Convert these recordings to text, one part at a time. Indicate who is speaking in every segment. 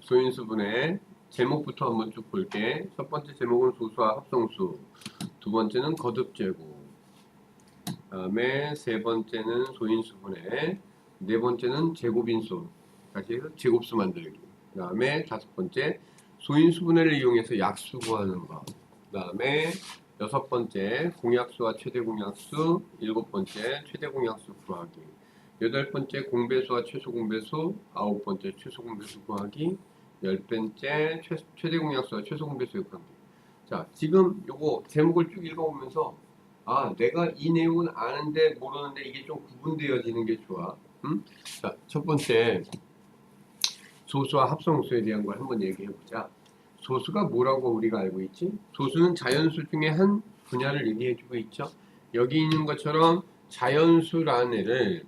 Speaker 1: 소인수분해 제목부터 한번 쭉 볼게. 첫 번째 제목은 소수와 합성수, 두 번째는 거듭제곱, 다음에 세 번째는 소인수분해, 네 번째는 제곱인수, 다시 해서 제곱수 만들기, 그 다음에 다섯 번째 소인수분해를 이용해서 약수 구하는 거, 그 다음에 여섯 번째 공약수와 최대공약수, 일곱 번째 최대공약수 구하기, 여덟 번째 공배수와 최소공배수, 아홉 번째 최소공배수 구하기, 열 번째 최대공약수와 최소공배수 구하기. 자, 지금 요거 제목을 쭉 읽어보면서 내가 이 내용은 아는데 모르는데 이게 좀 구분되어지는 게 좋아. 자, 첫 번째 소수와 합성수에 대한 걸 한번 얘기해보자. 소수가 뭐라고 우리가 알고 있지? 소수는 자연수 중에 한 분야를 얘기해주고 있죠. 여기 있는 것처럼 자연수라는 애를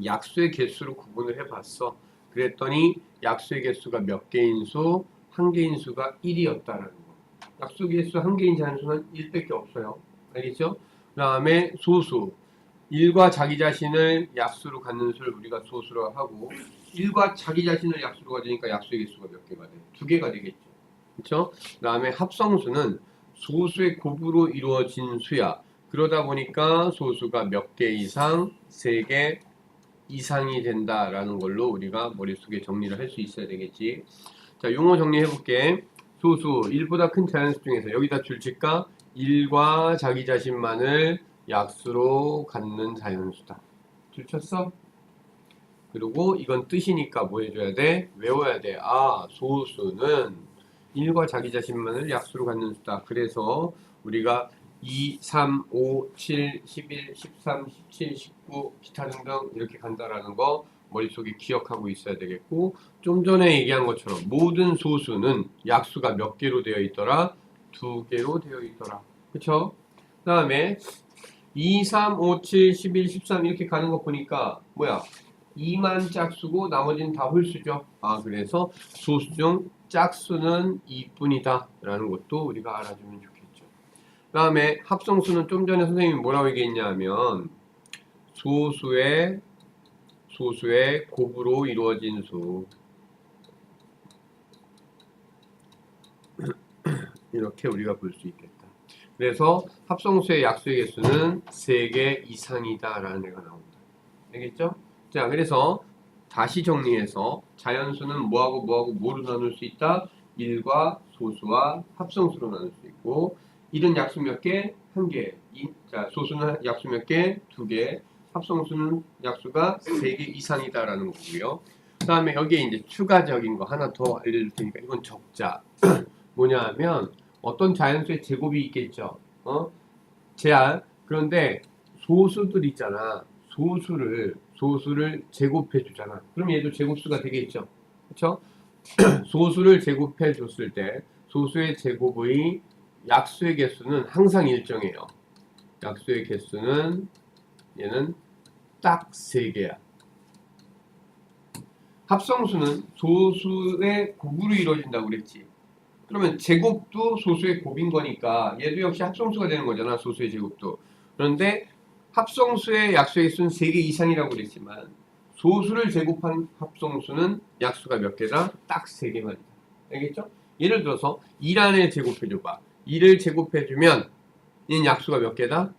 Speaker 1: 약수의 개수로 구분을 해봤어. 그랬더니 약수의 개수가 몇 개인 수? 한 개인 수가 1이었다라는 거. 약수 개수 한 개인 자연수는 1밖에 없어요. 알겠죠? 그 다음에 소수. 1과 자기 자신을 약수로 갖는 수를 우리가 소수로 하고 1과 자기 자신을 약수로 가지니까 약수의 개수가 몇 개가 돼? 2개가 되겠죠. 그렇죠? 그 다음에 합성수는 소수의 곱으로 이루어진 수야. 그러다 보니까 소수가 몇 개 이상, 3개 이상이 된다라는 걸로 우리가 머릿속에 정리를 할 수 있어야 되겠지. 자, 용어 정리해볼게. 소수, 1보다 큰 자연수 중에서 여기다 줄칠까? 1과 자기 자신만을 약수로 갖는 자연수다. 줄쳤어? 그리고 이건 뜻이니까 뭐 해줘야 돼? 외워야 돼. 소수는 1과 자기 자신만을 약수로 갖는 수다. 그래서 우리가 2, 3, 5, 7, 11, 13, 17, 19 기타 등등 이렇게 간다라는 거 머릿속에 기억하고 있어야 되겠고, 좀 전에 얘기한 것처럼 모든 소수는 약수가 몇 개로 되어 있더라? 2개로 되어 있더라. 그쵸? 그 다음에 2, 3, 5, 7, 11, 13 이렇게 가는 거 보니까 뭐야? 2만 짝수고 나머지는 다 홀수죠. 그래서 소수 중 짝수는 2뿐이다 라는 것도 우리가 알아주면 좋겠죠. 그 다음에 합성수는 좀 전에 선생님이 뭐라고 얘기했냐면 소수의 곱으로 이루어진 수, 이렇게 우리가 볼 수 있겠다. 그래서 합성수의 약수의 개수는 3개 이상이다 라는 애가 나온다. 알겠죠? 자, 그래서 다시 정리해서 자연수는 뭐하고 뭐로 나눌 수 있다? 1과 소수와 합성수로 나눌 수 있고, 1은 약수 몇 개? 1개. 자, 소수는 약수 몇 개? 2개. 합성수는 약수가 3개 이상이다라는 거고요. 그 다음에 여기에 이제 추가적인 거 하나 더 알려줄 테니까 이건 적자. 뭐냐 하면 어떤 자연수의 제곱이 있겠죠. 제한. 그런데 소수들 있잖아. 소수를 제곱해 주잖아. 그럼 얘도 제곱수가 되겠죠. 그렇죠? 소수를 제곱해 줬을 때 소수의 제곱의 약수의 개수는 항상 일정해요. 약수의 개수는 얘는 딱 3개야. 합성수는 소수의 곱으로 이루어진다고 그랬지. 그러면 제곱도 소수의 곱인 거니까 얘도 역시 합성수가 되는 거잖아. 소수의 제곱도. 그런데 합성수의 약수의 개수는 3개 이상이라고 그랬지만 소수를 제곱한 합성수는 약수가 몇 개다? 딱 3개만. 알겠죠? 예를 들어서 2라는 제곱해줘봐. 2를 제곱해주면 얘는 약수가 몇 개다?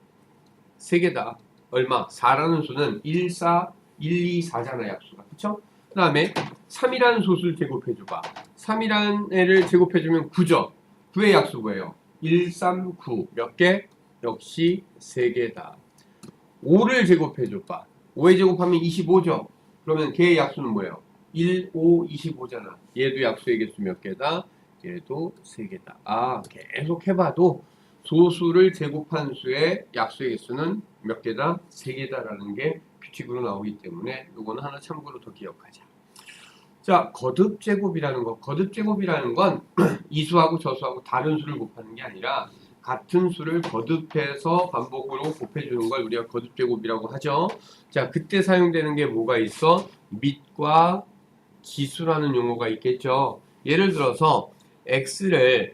Speaker 1: 3개다. 얼마? 4라는 수는 1, 4, 1, 2, 4잖아 약수가. 그쵸? 그 다음에 3이라는 소수를 제곱해줘봐. 3이라는 애를 제곱해주면 9죠. 9의 약수 뭐예요? 1, 3, 9. 몇 개? 역시 3개다. 5를 제곱해줘봐. 5의 제곱하면 25죠. 그러면 걔의 약수는 뭐예요? 1, 5, 25잖아. 얘도 약수의 개수 몇 개다? 얘도 3개다. 계속 해봐도 소수를 제곱한 수의 약수의 개수는 몇 개다? 3개다라는 게 규칙으로 나오기 때문에 이거는 하나 참고로 더 기억하자. 자, 거듭제곱이라는 거. 거듭제곱이라는 건 이수하고 저수하고 다른 수를 곱하는 게 아니라 같은 수를 거듭해서 반복으로 곱해주는 걸 우리가 거듭제곱이라고 하죠. 자, 그때 사용되는 게 뭐가 있어? 밑과 기수라는 용어가 있겠죠. 예를 들어서 x를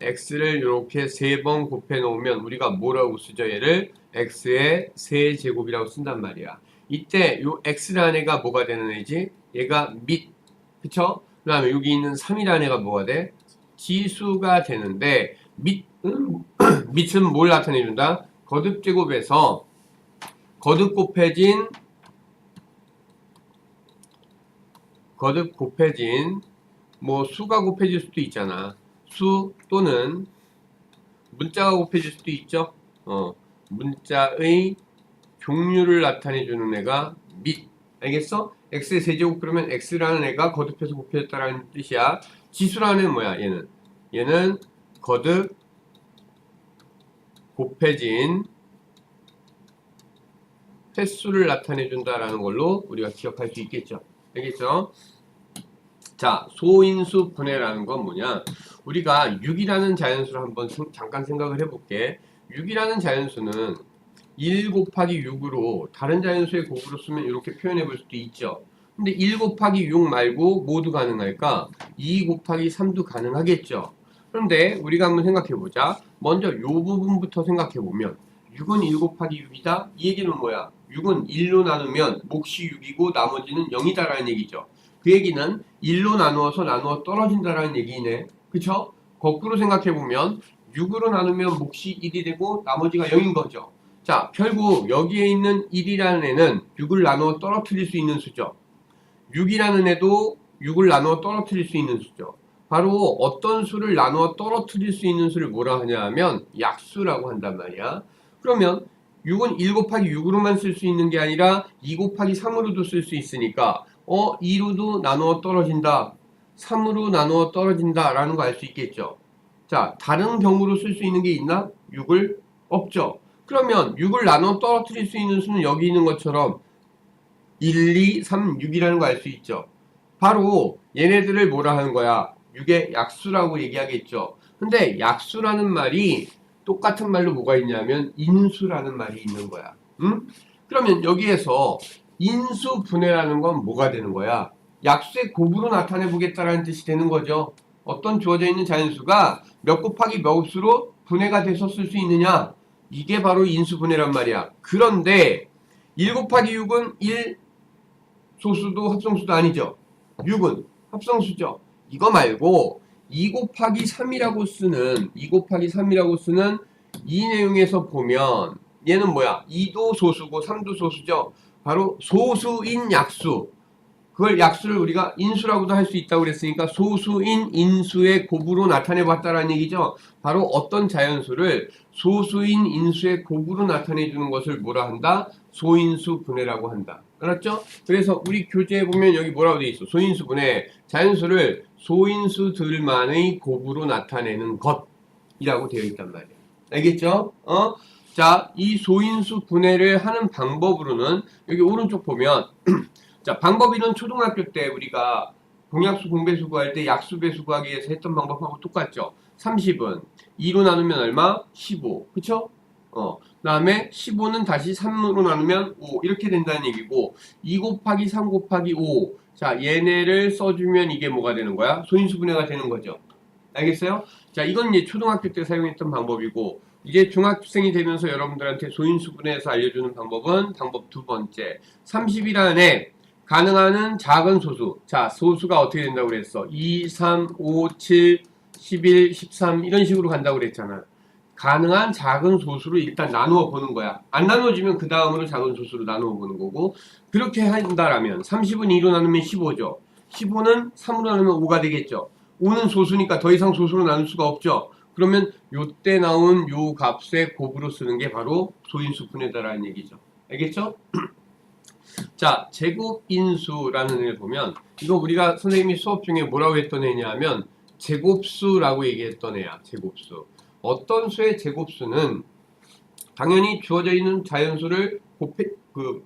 Speaker 1: 이렇게 3번 곱해 놓으면 우리가 뭐라고 쓰죠? 얘를 x의 세제곱이라고 쓴단 말이야. 이때 요 x라는 애가 뭐가 되는 애지? 얘가 밑, 그쵸? 그 다음에 여기 있는 3이라는 애가 뭐가 돼? 지수가 되는데 밑은 뭘 나타내준다? 거듭제곱에서 거듭 곱해진 뭐 수가 곱해질 수도 있잖아. 수 또는 문자가 곱해질 수도 있죠. 문자의 종류를 나타내주는 애가 밑. 알겠어? x의 세제곱 그러면 x라는 애가 거듭해서 곱해졌다라는 뜻이야. 지수라는 애는 뭐야? 얘는 거듭 곱해진 횟수를 나타내준다라는 걸로 우리가 기억할 수 있겠죠. 알겠죠? 자, 소인수 분해라는 건 뭐냐? 우리가 6이라는 자연수를 한번 잠깐 생각을 해볼게. 6이라는 자연수는 1 곱하기 6으로 다른 자연수의 곱으로 쓰면 이렇게 표현해 볼 수도 있죠. 근데 1 곱하기 6 말고 모두 가능할까? 2 곱하기 3도 가능하겠죠. 그런데 우리가 한번 생각해 보자. 먼저 이 부분부터 생각해 보면 6은 1 곱하기 6이다? 이 얘기는 뭐야? 6은 1로 나누면 몫이 6이고 나머지는 0이다라는 얘기죠. 그 얘기는 1로 나누어 떨어진다라는 얘기네. 그쵸? 거꾸로 생각해 보면 6으로 나누면 몫이 1이 되고 나머지가 0인 거죠. 자, 결국 여기에 있는 1이라는 애는 6을 나누어 떨어뜨릴 수 있는 수죠. 6이라는 애도 6을 나누어 떨어뜨릴 수 있는 수죠. 바로 어떤 수를 나누어 떨어뜨릴 수 있는 수를 뭐라 하냐 하면 약수라고 한단 말이야. 그러면 6은 1 곱하기 6으로만 쓸 수 있는 게 아니라 2 곱하기 3으로도 쓸 수 있으니까 2로도 나누어 떨어진다, 3으로 나누어 떨어진다 라는 거 알 수 있겠죠. 자, 다른 경우로 쓸 수 있는 게 있나? 6을? 없죠. 그러면 6을 나누어 떨어뜨릴 수 있는 수는 여기 있는 것처럼 1, 2, 3, 6이라는 거 알 수 있죠. 바로 얘네들을 뭐라 하는 거야? 6의 약수라고 얘기하겠죠. 근데 약수라는 말이 똑같은 말로 뭐가 있냐면 인수라는 말이 있는 거야. 응? 그러면 여기에서 인수분해라는 건 뭐가 되는 거야? 약수의 곱으로 나타내 보겠다라는 뜻이 되는 거죠. 어떤 주어져 있는 자연수가 몇 곱하기 몇 수로 분해가 돼서 쓸 수 있느냐? 이게 바로 인수분해란 말이야. 그런데 1 곱하기 6은 1 소수도 합성수도 아니죠. 6은 합성수죠. 이거 말고 2 곱하기 3이라고 쓰는 이 내용에서 보면 얘는 뭐야? 2도 소수고 3도 소수죠. 바로 소수인 약수. 그걸 약수를 우리가 인수라고도 할 수 있다고 그랬으니까 소수인 인수의 곱으로 나타내 봤다라는 얘기죠. 바로 어떤 자연수를 소수인 인수의 곱으로 나타내 주는 것을 뭐라 한다? 소인수 분해라고 한다. 알았죠? 그래서 우리 교재에 보면 여기 뭐라고 돼 있어? 소인수 분해. 자연수를 소인수들만의 곱으로 나타내는 것이라고 되어 있단 말이야. 알겠죠? 자, 이 소인수 분해를 하는 방법으로는 여기 오른쪽 보면 자, 방법 1은 초등학교 때 우리가 공약수 공배수 구할 때 약수 배수 구하기 위해서 했던 방법하고 똑같죠. 30은 2로 나누면 얼마? 15. 그쵸? 그 다음에 15는 다시 3으로 나누면 5. 이렇게 된다는 얘기고 2 곱하기 3 곱하기 5. 자, 얘네를 써주면 이게 뭐가 되는 거야? 소인수 분해가 되는 거죠. 알겠어요? 자, 이건 이제 초등학교 때 사용했던 방법이고 이제 중학생이 되면서 여러분들한테 소인수 분해에서 알려주는 방법은 방법 두 번째. 30이라는 애 가능한 작은 소수. 자, 소수가 어떻게 된다고 그랬어? 2, 3, 5, 7, 11, 13 이런 식으로 간다고 그랬잖아. 가능한 작은 소수로 일단 나누어 보는 거야. 안 나누어지면 그 다음으로 작은 소수로 나누어 보는 거고 그렇게 한다라면 30은 2로 나누면 15죠. 15는 3으로 나누면 5가 되겠죠. 5는 소수니까 더 이상 소수로 나눌 수가 없죠. 그러면 요때 나온 요 값의 곱으로 쓰는 게 바로 소인수 분해다라는 얘기죠. 알겠죠? 자, 제곱인수라는 애를 보면 이거 우리가 선생님이 수업 중에 뭐라고 했던 애냐 하면 제곱수라고 얘기했던 애야. 제곱수. 어떤 수의 제곱수는 당연히 주어져 있는 자연수를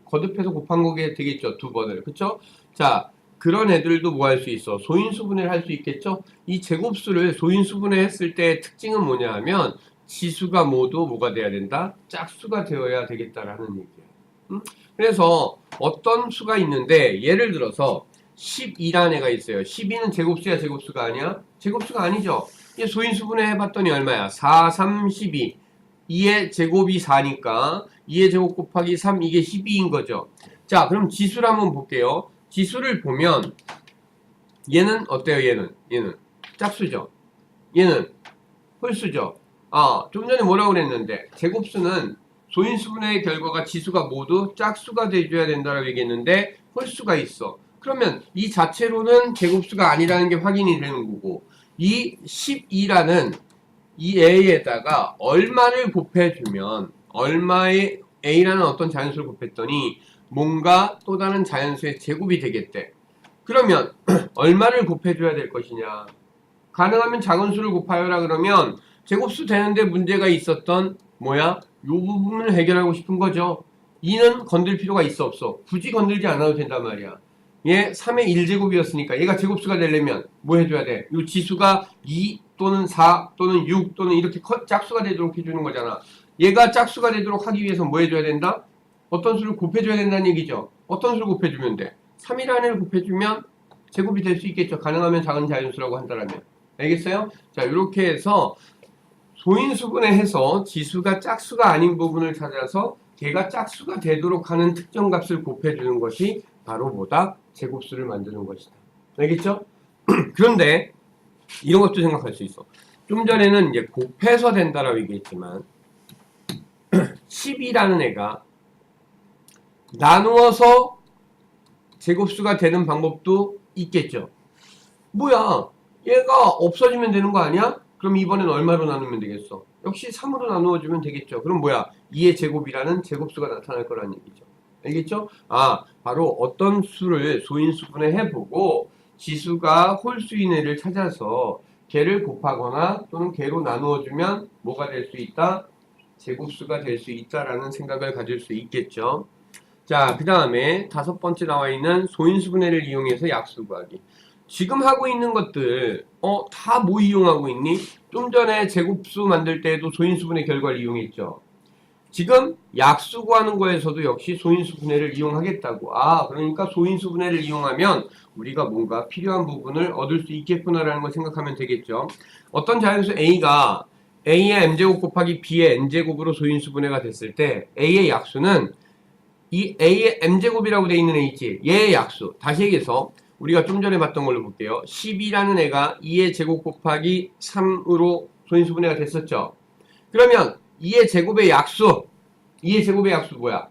Speaker 1: 거듭해서 곱한 거게 되겠죠. 두 번을. 그쵸? 자, 그런 애들도 뭐 할 수 있어? 소인수분해를 할 수 있겠죠? 이 제곱수를 소인수분해 했을 때 특징은 뭐냐 하면 지수가 모두 뭐가 돼야 된다? 짝수가 되어야 되겠다라는 얘기야. 그래서 어떤 수가 있는데 예를 들어서 12라는 애가 있어요. 12는 제곱수야 제곱수가 아니야? 제곱수가 아니죠. 소인수분해 해봤더니 얼마야? 4, 3, 12. 2의 제곱이 4니까 2의 제곱 곱하기 3 이게 12인 거죠. 자, 그럼 지수를 한번 볼게요. 지수를 보면 얘는 어때요? 얘는 짝수죠. 얘는 홀수죠. 좀 전에 뭐라고 그랬는데 제곱수는 소인수분해의 결과가 지수가 모두 짝수가 돼줘야 된다고 얘기했는데 홀수가 있어. 그러면 이 자체로는 제곱수가 아니라는 게 확인이 되는 거고 이 12라는 이 a에다가 얼마를 곱해주면 얼마의 a라는 어떤 자연수를 곱했더니 뭔가 또 다른 자연수의 제곱이 되겠대. 그러면 얼마를 곱해줘야 될 것이냐. 가능하면 작은 수를 곱하여라 그러면 제곱수 되는데 문제가 있었던 뭐야? 요 부분을 해결하고 싶은 거죠. 2는 건들 필요가 있어 없어? 굳이 건들지 않아도 된단 말이야. 얘 3의 1제곱이었으니까 얘가 제곱수가 되려면 뭐 해줘야 돼? 요 지수가 2 또는 4 또는 6 또는 이렇게 짝수가 되도록 해주는 거잖아. 얘가 짝수가 되도록 하기 위해서 뭐 해줘야 된다? 어떤 수를 곱해줘야 된다는 얘기죠. 어떤 수를 곱해주면 돼? 3이라는 애를 곱해주면 제곱이 될 수 있겠죠. 가능하면 작은 자연수라고 한다면. 알겠어요? 자, 이렇게 해서 소인수분해 해서 지수가 짝수가 아닌 부분을 찾아서 걔가 짝수가 되도록 하는 특정 값을 곱해주는 것이 바로 뭐다? 제곱수를 만드는 것이다. 알겠죠? 그런데 이런 것도 생각할 수 있어. 좀 전에는 이제 곱해서 된다라고 얘기했지만 10이라는 애가 나누어서 제곱수가 되는 방법도 있겠죠. 뭐야? 얘가 없어지면 되는 거 아니야? 그럼 이번엔 얼마로 나누면 되겠어? 역시 3으로 나누어주면 되겠죠. 그럼 뭐야? 2의 제곱이라는 제곱수가 나타날 거라는 얘기죠. 알겠죠? 바로 어떤 수를 소인수분해 해보고 지수가 홀수인 애를 찾아서 걔를 곱하거나 또는 걔로 나누어주면 뭐가 될 수 있다? 제곱수가 될 수 있다라는 생각을 가질 수 있겠죠. 자, 그 다음에 5번째 나와 있는 소인수분해를 이용해서 약수 구하기. 지금 하고 있는 것들 다 뭐 이용하고 있니? 좀 전에 제곱수 만들 때에도 소인수분해 결과를 이용했죠. 지금 약수 구하는 거에서도 역시 소인수분해를 이용하겠다고. 그러니까 소인수분해를 이용하면 우리가 뭔가 필요한 부분을 얻을 수 있겠구나라는 걸 생각하면 되겠죠. 어떤 자연수 A가 A의 M제곱 곱하기 B의 N제곱으로 소인수분해가 됐을 때 A의 약수는 이 A의 M제곱이라고 되어 있는 애 있지? 얘의 약수. 다시 얘기해서 우리가 좀 전에 봤던 걸로 볼게요. 12라는 애가 2의 제곱 곱하기 3으로 소인수분해가 됐었죠. 그러면 2의 제곱의 약수 2의 제곱의 약수 뭐야?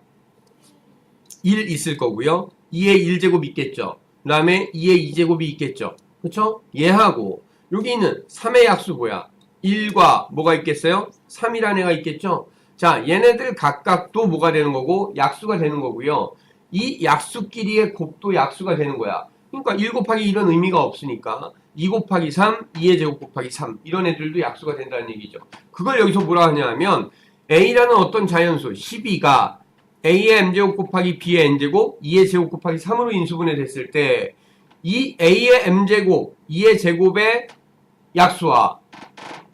Speaker 1: 1 있을 거고요. 2의 1제곱 있겠죠. 그 다음에 2의 2제곱이 있겠죠. 그쵸? 얘하고 여기 있는 3의 약수 뭐야? 1과 뭐가 있겠어요? 3이라는 애가 있겠죠. 자, 얘네들 각각 또 뭐가 되는 거고 약수가 되는 거고요. 이 약수끼리의 곱도 약수가 되는 거야. 그러니까 1 곱하기 1은 의미가 없으니까 2 곱하기 3, 2의 제곱 곱하기 3 이런 애들도 약수가 된다는 얘기죠. 그걸 여기서 뭐라 하냐면 A라는 어떤 자연수 12가 A의 M제곱 곱하기 B의 N제곱 2의 제곱 곱하기 3으로 인수분해 됐을 때 이 A의 M제곱 2의 제곱의 약수와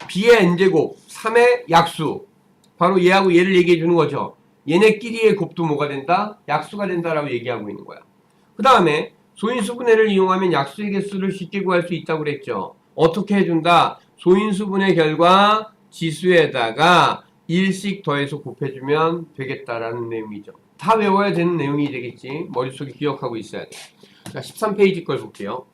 Speaker 1: B의 N제곱 3의 약수 바로 얘하고 얘를 얘기해 주는 거죠. 얘네끼리의 곱도 뭐가 된다? 약수가 된다라고 얘기하고 있는 거야. 그 다음에 소인수분해를 이용하면 약수의 개수를 쉽게 구할 수 있다고 그랬죠. 어떻게 해준다? 소인수분해 결과 지수에다가 1씩 더해서 곱해주면 되겠다라는 내용이죠. 다 외워야 되는 내용이 되겠지. 머릿속에 기억하고 있어야 돼. 자, 13페이지 걸 볼게요.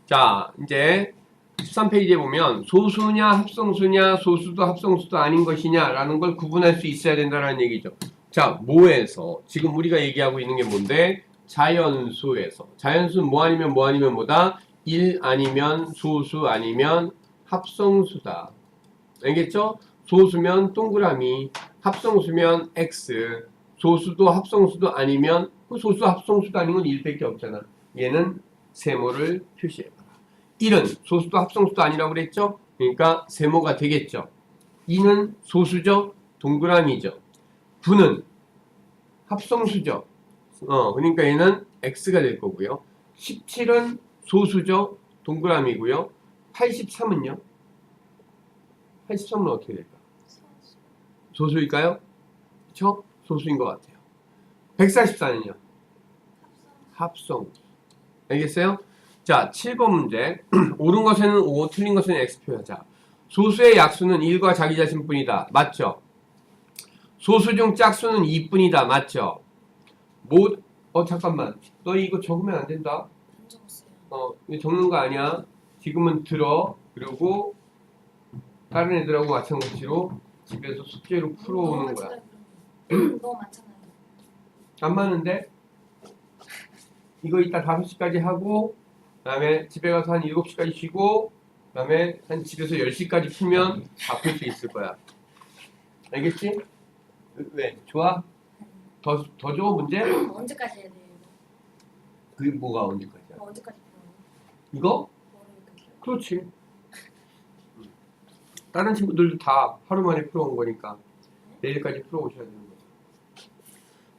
Speaker 1: 자, 이제 13페이지에 보면 소수냐 합성수냐 소수도 합성수도 아닌 것이냐 라는 걸 구분할 수 있어야 된다는 얘기죠. 자, 뭐에서 지금 우리가 얘기하고 있는 게 뭔데? 자연수에서. 자연수는 뭐 아니면 뭐 아니면 뭐다? 1 아니면 소수 아니면 합성수다. 알겠죠? 소수면 동그라미, 합성수면 X, 소수도 합성수도 아니면 그 소수 합성수도 아닌 건 1밖에 없잖아. 얘는 세모를 표시해봐라. 1은 소수도 합성수도 아니라고 그랬죠? 그러니까 세모가 되겠죠. 2는 소수죠? 동그라미죠. 9는 합성수죠. 그러니까 얘는 X가 될 거고요. 17은 소수죠? 동그라미고요. 83은요? 83은 어떻게 될까? 소수일까요? 그쵸? 소수인 것 같아요. 144는요? 합성. 알겠어요? 자, 7번 문제. 옳은 것에는 O, 틀린 것에는 X 표하자. 소수의 약수는 1과 자기 자신뿐이다. 맞죠? 소수 중 짝수는 2뿐이다. 맞죠? 잠깐만. 너 이거 적으면 안 된다.
Speaker 2: 안 적었어요.
Speaker 1: 이거 적는 거 아니야. 지금은 들어. 그리고 다른 애들하고 마찬가지로 집에서 숙제로 풀어오는 거야.
Speaker 2: 너무 많잖아요.
Speaker 1: 안 많은데? 이거 이따 5시까지 하고 그다음에 집에 가서 한 7시까지 쉬고 그다음에 한 집에서 10시까지 풀면 다 풀 수 있을 거야. 알겠지? 왜? 좋아? 더 줘, 문제?
Speaker 2: 언제까지 해야 돼요?
Speaker 1: 그게 뭐가 언제까지야?
Speaker 2: 언제까지 풀어요?
Speaker 1: 이거?
Speaker 2: 모르겠어요.
Speaker 1: 그렇지. 다른 친구들도 다 하루 만에 풀어온 거니까 내일까지 풀어오셔야 되는 거죠.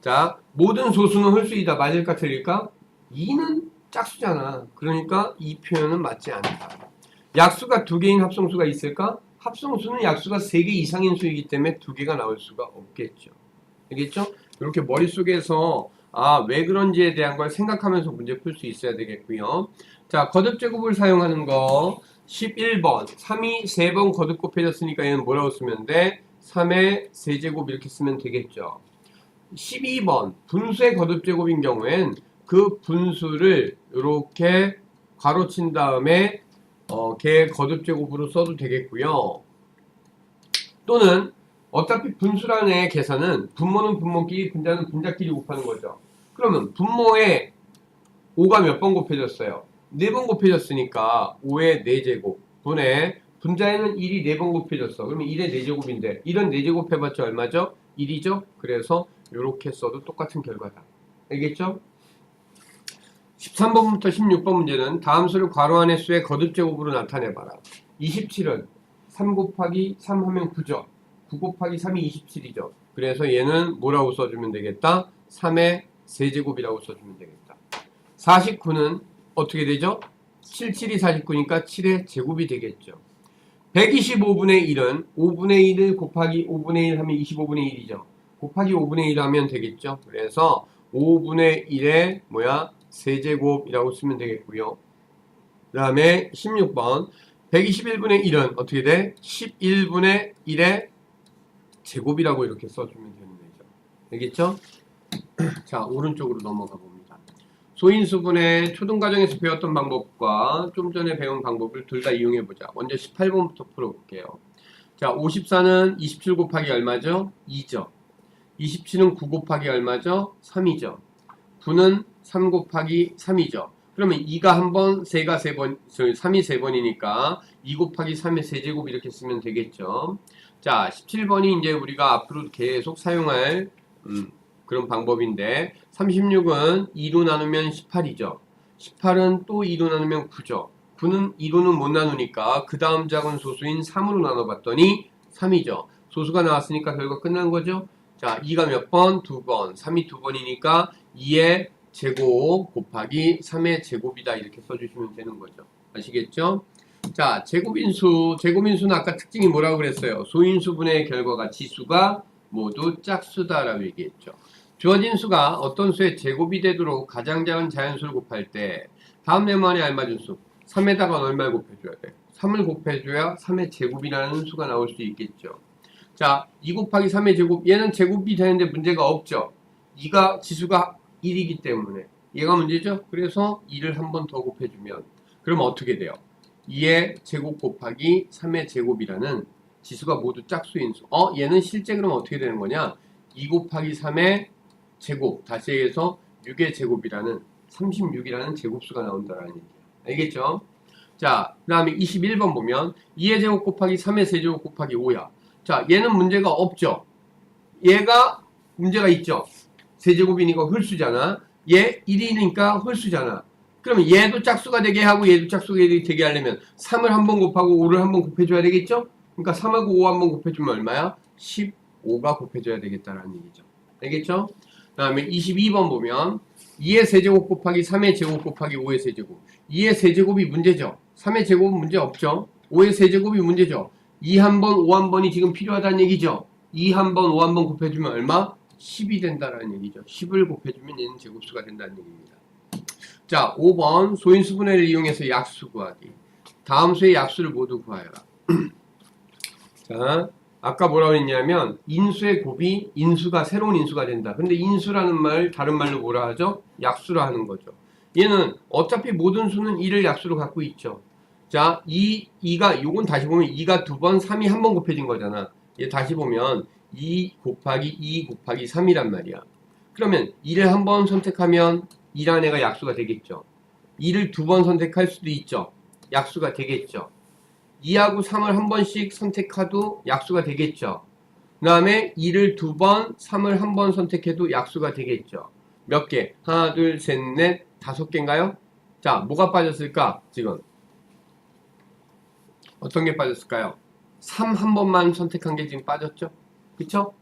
Speaker 1: 자, 모든 소수는 홀수이다. 맞을까 틀릴까? 2는 짝수잖아. 그러니까 이 표현은 맞지 않다. 약수가 2개인 합성수가 있을까? 합성수는 약수가 3개 이상인 수이기 때문에 2개가 나올 수가 없겠죠. 알겠죠? 이렇게 머릿속에서 왜 그런지에 대한 걸 생각하면서 문제 풀 수 있어야 되겠고요. 자, 거듭제곱을 사용하는 거 11번 3이 3번 거듭 곱해졌으니까 얘는 뭐라고 쓰면 돼? 3의 세제곱 이렇게 쓰면 되겠죠. 12번 분수의 거듭제곱인 경우엔 그 분수를 이렇게 괄호친 다음에 걔 거듭제곱으로 써도 되겠고요. 또는 어차피 분수란의 계산은 분모는 분모끼리 분자는 분자끼리 곱하는 거죠. 그러면 분모에 5가 몇 번 곱해졌어요? 4번 곱해졌으니까 5의 4제곱 분의 분자에는 1이 4번 곱해졌어. 그러면 1의 4제곱인데 이런 4제곱 해봤자 얼마죠? 1이죠? 그래서 이렇게 써도 똑같은 결과다. 알겠죠? 13번부터 16번 문제는 다음 수를 괄호 안의 수의 거듭제곱으로 나타내봐라. 27은 3 곱하기 3 하면 9죠. 9 곱하기 3이 27이죠. 그래서 얘는 뭐라고 써주면 되겠다? 3의 세제곱이라고 써주면 되겠다. 49는 어떻게 되죠? 7, 7이 49니까 7의 제곱이 되겠죠. 125분의 1은 5분의 1을 곱하기 5분의 1 하면 25분의 1이죠. 곱하기 5분의 1 하면 되겠죠. 그래서 5분의 1의 세제곱이라고 쓰면 되겠고요. 그 다음에 16번 121분의 1은 어떻게 돼? 11분의 1의 제곱이라고 이렇게 써주면 되는 거죠. 알겠죠? 자, 오른쪽으로 넘어가 봅니다. 소인수분의 초등과정에서 배웠던 방법과 좀 전에 배운 방법을 둘 다 이용해 보자. 먼저 18번부터 풀어볼게요. 자, 54는 27 곱하기 얼마죠? 2죠. 27은 9 곱하기 얼마죠? 3이죠. 9는 3 곱하기 3이죠. 그러면 2가 한 번, 3가 3번, 3이 3번이니까 2 곱하기 3의 세제곱 이렇게 쓰면 되겠죠. 자, 17번이 이제 우리가 앞으로 계속 사용할 그런 방법인데 36은 2로 나누면 18이죠. 18은 또 2로 나누면 9죠. 9는 2로는 못 나누니까 그 다음 작은 소수인 3으로 나눠봤더니 3이죠. 소수가 나왔으니까 결과 끝난 거죠. 자, 2가 몇 번? 2번. 3이 2번이니까 2의 제곱 곱하기 3의 제곱이다 이렇게 써주시면 되는 거죠. 아시겠죠? 자, 제곱인수는 아까 특징이 뭐라고 그랬어요? 소인수분의 결과가 지수가 모두 짝수다라고 얘기했죠. 주어진 수가 어떤 수의 제곱이 되도록 가장 작은 자연수를 곱할 때 다음 네모안에 알맞은 수 3에다가 얼마를 곱해줘야 돼? 3을 곱해줘야 3의 제곱이라는 수가 나올 수 있겠죠. 자, 2 곱하기 3의 제곱 얘는 제곱이 되는데 문제가 없죠. 2가 지수가 1이기 때문에 얘가 문제죠. 그래서 2를 한 번 더 곱해주면 그러면 어떻게 돼요? 2의 제곱 곱하기 3의 제곱이라는 지수가 모두 짝수인 수. 얘는 실제 그럼 어떻게 되는 거냐? 2 곱하기 3의 제곱 다시 해서 6의 제곱이라는 36이라는 제곱수가 나온다라는 얘기예요. 알겠죠? 자, 그 다음에 21번 보면 2의 제곱 곱하기 3의 세제곱 곱하기 5야. 자, 얘는 문제가 없죠. 얘가 문제가 있죠. 세제곱이니까 홀수잖아. 얘 1이니까 홀수잖아. 그러면 얘도 짝수가 되게 하고 얘도 짝수가 되게 하려면 3을 한 번 곱하고 5를 한 번 곱해줘야 되겠죠? 그러니까 3하고 5 한 번 곱해주면 얼마야? 15가 곱해줘야 되겠다라는 얘기죠. 알겠죠? 그 다음에 22번 보면 2의 세제곱 곱하기 3의 제곱 곱하기 5의 세제곱. 2의 세제곱이 문제죠. 3의 제곱은 문제 없죠. 5의 세제곱이 문제죠. 2 한 번, 5 한 번이 지금 필요하다는 얘기죠. 2 한 번, 5 한 번 곱해주면 얼마? 10이 된다라는 얘기죠. 10을 곱해주면 얘는 제곱수가 된다는 얘기입니다. 자, 5번 소인수분해를 이용해서 약수 구하기. 다음 수의 약수를 모두 구하여라. 자, 아까 뭐라고 했냐면 인수의 곱이 인수가 새로운 인수가 된다. 근데 인수라는 말 다른 말로 뭐라 하죠? 약수라 하는 거죠. 얘는 어차피 모든 수는 2를 약수로 갖고 있죠. 자, 2가, 요건 다시 보면 2가 2번, 3이 한 번 곱해진 거잖아. 얘 다시 보면 2 곱하기 2 곱하기 3이란 말이야. 그러면 2를 한 번 선택하면 2라는 애가 약수가 되겠죠. 2를 2번 선택할 수도 있죠. 약수가 되겠죠. 2하고 3을 한 번씩 선택해도 약수가 되겠죠. 그 다음에 2를 2번, 3을 한 번 선택해도 약수가 되겠죠. 몇 개? 하나, 둘, 셋, 넷, 5개인가요? 자, 뭐가 빠졌을까? 지금 어떤 게 빠졌을까요? 3 한 번만 선택한 게 지금 빠졌죠? 그쵸?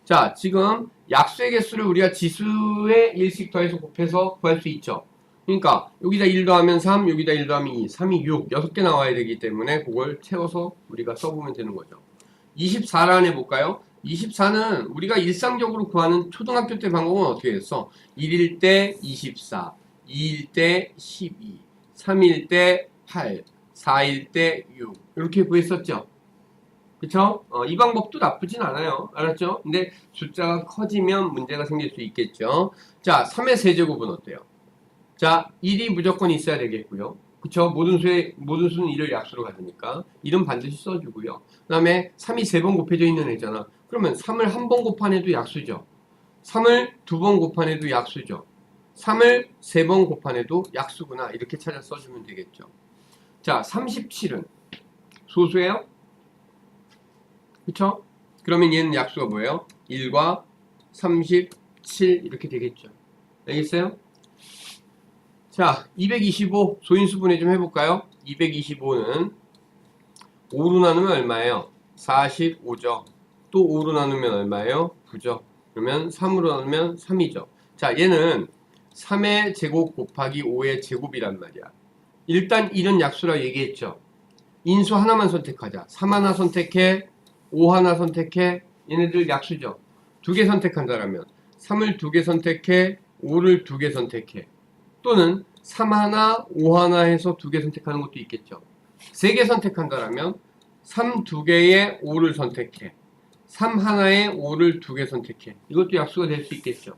Speaker 1: 자, 지금 약수의 개수를 우리가 지수의 1씩 더해서 곱해서 구할 수 있죠. 그러니까 여기다 1 더하면 3, 여기다 1 더하면 2, 3이 6, 6개 나와야 되기 때문에 그걸 채워서 우리가 써보면 되는 거죠. 24를 해볼까요? 24는 우리가 일상적으로 구하는 초등학교 때 방법은 어떻게 했어? 1일 때 24, 2일 때 12, 3일 때 8, 4일 때 6 이렇게 구했었죠. 그쵸? 이 방법도 나쁘진 않아요. 알았죠? 근데 숫자가 커지면 문제가 생길 수 있겠죠. 자, 3의 세제곱은 어때요? 자, 1이 무조건 있어야 되겠고요. 그쵸? 모든 수는 1을 약수로 가지니까 1은 반드시 써주고요. 그 다음에 3이 3번 곱해져 있는 애잖아. 그러면 3을 한 번 곱한 애도 약수죠. 3을 2번 곱한 애도 약수죠. 3을 3번 곱한 애도 약수구나. 이렇게 찾아 써주면 되겠죠. 자, 37은 소수예요? 그쵸? 그러면 얘는 약수가 뭐예요? 1과 37 이렇게 되겠죠. 알겠어요? 자, 225 소인수분해 좀 해볼까요? 225는 5로 나누면 얼마예요? 45죠. 또 5로 나누면 얼마예요? 9죠. 그러면 3으로 나누면 3이죠. 자, 얘는 3의 제곱 곱하기 5의 제곱이란 말이야. 일단 1은 약수라 얘기했죠. 인수 하나만 선택하자. 3 하나 선택해, 5 하나 선택해. 얘네들 약수죠. 2개 선택한다라면 3을 2개 선택해, 5를 2개 선택해. 또는 3 하나, 5 하나 해서 2개 선택하는 것도 있겠죠. 3개 선택한다라면 3 2개에 5를 선택해. 3 하나에 5를 2개 선택해. 이것도 약수가 될 수 있겠죠.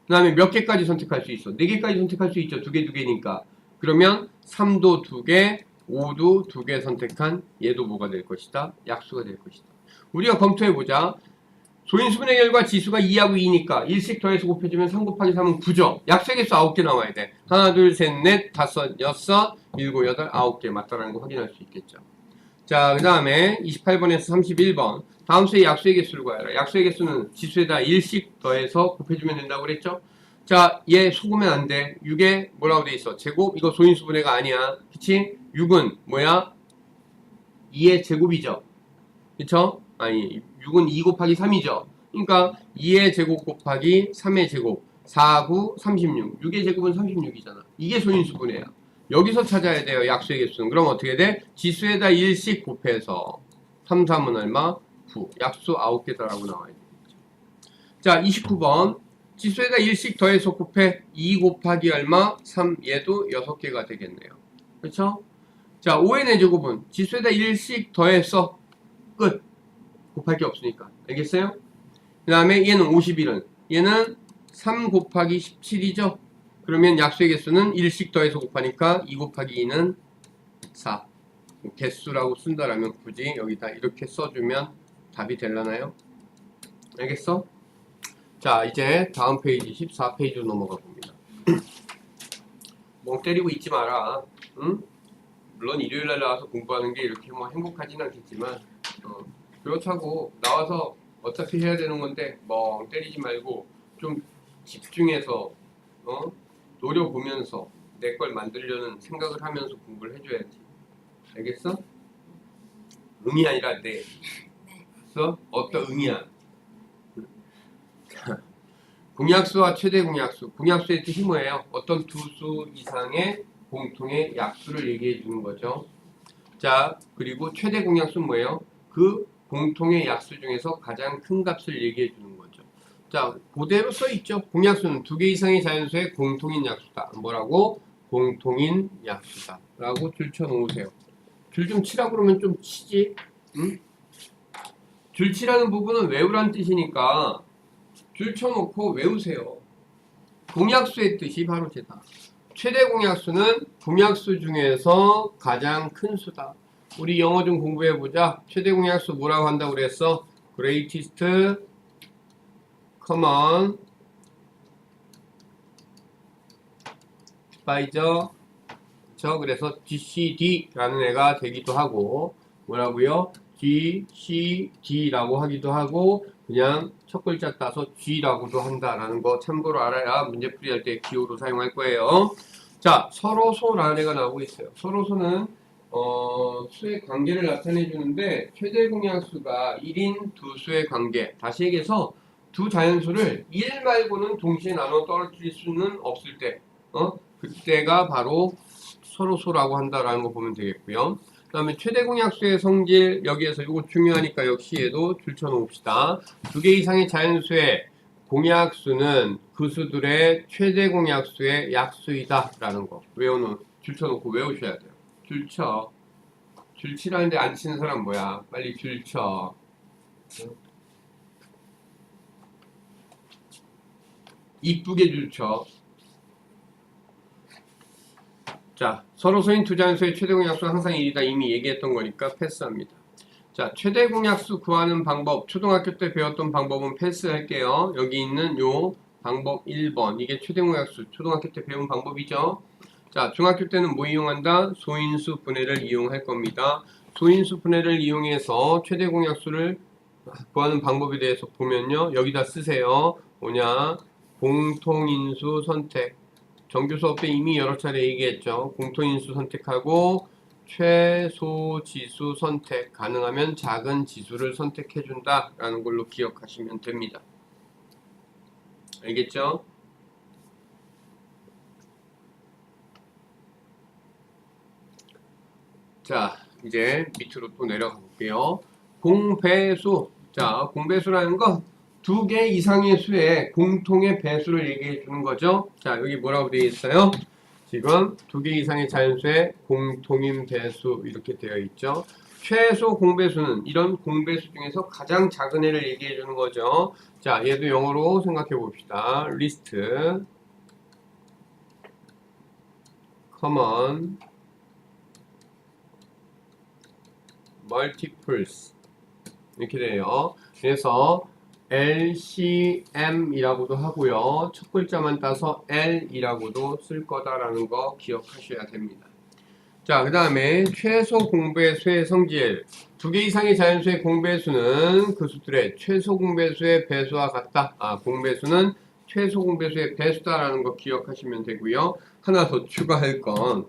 Speaker 1: 그 다음에 몇 개까지 선택할 수 있어? 4개까지 선택할 수 있죠. 2개, 2개니까. 그러면 3도 2개, 5도 2개 선택한 얘도 뭐가 될 것이다? 약수가 될 것이다. 우리가 검토해보자. 소인수분의 결과 지수가 2하고 2니까 1씩 더해서 곱해주면 3 곱하기 3은 9죠. 약수의 개수 9개 나와야 돼. 하나, 둘, 셋, 넷, 다섯, 여섯, 일곱, 여덟, 9개 맞다라는 거 확인할 수 있겠죠. 자, 그 다음에 28번에서 31번. 다음 수의 약수의 개수를 구하라. 약수의 개수는 지수에다 1씩 더해서 곱해주면 된다고 그랬죠? 자, 얘 속으면 안 돼. 6에 뭐라고 돼 있어? 제곱? 이거 소인수분해가 아니야. 그치? 6은 뭐야? 2의 제곱이죠. 그쵸? 아니, 6은 2 곱하기 3이죠. 그러니까 2의 제곱 곱하기 3의 제곱 4, 9, 36 6의 제곱은 36이잖아. 이게 소인수분해야. 여기서 찾아야 돼요. 약수의 개수는. 그럼 어떻게 돼? 지수에다 1씩 곱해서 3, 3은 얼마? 9. 약수 9개다라고 나와야 되겠죠. 자, 29번 지수에다 1씩 더해서 곱해 2 곱하기 얼마? 3. 얘도 6개가 되겠네요. 그렇죠? 자, 5의 4제곱은 지수에다 1씩 더해서 끝. 곱할 게 없으니까. 알겠어요? 그 다음에 얘는 51은 얘는 3 곱하기 17이죠. 그러면 약수의 개수는 1씩 더해서 곱하니까 2 곱하기 2는 4. 개수라고 쓴다라면 굳이 여기다 이렇게 써주면 답이 되려나요? 알겠어? 자, 이제 다음 페이지 14페이지로 넘어가 봅니다. 멍 때리고 있지 마라. 응? 물론 일요일날 나와서 공부하는 게 이렇게 뭐 행복하진 않겠지만 그렇다고 나와서 어차피 해야 되는 건데 멍 때리지 말고 좀 집중해서 노려보면서 내 걸 만들려는 생각을 하면서 공부를 해줘야지. 알겠어? 응이 아니라 네. 그래서 어떤 응이야? 공약수와 최대 공약수. 공약수의 뜻이 뭐예요? 어떤 두 수 이상의 공통의 약수를 얘기해 주는 거죠. 자, 그리고 최대 공약수는 뭐예요? 그 공통의 약수 중에서 가장 큰 값을 얘기해 주는 거죠. 자, 그대로 써 있죠. 공약수는 2개 이상의 자연수의 공통인 약수다. 뭐라고? 공통인 약수다. 라고 줄 쳐 놓으세요. 줄 좀 치라고 그러면 좀 치지. 응? 줄 치라는 부분은 외우란 뜻이니까 줄 쳐놓고 외우세요. 공약수의 뜻이 바로 제다. 최대 공약수는 공약수 중에서 가장 큰 수다. 우리 영어 좀 공부해보자. 최대 공약수 뭐라고 한다고 그랬어? greatest common divisor. 그래서 GCD라는 애가 되기도 하고, 뭐라고요? GCD라고 하기도 하고, 그냥 첫 글자 따서 G라고도 한다라는 거 참고로 알아야 문제풀이 할 때 기호로 사용할 거예요. 자, 서로소라는 애가 나오고 있어요. 서로소는 수의 관계를 나타내 주는데 최대 공약수가 1인 두 수의 관계. 다시 얘기해서 두 자연수를 1 말고는 동시에 나눠 떨어뜨릴 수는 없을 때, 그때가 바로 서로소라고 한다라는 거 보면 되겠고요. 그 다음에 최대 공약수의 성질, 여기에서 이거 중요하니까 역시 얘도 줄쳐 놓읍시다. 두 개 이상의 자연수의 공약수는 그 수들의 최대 공약수의 약수이다 라는 거 줄쳐 놓고 외우셔야 돼요. 줄쳐. 줄치라는데 안 치는 사람 뭐야? 빨리 줄쳐. 이쁘게 줄쳐. 자, 서로소인 두 자연수의 최대 공약수는 항상 1이다. 이미 얘기했던 거니까 패스합니다. 자, 최대 공약수 구하는 방법. 초등학교 때 배웠던 방법은 패스할게요. 여기 있는 요 방법 1번. 이게 최대 공약수. 초등학교 때 배운 방법이죠. 자, 중학교 때는 뭐 이용한다? 소인수 분해를 이용할 겁니다. 소인수 분해를 이용해서 최대 공약수를 구하는 방법에 대해서 보면요. 여기다 쓰세요. 뭐냐? 공통인수 선택. 정규 수업 때 이미 여러 차례 얘기했죠. 공통인수 선택하고 최소 지수 선택. 가능하면 작은 지수를 선택해준다 라는 걸로 기억하시면 됩니다. 알겠죠? 자, 이제 밑으로 또 내려가 볼게요. 공배수. 자, 공배수라는 건 두 개 이상의 수의 공통의 배수를 얘기해 주는 거죠. 자, 여기 뭐라고 되어 있어요? 지금 두 개 이상의 자연수의 공통인 배수 이렇게 되어 있죠. 최소 공배수는 이런 공배수 중에서 가장 작은 애를 얘기해 주는 거죠. 자, 얘도 영어로 생각해 봅시다. list common multiples 이렇게 돼요. 그래서 LCM이라고도 하고요. 첫 글자만 따서 L이라고도 쓸 거다라는 거 기억하셔야 됩니다. 자, 그 다음에 최소 공배수의 성질. 두 개 이상의 자연수의 공배수는 그 수들의 최소 공배수의 배수와 같다. 공배수는 최소 공배수의 배수다라는 거 기억하시면 되고요. 하나 더 추가할 건,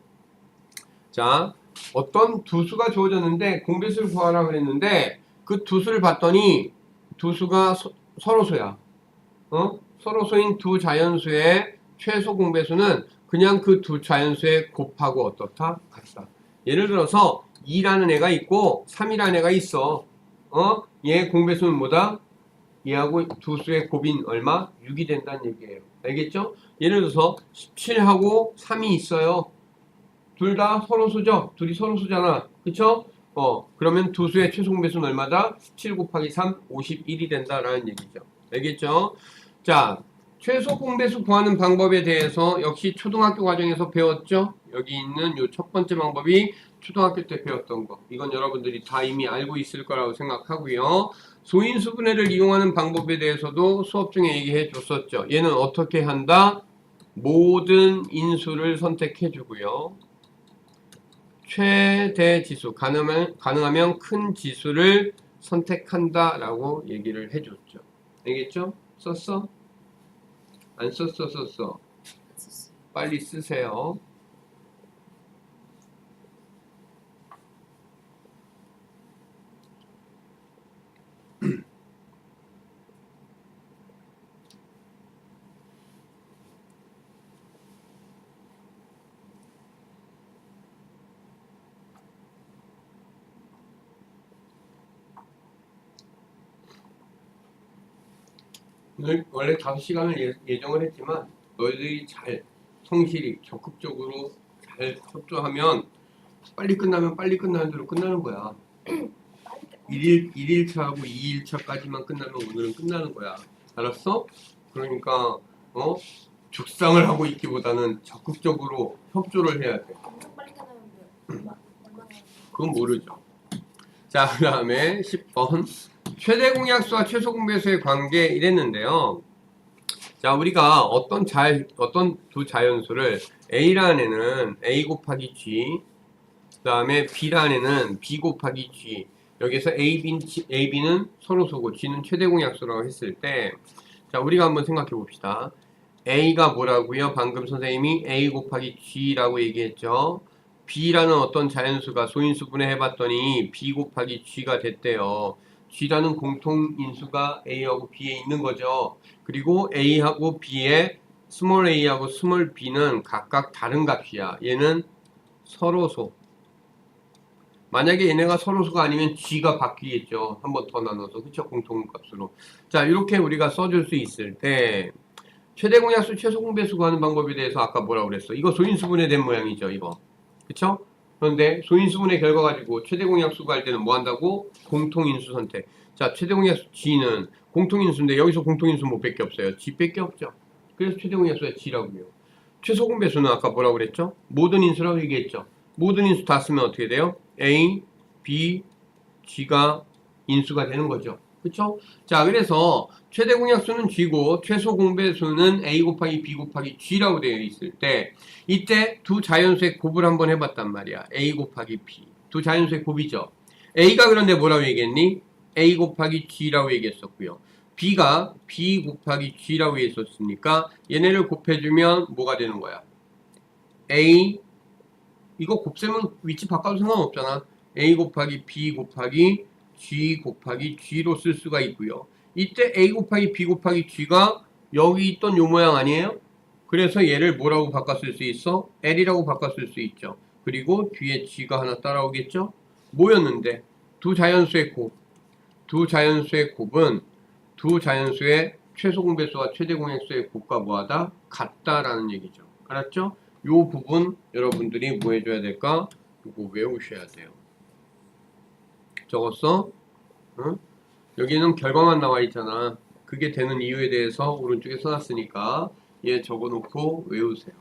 Speaker 1: 자, 어떤 두 수가 주어졌는데 공배수를 구하라고 그랬는데 그 두 수를 봤더니 두 수가 서로소야. 서로소인 두 자연수의 최소 공배수는 그냥 그 두 자연수의 곱하고 어떻다? 같다. 예를 들어서 2라는 애가 있고 3이라는 애가 있어. 얘 공배수는 뭐다? 얘하고 두 수의 곱인 얼마? 6이 된다는 얘기예요. 알겠죠? 예를 들어서 17하고 3이 있어요. 둘 다 서로수죠? 둘이 서로수잖아. 그쵸? 그러면 두 수의 최소 공배수는 얼마다? 17 곱하기 3, 51이 된다라는 얘기죠. 알겠죠? 자, 최소 공배수 구하는 방법에 대해서 역시 초등학교 과정에서 배웠죠? 여기 있는 요 첫 번째 방법이 초등학교 때 배웠던 거. 이건 여러분들이 다 이미 알고 있을 거라고 생각하고요. 소인수 분해를 이용하는 방법에 대해서도 수업 중에 얘기해 줬었죠. 얘는 어떻게 한다? 모든 인수를 선택해 주고요. 최대 지수, 가능하면 큰 지수를 선택한다 라고 얘기를 해줬죠. 알겠죠? 썼어? 안 썼어? 썼어? 빨리 쓰세요. 오늘 원래 5시간을 예정을 했지만 너희들이 잘 성실히 적극적으로 잘 협조하면 빨리 끝나면 빨리 끝나는 대로 끝나는 거야. 1일차하고 2일차까지만 끝나면 오늘은 끝나는 거야. 알았어? 그러니까 죽상을 하고 있기보다는 적극적으로 협조를 해야 돼.
Speaker 2: 엄청 빨리 끝나면 얼마나?
Speaker 1: 그건 모르죠. 자, 그 다음에 10번. 최대 공약수와 최소 공배수의 관계 이랬는데요. 자, 우리가 어떤 두 자연수를 A라는 애는 A 곱하기 G, 그 다음에 B라는 애는 B 곱하기 G, 여기서 AB는 서로소고 G는 최대 공약수라고 했을 때, 자, 우리가 한번 생각해 봅시다. A가 뭐라고요? 방금 선생님이 A 곱하기 G라고 얘기했죠. B라는 어떤 자연수가 소인수분해 해봤더니 B 곱하기 G가 됐대요. G라는 공통인수가 A하고 B에 있는 거죠. 그리고 A하고 B의 스몰 a하고 스몰 b는 각각 다른 값이야. 얘는 서로소. 만약에 얘네가 서로소가 아니면 G가 바뀌겠죠. 한 번 더 나눠서. 그쵸? 공통값으로. 자, 이렇게 우리가 써줄 수 있을 때 최대 공약수, 최소 공배수 구하는 방법에 대해서 아까 뭐라고 그랬어? 이거 소인수분해 된 모양이죠, 이거. 그쵸? 그런데 소인수분해 결과 가지고 최대 공약수 구할 때는 뭐 한다고? 공통인수 선택. 자, 최대 공약수 G는 공통인수인데 여기서 공통인수 못 밖에 없어요. G 밖에 없죠. 그래서 최대 공약수가 G라고요. 최소 공배수는 아까 뭐라고 그랬죠? 모든 인수라고 얘기했죠. 모든 인수 다 쓰면 어떻게 돼요? A, B, G가 인수가 되는 거죠. 그쵸? 자, 그래서 최대 공약수는 G고 최소 공배수는 A 곱하기 B 곱하기 G라고 되어 있을 때 이때 두 자연수의 곱을 한번 해봤단 말이야. A 곱하기 B. 두 자연수의 곱이죠. A가 그런데 뭐라고 얘기했니? A 곱하기 G라고 얘기했었고요. B가 B 곱하기 G라고 했었으니까 얘네를 곱해주면 뭐가 되는 거야? A 이거 곱셈은 위치 바꿔도 상관없잖아. A 곱하기 B 곱하기 G 곱하기 G로 쓸 수가 있고요. 이때 A 곱하기 B 곱하기 G가 여기 있던 요 모양 아니에요? 그래서 얘를 뭐라고 바꿔 쓸 수 있어? L이라고 바꿔 쓸 수 있죠. 그리고 뒤에 G가 하나 따라오겠죠? 뭐였는데? 두 자연수의 곱. 두 자연수의 곱은 두 자연수의 최소 공배수와 최대 공약수의 곱과 뭐하다? 같다라는 얘기죠. 알았죠? 요 부분 여러분들이 뭐 해줘야 될까? 이거 외우셔야 돼요. 적었어? 응? 여기는 결과만 나와 있잖아. 그게 되는 이유에 대해서 오른쪽에 써놨으니까 얘 적어놓고 외우세요.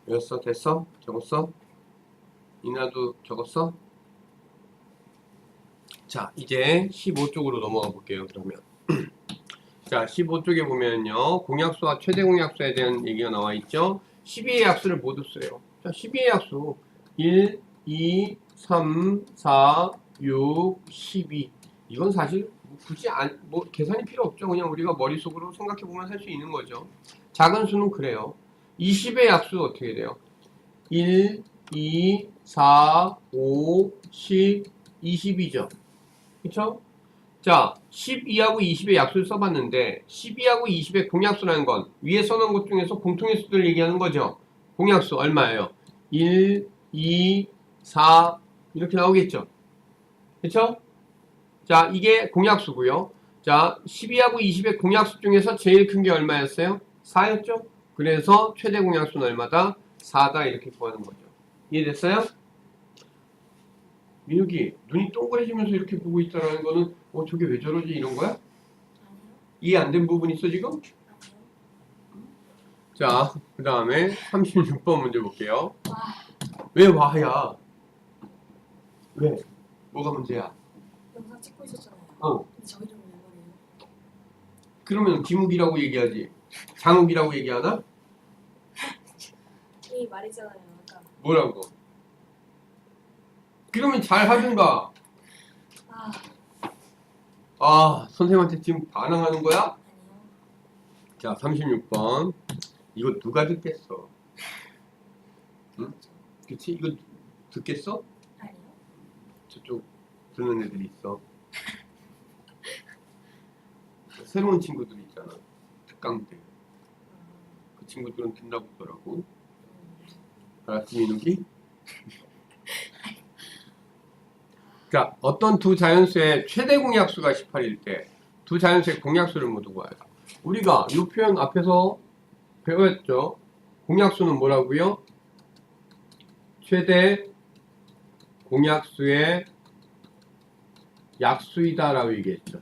Speaker 1: 외웠어? 됐어? 적었어? 이나도 적었어? 자, 이제 15쪽으로 넘어가 볼게요. 그러면 자, 15쪽에 보면요. 공약수와 최대 공약수에 대한 얘기가 나와 있죠. 12의 약수를 모두 써요. 자, 12의 약수 1, 2, 3, 4, 6, 12. 이건 사실 굳이 계산이 필요 없죠. 그냥 우리가 머릿속으로 생각해 보면 할 수 있는 거죠. 작은 수는 그래요. 20의 약수 어떻게 돼요? 1, 2, 4, 5, 10, 20이죠. 그쵸? 자, 12하고 20의 약수를 써봤는데 12하고 20의 공약수라는 건 위에 써놓은 것 중에서 공통의 수들을 얘기하는 거죠. 공약수 얼마예요? 1, 2, 4 이렇게 나오겠죠. 그쵸? 자, 이게 공약수고요. 자, 12하고 20의 공약수 중에서 제일 큰 게 얼마였어요? 4였죠? 그래서 최대 공약수는 얼마다? 4다 이렇게 구하는 거죠. 이해됐어요? 민욱이 눈이 동그래지면서 이렇게 보고 있다라는 거는 저게 왜 저러지 이런 거야?
Speaker 2: 아니요.
Speaker 1: 이해 안 된 부분 있어 지금?
Speaker 2: 아니요.
Speaker 1: 자, 그 다음에 36번 문제 볼게요.
Speaker 2: 와,
Speaker 1: 왜 와야? 왜? 뭐가 문제야?
Speaker 2: 영상 찍고 있었잖아요.
Speaker 1: 어.
Speaker 2: 근데 저 이름을 왜 말해요?
Speaker 1: 그러면 김욱이라고 얘기하지. 장욱이라고 얘기하나?
Speaker 2: 이미 말했잖아요. 아까.
Speaker 1: 뭐라고? 그러면 잘 하든가.
Speaker 2: 아,
Speaker 1: 선생님한테 지금 반항하는 거야?
Speaker 2: 아니요.
Speaker 1: 자, 36번. 이거 누가 듣겠어? 응? 그치? 이거 듣겠어?
Speaker 2: 아니요.
Speaker 1: 저쪽 드는 애들이 있어. 새로운 친구들 있잖아. 특강들. 그 친구들은 든다고 하더라고. 알았지, 민욱이? 자, 어떤 두 자연수의 최대 공약수가 18일 때 두 자연수의 공약수를 모두 구하라. 우리가 이 표현 앞에서 배웠죠. 공약수는 뭐라고요? 최대 공약수의 약수이다라고 얘기했죠.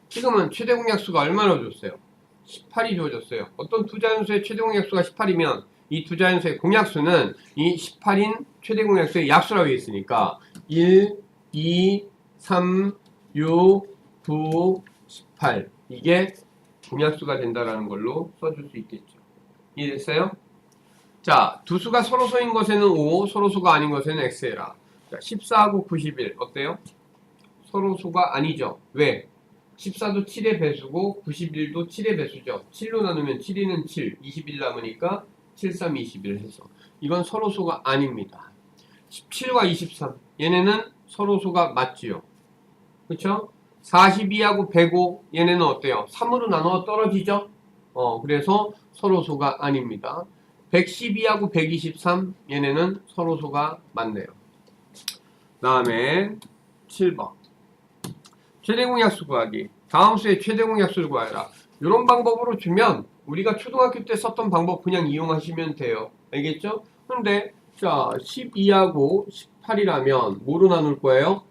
Speaker 1: 지금은 최대 공약수가 얼마나 줬어요? 18이 주어졌어요. 어떤 두 자연수의 최대 공약수가 18이면 이 두 자연수의 공약수는 이 18인 최대 공약수의 약수라고 했으니까 1, 2, 3, 6, 9, 18 이게 공약수가 된다라는 걸로 써줄 수 있겠죠. 이해됐어요? 자, 두 수가 서로소인 것에는 5, 서로수가 아닌 것에는 x해라. 자, 14하고 91 어때요? 서로수가 아니죠. 왜? 14도 7의 배수고 91도 7의 배수죠. 7로 나누면 7이는 7, 21 남으니까 7, 3, 21 해서 이건 서로수가 아닙니다. 17과 23 얘네는 서로수가 맞지요. 그쵸? 42하고 105 얘네는 어때요? 3으로 나눠 떨어지죠? 그래서 서로수가 아닙니다. 112하고 123 얘네는 서로수가 맞네요. 다음에 7번 최대공약수 구하기. 다음 수의 최대공약수를 구하라. 이런 방법으로 주면 우리가 초등학교 때 썼던 방법 그냥 이용하시면 돼요. 알겠죠? 근데 자 12하고 18이라면 뭐로 나눌 거예요?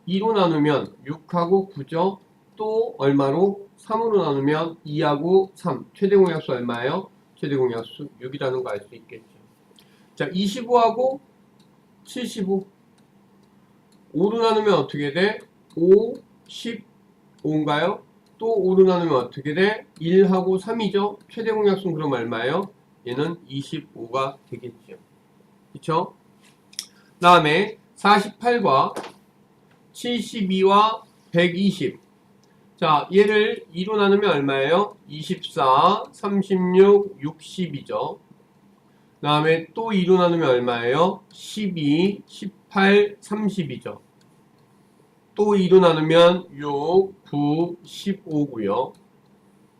Speaker 1: 2로 나누면 6하고 9죠. 또 얼마로? 3으로 나누면 2하고 3. 최대공약수 얼마예요? 최대공약수 6이라는 거 알 수 있겠죠. 자 25하고 75 5로 나누면 어떻게 돼? 5, 15인가요? 또 5로 나누면 어떻게 돼? 1하고 3이죠? 최대 공약수는 그럼 얼마예요? 얘는 25가 되겠죠. 그쵸? 다음에 48과 72와 120. 자, 얘를 2로 나누면 얼마예요? 24, 36, 60이죠. 다음에 또 2로 나누면 얼마예요? 12, 18, 30이죠. 또 2로 나누면 6, 9, 15고요.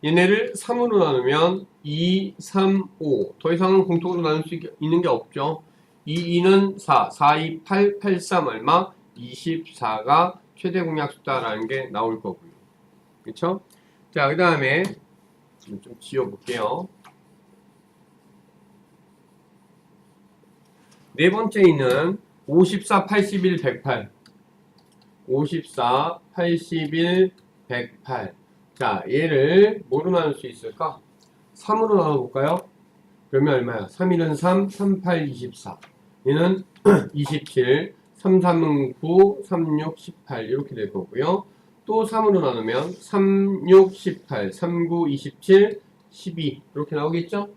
Speaker 1: 얘네를 3으로 나누면 2, 3, 5. 더 이상은 공통으로 나눌 수 있는 게 없죠. 2, 2는 4, 4, 2, 8, 8, 3 얼마? 24가 최대 공약수다라는 게 나올 거고요. 그쵸? 자, 그 다음에 좀 지워볼게요. 네 번째 있는 54, 81, 108. 54, 81, 108. 자, 얘를 뭐로 나눌 수 있을까? 3으로 나눠볼까요? 그러면 얼마야? 3, 1은 3, 3, 8, 24. 얘는 27, 3, 3은 9, 3, 6, 18 이렇게 될 거고요. 또 3으로 나누면 3, 6, 18, 3, 9, 27, 12 이렇게 나오겠죠?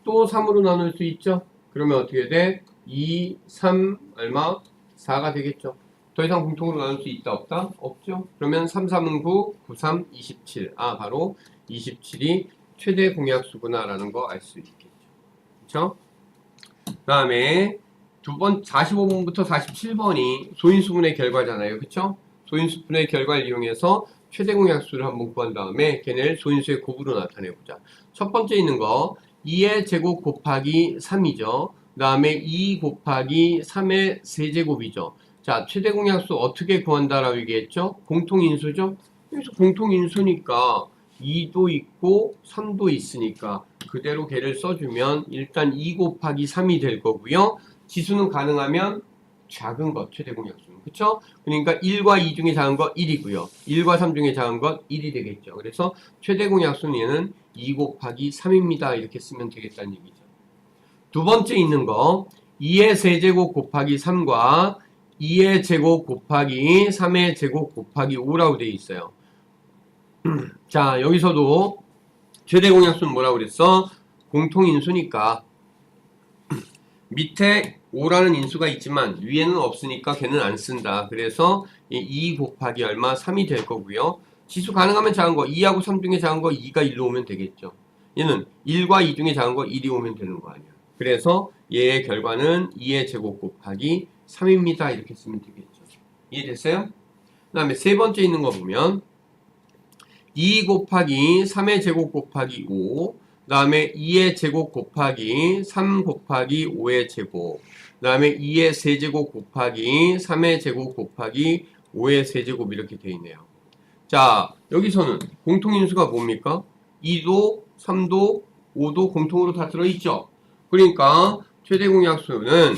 Speaker 1: 또 3으로 나눌 수 있죠? 그러면 어떻게 돼? 2, 3, 얼마? 4가 되겠죠? 더 이상 공통으로 나눌 수 있다 없다? 없죠? 그러면 3, 3은 9, 9, 3, 27. 아, 바로 27이 최대 공약수구나 라는 거 알 수 있겠죠. 그쵸? 그 다음에 45번부터 47번이 소인수분의 결과잖아요. 그쵸? 소인수분의 결과를 이용해서 최대 공약수를 한번 구한 다음에 걔네를 소인수의 곱으로 나타내보자. 첫 번째 있는 거 2의 제곱 곱하기 3이죠. 그 다음에 2 곱하기 3의 세제곱이죠. 자, 최대 공약수 어떻게 구한다라고 얘기했죠? 공통인수죠? 그래서 공통인수니까 2도 있고 3도 있으니까 그대로 걔를 써주면 일단 2 곱하기 3이 될 거고요. 지수는 가능하면 작은 것, 최대 공약수는. 그쵸? 그러니까 1과 2 중에 작은 거 1이고요. 1과 3 중에 작은 것 1이 되겠죠. 그래서 최대 공약수는 얘는 2 곱하기 3입니다. 이렇게 쓰면 되겠다는 얘기죠. 두 번째 있는 거 2의 세제곱 곱하기 3과 2의 제곱 곱하기 3의 제곱 곱하기 5라고 되어 있어요. 자, 여기서도 최대 공약수는 뭐라고 그랬어? 공통인수니까 밑에 5라는 인수가 있지만 위에는 없으니까 걔는 안 쓴다. 그래서 2 곱하기 얼마? 3이 될 거고요. 지수 가능하면 작은 거 2하고 3 중에 작은 거 2가 1로 오면 되겠죠. 얘는 1과 2 중에 작은 거 1이 오면 되는 거 아니야. 그래서 얘의 결과는 2의 제곱 곱하기 3입니다. 이렇게 쓰면 되겠죠. 이해됐어요? 다음에 세 번째 있는 거 보면 2 곱하기 3의 제곱 곱하기 5, 그 다음에 2의 제곱 곱하기 3 곱하기 5의 제곱, 그 다음에 2의 세제곱 곱하기 3의 제곱 곱하기 5의 세제곱 이렇게 되어 있네요. 자, 여기서는 공통인수가 뭡니까? 2도, 3도, 5도 공통으로 다 들어있죠? 그러니까 최대 공약수는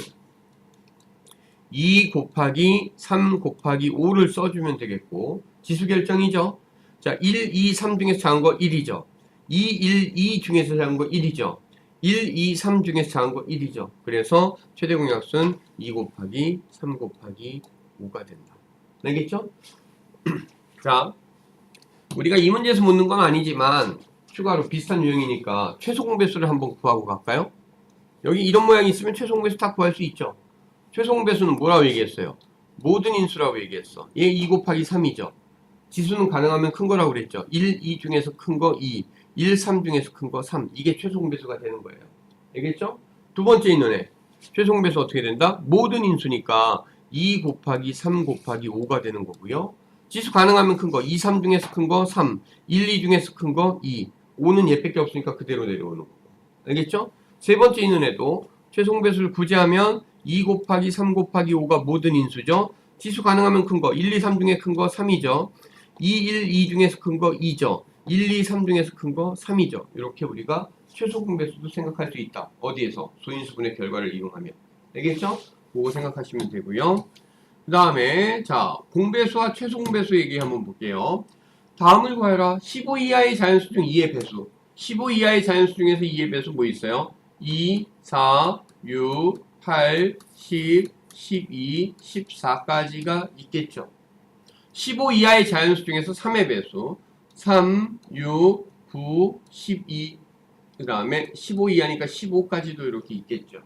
Speaker 1: 2 곱하기 3 곱하기 5를 써주면 되겠고, 지수 결정이죠? 자, 1, 2, 3 중에서 작은 거 1이죠. 2, 1, 2 중에서 작은 거 1이죠. 1, 2, 3 중에서 작은 거 1이죠. 그래서 최대 공약수는 2 곱하기 3 곱하기 5가 된다. 알겠죠? 자, 우리가 이 문제에서 묻는 건 아니지만 추가로 비슷한 유형이니까 최소 공배수를 한번 구하고 갈까요? 여기 이런 모양이 있으면 최소 공배수 다 구할 수 있죠. 최소 공배수는 뭐라고 얘기했어요? 모든 인수라고 얘기했어. 얘 2 곱하기 3이죠. 지수는 가능하면 큰 거라고 그랬죠. 1, 2 중에서 큰 거 2, 1, 3 중에서 큰 거 3. 이게 최소 공배수가 되는 거예요. 알겠죠? 두 번째 있는 애. 최소 공배수 어떻게 된다? 모든 인수니까 2 곱하기 3 곱하기 5가 되는 거고요. 지수 가능하면 큰 거 2, 3 중에서 큰 거 3, 1, 2 중에서 큰 거 2, 5는 얘밖에 없으니까 그대로 내려오는 거고. 알겠죠? 세 번째 있는 애도 최소 공배수를 구제하면 2 곱하기 3 곱하기 5가 모든 인수죠. 지수 가능하면 큰 거 1, 2, 3 중에 큰 거 3이죠. 2, 1, 2 중에서 큰 거 2죠. 1, 2, 3 중에서 큰 거 3이죠. 이렇게 우리가 최소 공배수도 생각할 수 있다. 어디에서? 소인수분의 결과를 이용하면. 알겠죠? 그거 생각하시면 되고요. 그 다음에 자 공배수와 최소 공배수 얘기 한번 볼게요. 다음을 구하라. 15 이하의 자연수 중 2의 배수. 15 이하의 자연수 중에서 2의 배수 뭐 있어요? 2, 4, 6, 8, 10, 12, 14까지가 있겠죠. 15 이하의 자연수 중에서 3의 배수 3, 6, 9, 12, 그 다음에 15 이하니까 15까지도 이렇게 있겠죠.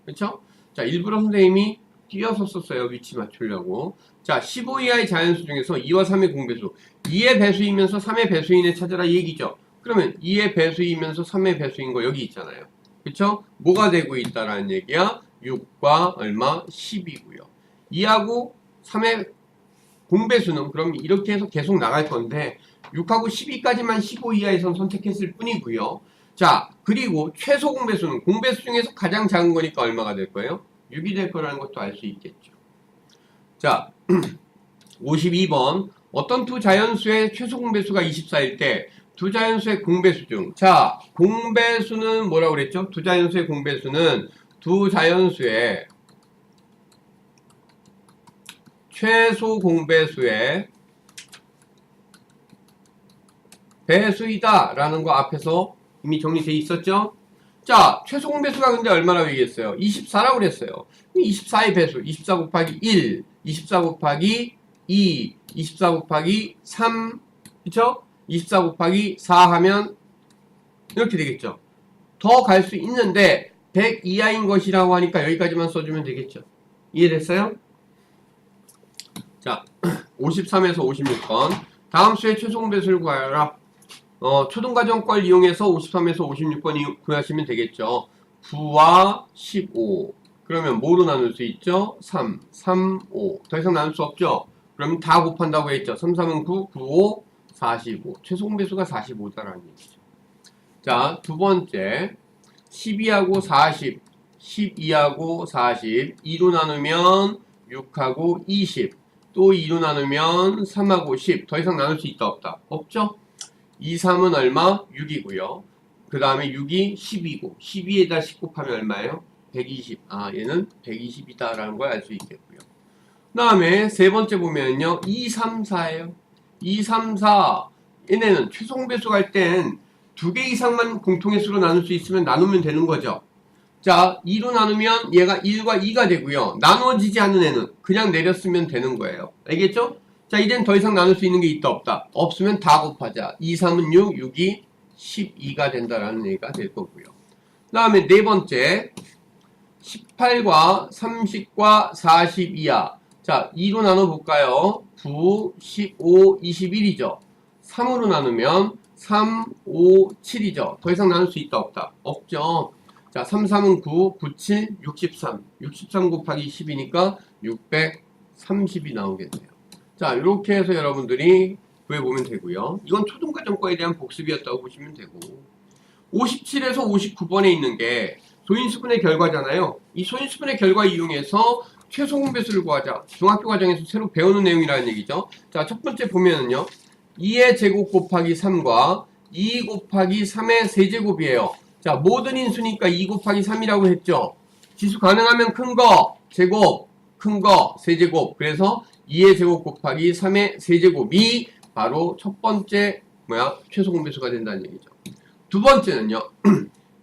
Speaker 1: 그렇죠? 자, 일부러 선생님이 띄어서 썼어요. 위치 맞추려고. 자, 15 이하의 자연수 중에서 2와 3의 공배수 2의 배수이면서 3의 배수인을 찾아라 이 얘기죠. 그러면 2의 배수이면서 3의 배수인 거 여기 있잖아요. 그쵸? 뭐가 되고 있다라는 얘기야? 6과 얼마? 10이고요. 2하고 3의 공배수는 그럼 이렇게 해서 계속 나갈 건데 6하고 12까지만 15 이하에선 선택했을 뿐이고요. 자, 그리고 최소 공배수는 공배수 중에서 가장 작은 거니까 얼마가 될 거예요? 6이 될 거라는 것도 알 수 있겠죠. 자, 52번 어떤 두 자연수의 최소 공배수가 24일 때 두 자연수의 공배수 중 자, 공배수는 뭐라고 그랬죠? 두 자연수의 공배수는 두 자연수의 최소 공배수의 배수이다 라는 거 앞에서 이미 정리되어 있었죠? 자, 최소 공배수가 근데 얼마라고 얘기했어요? 24라고 그랬어요. 24의 배수, 24 곱하기 1, 24 곱하기 2, 24 곱하기 3, 그쵸? 24 곱하기 4 하면 이렇게 되겠죠. 더 갈 수 있는데 100 이하인 것이라고 하니까 여기까지만 써주면 되겠죠. 이해됐어요? 자, 53에서 56번 다음 수의 최소 공배수를 구하여라. 초등과정 걸 이용해서 53에서 56번 구하시면 되겠죠. 9와 15 그러면 뭐로 나눌 수 있죠? 3, 3, 5 더 이상 나눌 수 없죠? 그러면 다 곱한다고 했죠. 3, 3은 9, 9, 5, 45 최소 공배수가 45다라는 얘기죠. 자, 두 번째 12하고 40 12하고 40 2로 나누면 6하고 20 또 2로 나누면 3하고 10 더 이상 나눌 수 있다 없다? 없죠? 2, 3은 얼마? 6이고요. 그 다음에 6이 10이고 12에다 10 곱하면 얼마예요? 120. 아, 얘는 120이다 라는 걸 알 수 있겠고요. 그 다음에 세 번째 보면요. 2, 3, 4예요. 2, 3, 4 얘네는 최소 공배수 할 땐 두 개 이상만 공통의 수로 나눌 수 있으면 나누면 되는 거죠. 자, 2로 나누면 얘가 1과 2가 되고요. 나누어지지 않는 애는 그냥 내렸으면 되는 거예요. 알겠죠? 자, 이젠 더 이상 나눌 수 있는 게 있다 없다? 없으면 다 곱하자. 2, 3은 6, 6이 12가 된다라는 얘기가 될 거고요. 그 다음에 네 번째 18과 30과 42야. 자, 2로 나눠볼까요? 9, 15, 21이죠. 3으로 나누면 3, 5, 7이죠. 더 이상 나눌 수 있다 없다? 없죠. 자, 3, 3은 9, 9, 7, 63. 63 곱하기 10이니까 630이 나오겠네요. 자, 이렇게 해서 여러분들이 구해보면 되고요. 이건 초등과정 거에 대한 복습이었다고 보시면 되고 57에서 59번에 있는 게 소인수분의 결과잖아요. 이 소인수분의 결과 이용해서 최소 공배수를 구하자. 중학교 과정에서 새로 배우는 내용이라는 얘기죠. 자, 첫 번째 보면은요. 2의 제곱 곱하기 3과 2 곱하기 3의 세제곱이에요. 자, 모든 인수니까 2 곱하기 3이라고 했죠. 지수 가능하면 큰 거, 제곱, 큰 거, 세제곱. 그래서 2의 제곱 곱하기 3의 세제곱이 바로 첫 번째 최소 공배수가 된다는 얘기죠. 두 번째는요.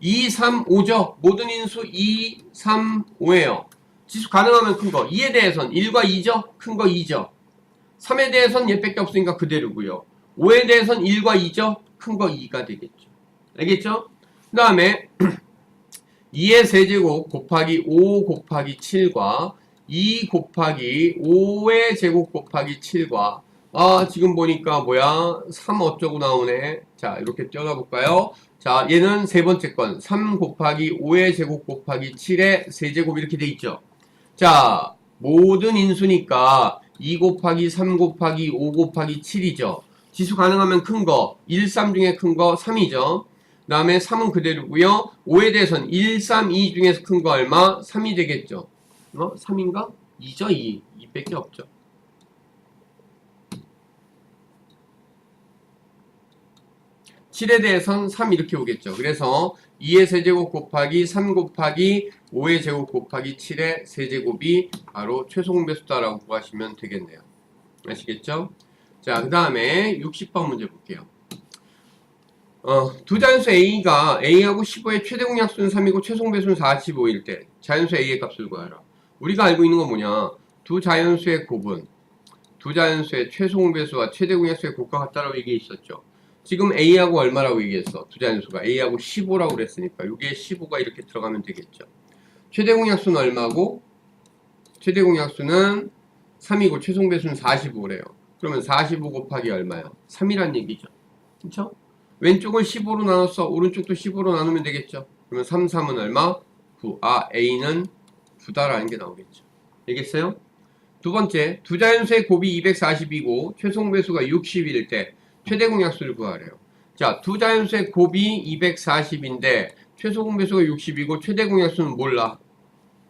Speaker 1: 2, 3, 5죠. 모든 인수 2, 3, 5예요. 지수 가능하면 큰 거. 2에 대해선 1과 2죠. 큰 거 2죠. 3에 대해선 얘밖에 없으니까 그대로고요. 5에 대해선 1과 2죠. 큰 거 2가 되겠죠. 알겠죠? 그 다음에 2의 세제곱 곱하기 5 곱하기 7과 2 곱하기 5의 제곱 곱하기 7과 지금 보니까 3 어쩌고 나오네. 자, 이렇게 떼어볼까요? 자, 얘는 세 번째 건 3 곱하기 5의 제곱 곱하기 7의 세제곱 이렇게 돼 있죠. 자, 모든 인수니까 2 곱하기 3 곱하기 5 곱하기 7이죠. 지수 가능하면 큰 거, 1, 3 중에 큰 거 3이죠. 그 다음에 3은 그대로고요. 5에 대해서는 1, 3, 2 중에서 큰 거 얼마? 3이 되겠죠. 3인가? 2죠, 2. 2밖에 없죠. (7에) 대해선 3 이렇게 오겠죠. 그래서 2의 세제곱 곱하기 3 곱하기 5의 제곱 곱하기 7의 세제곱이 바로 최소 공배수다라고 구하시면 되겠네요. 아시겠죠? 자, 그 다음에 60번 문제 볼게요. 두 자연수 A가 A하고 15의 최대 공약수는 3이고 최소 공배수는 45일 때 자연수 A의 값을 구하라. 우리가 알고 있는 건 뭐냐? 두 자연수의 곱은 두 자연수의 최소 공배수와 최대 공약수의 곱과 같다라고 얘기해 있었죠. 지금 A하고 얼마라고 얘기했어? 두 자연수가 A하고 15라고 그랬으니까 여기에 15가 이렇게 들어가면 되겠죠. 최대 공약수는 얼마고? 최대 공약수는 3이고 최소 공배수는 45래요. 그러면 45 곱하기 얼마요? 3이란 얘기죠. 그쵸? 왼쪽은 15로 나눴어. 오른쪽도 15로 나누면 되겠죠. 그러면 3, 3은 얼마? 9. A는 9다라는 게 나오겠죠. 알겠어요? 두 번째, 두 자연수의 곱이 240이고 최소 공배수가 60일 때 최대 공약수를 구하래요. 자, 두 자연수의 곱이 240인데 최소 공배수가 60이고 최대 공약수는 몰라.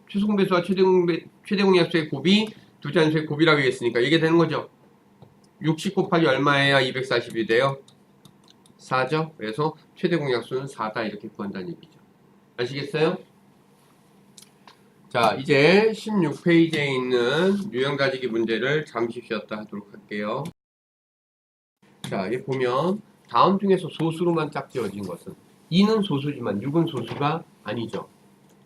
Speaker 1: 최소 공배수와 최대 공약수의 곱이 두 자연수의 곱이라고 했으니까 이게 되는 거죠. 60 곱하기 얼마해야 240이 돼요? 4죠. 그래서 최대 공약수는 4다 이렇게 구한다는 얘기죠. 아시겠어요? 자, 이제 16페이지에 있는 유형 가지기 문제를 잠시 쉬었다 하도록 할게요. 자, 여기 보면 다음 중에서 소수로만 짝지어진 것은 2는 소수지만 6은 소수가 아니죠.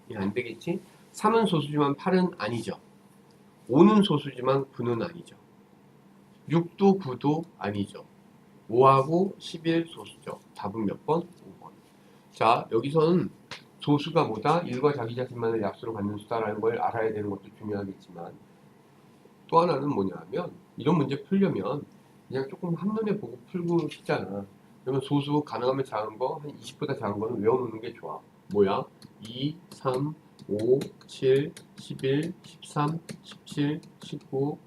Speaker 1: 이게 안 되겠지? 3은 소수지만 8은 아니죠. 5는 소수지만 9는 아니죠. 6도 9도 아니죠. 5하고 11 소수죠. 답은 몇 번? 5번. 자, 여기서는 소수가 뭐다? 1과 자기 자신만을 약수로 갖는 수다라는 걸 알아야 되는 것도 중요하겠지만 또 하나는 뭐냐 하면 이런 문제 풀려면 그냥 조금 한눈에 보고 풀고 싶잖아. 그러면 소수 가능하면 작은 거, 한 20보다 작은 거는 외워놓는 게 좋아. 뭐야? 2, 3, 5, 7, 11, 13, 17, 19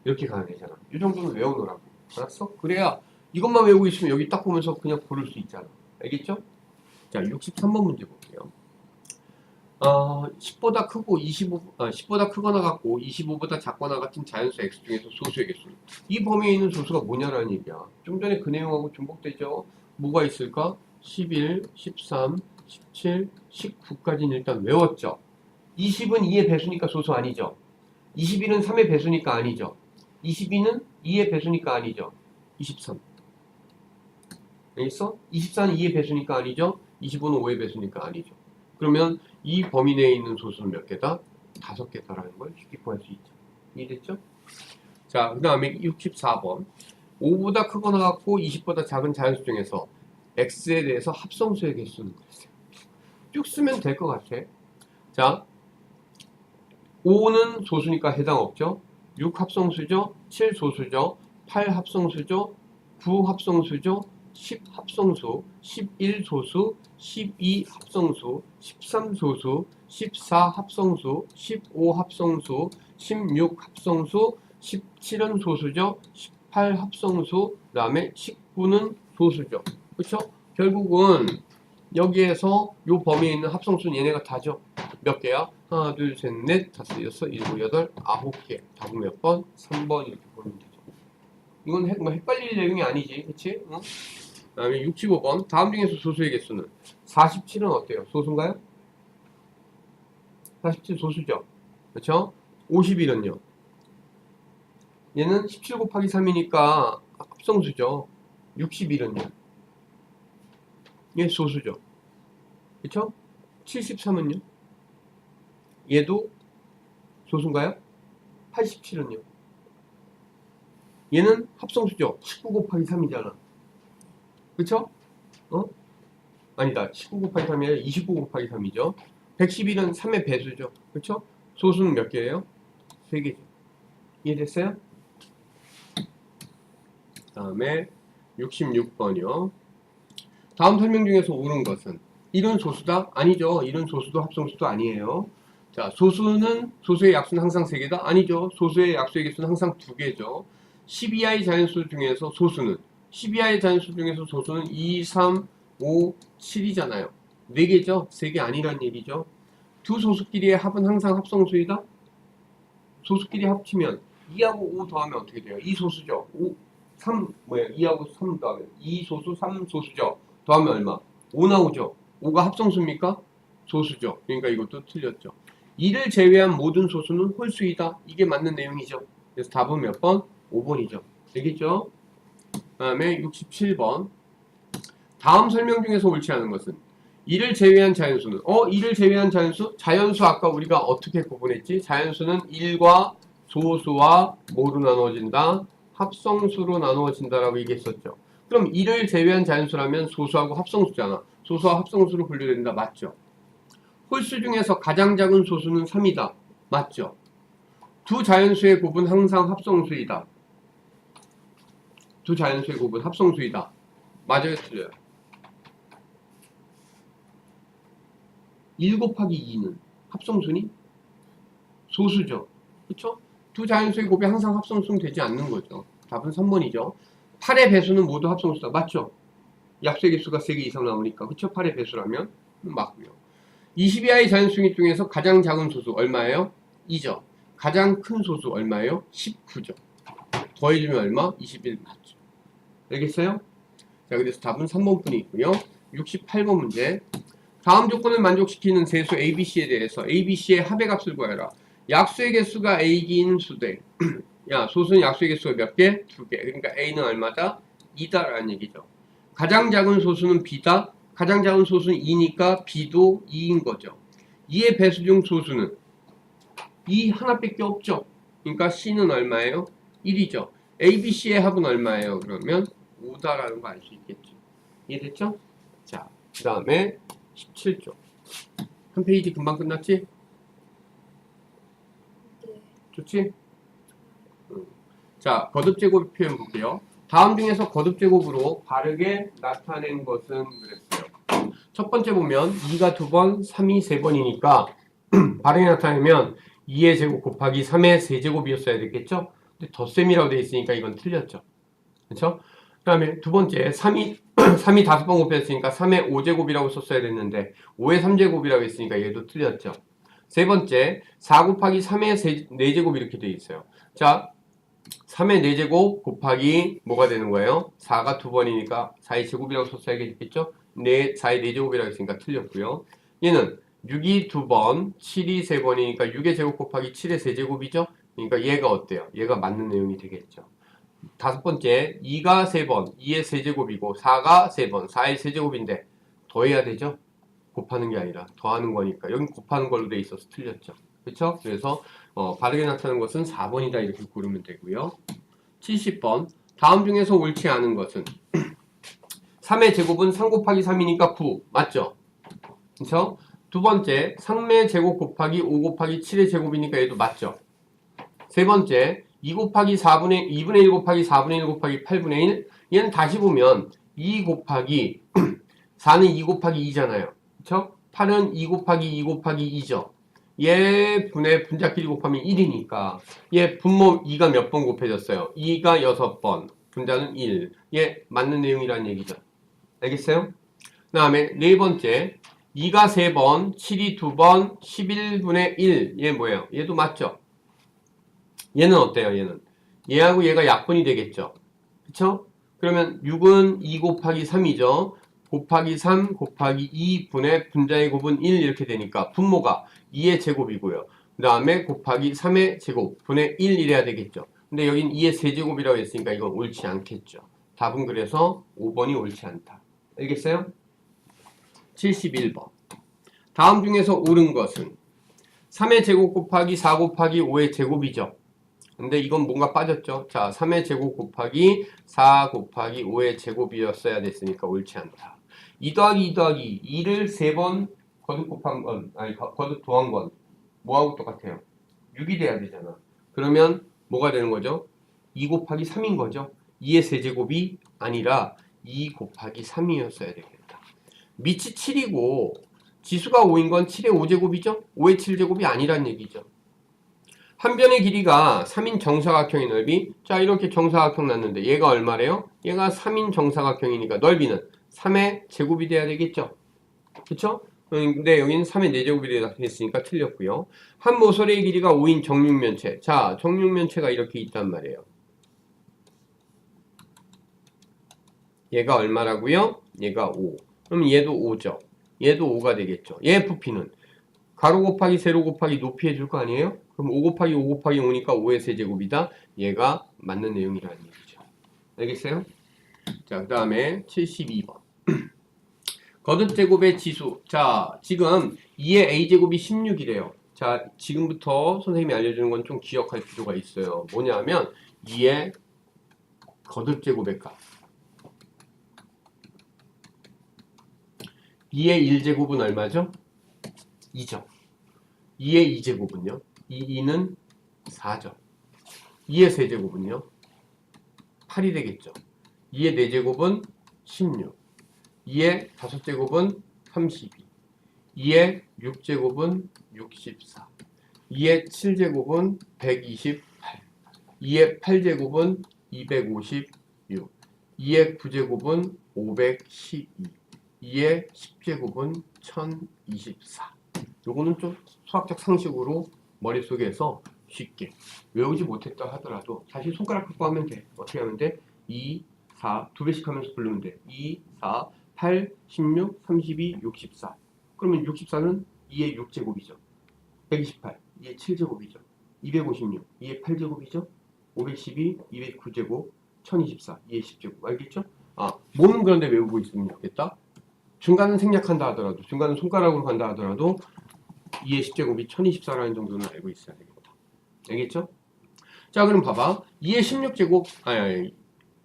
Speaker 1: 이렇게 가야 되잖아. 이 정도는 외워놓으라고. 알았어? 그래야 이것만 외우고 있으면 여기 딱 보면서 그냥 고를 수 있잖아. 알겠죠? 자, 63번 문제 볼게요. 10보다 크고 10보다 크거나 같고 25보다 작거나 같은 자연수 x 중에서 소수의 개수. 이 범위에 있는 소수가 뭐냐라는 얘기야. 좀 전에 그 내용하고 중복되죠? 뭐가 있을까? 11, 13, 17, 19까지는 일단 외웠죠. 20은 2의 배수니까 소수 아니죠. 21은 3의 배수니까 아니죠. 22는 2의 배수니까 아니죠. 23. 알겠어? 24는 2의 배수니까 아니죠. 25는 5의 배수니까 아니죠. 그러면 이 범위 내에 있는 소수는 몇 개다? 5개다라는 걸 쉽게 구할 수 있죠. 이해됐죠? 자, 그 다음에 64번. 5보다 크거나 같고 20보다 작은 자연수 중에서 x에 대해서 합성수의 개수는 쭉 쓰면 될 것 같아. 자, 5는 소수니까 해당 없죠. 6 합성수죠. 7 소수죠. 8 합성수죠. 9 합성수죠. 10 합성수, 11 소수, 12 합성수, 13 소수, 14 합성수, 15 합성수, 16 합성수, 17은 소수죠. 18 합성수, 그 다음에 19는 소수죠. 그쵸? 결국은 여기에서 요 범위에 있는 합성수는 얘네가 다죠. 몇 개야? 하나, 둘, 셋, 넷, 다섯, 여섯, 일곱, 여덟, 아홉 개. 답은 몇 번? 3번 이렇게 보면 되죠. 이건 뭐 헷갈릴 내용이 아니지. 그치? 응? 그 다음에 65번. 다음 중에서 소수의 개수는 47은 어때요? 소수인가요? 47 소수죠. 그쵸? 51은요? 얘는 17 곱하기 3이니까 합성수죠. 61은요? 얘 소수죠. 그쵸? 73은요? 얘도 소수인가요? 87은요? 얘는 합성수죠. 19 곱하기 3이잖아. 그쵸? 아니다. 19 곱하기 3이 아니라 29 곱하기 3이죠. 111은 3의 배수죠. 그쵸? 소수는 몇 개예요? 3개죠. 이해됐어요? 그 다음에 66번이요. 다음 설명 중에서 옳은 것은 1은 소수다? 아니죠. 1은 소수도 합성수도 아니에요. 자, 소수의 약수는 항상 3개다? 아니죠. 소수의 약수의 개수는 항상 2개죠. 12i 자연수 중에서 소수는 12i 자연수 중에서 소수는 2, 3, 5, 7이잖아요. 4개죠. 3개 아니란 얘기죠. 두 소수끼리의 합은 항상 합성수이다? 소수끼리 합치면 2하고 5 더하면 어떻게 돼요? 2소수죠. 2하고 3 더하면 2소수, 3소수죠. 더하면 얼마? 5 나오죠. 5가 합성수입니까? 소수죠. 그러니까 이것도 틀렸죠. 이를 제외한 모든 소수는 홀수이다. 이게 맞는 내용이죠. 그래서 답은 몇 번? 5번이죠. 되겠죠? 그 다음에 67번. 다음 설명 중에서 옳지 않은 것은 이를 제외한 자연수는 이를 제외한 자연수? 자연수 아까 우리가 어떻게 구분했지? 자연수는 1과 소수와 뭐로 나누어진다? 합성수로 나누어진다라고 얘기했었죠. 그럼 이를 제외한 자연수라면 소수하고 합성수잖아. 소수와 합성수로 분류된다. 맞죠? 홀수 중에서 가장 작은 소수는 3이다. 맞죠? 두 자연수의 곱은 항상 합성수이다. 두 자연수의 곱은 합성수이다. 맞아요? 틀려요? 1 곱하기 2는 합성수니? 소수죠. 그쵸? 두 자연수의 곱이 항상 합성수는 되지 않는 거죠. 답은 3번이죠. 8의 배수는 모두 합성수다. 맞죠? 약수의 개수가 3개 이상 나오니까. 그쵸? 8의 배수라면? 맞고요. 22i 자연수의 중에서 가장 작은 소수 얼마예요? 2죠. 가장 큰 소수 얼마예요? 19죠. 더해주면 얼마? 21 맞죠. 알겠어요? 자, 그래서 답은 3번 뿐이 있고요. 68번 문제. 다음 조건을 만족시키는 세수 ABC에 대해서 ABC의 합의 값을 구하라. 약수의 개수가 A긴 수대. 야, 소수는 약수의 개수가 몇 개? 2개. 그러니까 A는 얼마다? 2다라는 얘기죠. 가장 작은 소수는 B다. 가장 작은 소수는 2니까 B도 2인 거죠. 2의 배수 중 소수는 2 하나밖에 없죠. 그러니까 C는 얼마예요? 1이죠. ABC의 합은 얼마예요? 그러면 5다라는 거 알 수 있겠죠. 이해됐죠? 자, 그 다음에 17쪽. 한 페이지 금방 끝났지?
Speaker 2: 네.
Speaker 1: 좋지? 자, 거듭제곱 표현 볼게요. 다음 중에서 거듭제곱으로 바르게 나타낸 것은 그랬어요. 첫 번째 보면 2가 2번, 3이 3번이니까 바르게 나타내면 2의 제곱 곱하기 3의 세제곱이었어야 됐겠죠? 근데 덧셈이라고 되어 있으니까 이건 틀렸죠. 그렇죠? 그 다음에 두 번째 3이 5번 곱했으니까 3의 5제곱이라고 썼어야 됐는데 5의 3제곱이라고 했으니까 얘도 틀렸죠. 세 번째 4 곱하기 3의 4제곱 이렇게 되어 있어요. 자, 3의 4제곱 곱하기 뭐가 되는 거예요? 4가 2번이니까 4의 제곱이라고 썼어야겠죠? 4의 4제곱이라고 했으니까 틀렸고요. 얘는 6이 2번, 7이 3번이니까 6의 제곱 곱하기 7의 세제곱이죠? 그러니까 얘가 어때요? 얘가 맞는 내용이 되겠죠. 다섯 번째 2가 3번, 2의 세제곱이고 4가 3번, 4의 세제곱인데 더해야 되죠? 곱하는 게 아니라 더하는 거니까 여기 곱하는 걸로 돼 있어서 틀렸죠. 그렇죠? 그래서 바르게 나타나는 것은 4번이다 이렇게 고르면 되고요. 70번 다음 중에서 옳지 않은 것은 3의 제곱은 3 곱하기 3이니까 9 맞죠? 그렇죠? 두 번째 3의 제곱 곱하기 5 곱하기 7의 제곱이니까 얘도 맞죠? 세 번째 2 곱하기 2분의 1 곱하기 4분의 1 곱하기 8분의 1 얘는 다시 보면 2 곱하기 4는 2 곱하기 2잖아요. 그쵸? 8은 2 곱하기 2 곱하기 2죠. 얘 분의 분자끼리 곱하면 1이니까 얘 분모 2가 몇 번 곱해졌어요? 2가 6번, 분자는 1. 얘 맞는 내용이라는 얘기죠. 알겠어요? 그 다음에 네 번째 2가 3번, 7이 2번, 11분의 1. 얘 뭐예요? 얘도 맞죠? 얘는 어때요? 얘는 얘하고 얘가 약분이 되겠죠? 그쵸? 그러면 6은 2 곱하기 3이죠. 곱하기 3 곱하기 2분의 분자의 곱은 1 이렇게 되니까 분모가 2의 제곱이고요. 그 다음에 곱하기 3의 제곱 분의 1 이래야 되겠죠. 근데 여긴 2의 세제곱이라고 했으니까 이건 옳지 않겠죠. 답은 그래서 5번이 옳지 않다. 알겠어요? 71번. 다음 중에서 옳은 것은 3의 제곱 곱하기 4 곱하기 5의 제곱이죠. 근데 이건 뭔가 빠졌죠. 자, 3의 제곱 곱하기 4 곱하기 5의 제곱이었어야 됐으니까 옳지 않다. 2 더하기 2 더하기 2를 3번 거듭 곱한 건, 아니 거듭 더한 건 뭐하고 똑같아요? 6이 돼야 되잖아. 그러면 뭐가 되는 거죠? 2 곱하기 3인 거죠. 2의 세제곱이 아니라 2 곱하기 3이었어야 되겠다. 밑이 7이고 지수가 5인 건 7의 5제곱이죠? 5의 7제곱이 아니란 얘기죠. 한 변의 길이가 3인 정사각형의 넓이, 자 이렇게 정사각형 났는데 얘가 얼마래요? 얘가 3인 정사각형이니까 넓이는 3의 제곱이 돼야 되겠죠? 그쵸? 근데 여기는 3의 4제곱이 됐으니까 틀렸고요. 한 모서리의 길이가 5인 정육면체, 자 정육면체가 이렇게 있단 말이에요. 얘가 얼마라고요? 얘가 5. 그럼 얘도 5죠. 얘도 5가 되겠죠. 얘 부피는 가로 곱하기 세로 곱하기 높이 해줄 거 아니에요? 그럼 5 곱하기 5 곱하기 5니까 5의 세제곱이다. 얘가 맞는 내용이라는 얘기죠. 알겠어요? 자, 그 다음에 72번. 거듭제곱의 지수. 자, 지금 2의 a제곱이 16이래요. 자, 지금부터 선생님이 알려주는 건 좀 기억할 필요가 있어요. 뭐냐면 2의 거듭제곱의 값. 2의 1제곱은 얼마죠? 2죠. 2의 2제곱은요? 이 2는 4죠. 2의 세제곱은요? 8이 되겠죠. 2의 4제곱은 16. 2의 5제곱은 32. 2의 6제곱은 64. 2의 7제곱은 128. 2의 8제곱은 256. 2의 9제곱은 512. 2의 10제곱은 1024. 요거는 좀 수학적 상식으로 머릿속에서 쉽게 외우지 못했다 하더라도 사실 손가락 긋고 하면 돼. 어떻게 하면 돼? 2, 4, 두 배씩 하면서 부르면 돼. 2, 4, 8, 16, 32, 64. 그러면 64는 2의 6제곱이죠. 128, 2의 7제곱이죠. 256, 2의 8제곱이죠. 512, 2의 9제곱, 1024, 2의 10제곱. 알겠죠? 아, 뭐는 그런데 외우고 있으면 좋겠다. 중간은 생략한다 하더라도, 중간은 손가락으로 간다 하더라도 2의 10제곱이 1024라는 정도는 알고 있어야 되겠다. 알겠죠? 자, 그럼 봐봐. 2의 16제곱, 아니,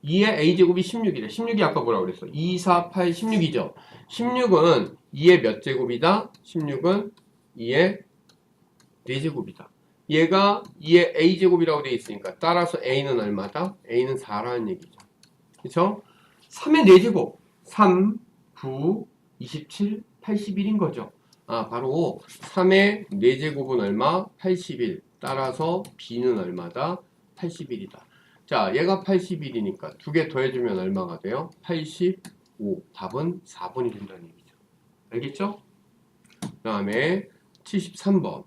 Speaker 1: 2의 a제곱이 16이래. 16이 아까 뭐라고 그랬어? 2, 4, 8, 16이죠. 16은 2의 몇 제곱이다? 16은 2의 4제곱이다. 얘가 2의 a제곱이라고 되어 있으니까 따라서 a는 얼마다? a는 4라는 얘기죠. 그쵸? 3의 4제곱. 3, 9, 27, 81인 거죠. 아, 바로 3의 4제곱은 얼마? 81. 따라서 b는 얼마다? 81이다. 자, 얘가 81이니까 두 개 더해주면 얼마가 돼요? 85. 답은 4번이 된다는 얘기죠. 알겠죠? 그 다음에 73번.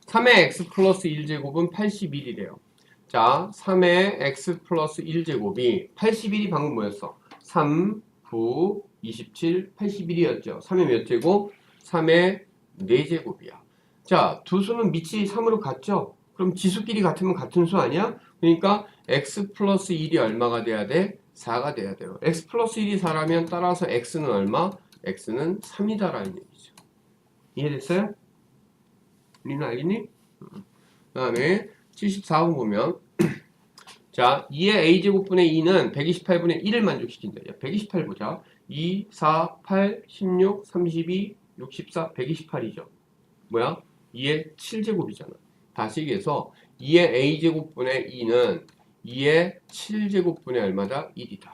Speaker 1: 3의 x 플러스 1제곱은 81이래요. 자, 3의 x 플러스 1제곱이 81이 방금 뭐였어? 3, 9, 27, 81이었죠. 3의 몇 제곱? 3의 4제곱이야. 자, 두 수는 밑이 3으로 같죠? 그럼 지수끼리 같으면 같은 수 아니야? 그러니까 x 플러스 1이 얼마가 돼야 돼? 4가 돼야 돼요. x 플러스 1이 4라면 따라서 x는 얼마? x는 3이다라는 얘기죠. 이해됐어요? 리나 알겠니? 그 다음에 74번 보면 자, 2의 a제곱분의 2는 128분의 1을 만족시킨다. 128 보자. 2, 4, 8, 16, 32, 64, 128이죠. 뭐야? 2의 7제곱이잖아. 다시 얘기해서 2의 a제곱분의 2는 2의 7제곱분의 얼마다? 1이다.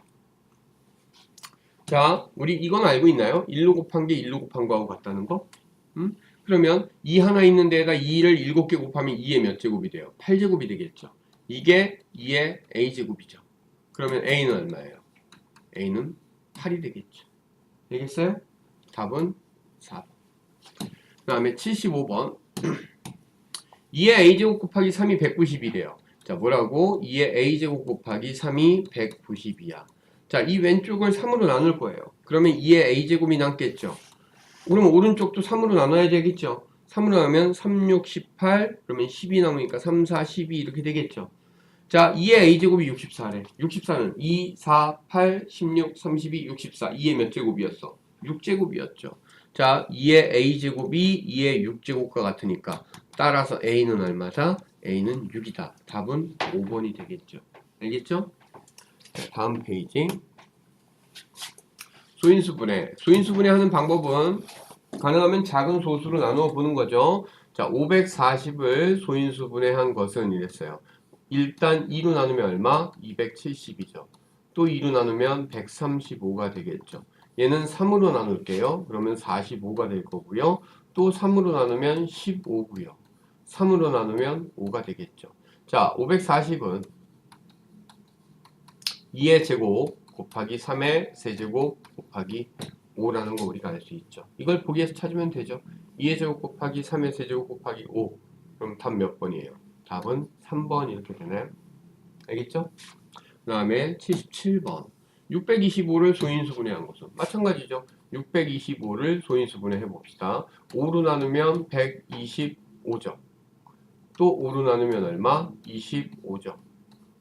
Speaker 1: 자, 우리 이건 알고 있나요? 1로 곱한 게 1로 곱한 거하고 같다는 거? 그러면 2 하나 있는 데에다 2를 7개 곱하면 2의 몇 제곱이 돼요? 8제곱이 되겠죠. 이게 2의 a제곱이죠. 그러면 a는 얼마예요? a는 8이 되겠죠. 되겠어요? 답은 4번. 그 다음에 75번 2의 a제곱 곱하기 3이 190이래요. 자, 뭐라고? 2의 a제곱 곱하기 3이 190이야. 자, 이 왼쪽을 3으로 나눌 거예요. 그러면 2의 a제곱이 남겠죠. 그럼 오른쪽도 3으로 나눠야 되겠죠. 3으로 나누면 3, 6, 18 그러면 10이 남으니까 3, 4, 12 이렇게 되겠죠. 자, 2의 a제곱이 64래. 64는 2, 4, 8, 16, 32, 64 2의 몇 제곱이었어? 6제곱이었죠. 자, 2의 a제곱이 2의 6제곱과 같으니까 따라서 a는 얼마다? a는 6이다. 답은 5번이 되겠죠. 알겠죠? 자, 다음 페이지. 소인수분해 하는 방법은 가능하면 작은 소수로 나누어 보는 거죠. 자, 540을 소인수분해한 것은 이랬어요. 일단 2로 나누면 얼마? 270이죠. 또 2로 나누면 135가 되겠죠. 얘는 3으로 나눌게요. 그러면 45가 될 거고요. 또 3으로 나누면 15고요. 3으로 나누면 5가 되겠죠. 자, 540은 2의 제곱 곱하기 3의 세제곱 곱하기 5라는 거 우리가 알 수 있죠. 이걸 보기에서 찾으면 되죠. 2의 제곱 곱하기 3의 세제곱 곱하기 5. 그럼 답 몇 번이에요? 답은 3번 이렇게 되나요? 알겠죠? 그 다음에 77번 625를 소인수분해한 것은 마찬가지죠. 625를 소인수분해 해봅시다. 5로 나누면 125죠. 또 5로 나누면 얼마? 25죠.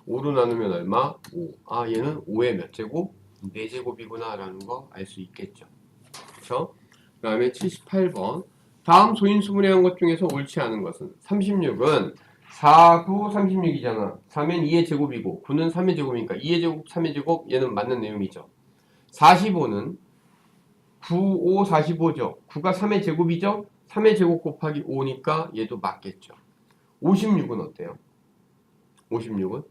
Speaker 1: 5로 나누면 얼마? 5. 아, 얘는 5의 몇 제곱? 4제곱이구나 라는 거 알 수 있겠죠. 그쵸? 그 다음에 78번 다음 소인수분해한 것 중에서 옳지 않은 것은 36은 4, 9, 36이잖아. 4면 2의 제곱이고 9는 3의 제곱이니까 2의 제곱, 3의 제곱 얘는 맞는 내용이죠. 45는 9, 5, 45죠. 9가 3의 제곱이죠. 3의 제곱 곱하기 5니까 얘도 맞겠죠. 56은 어때요? 56은?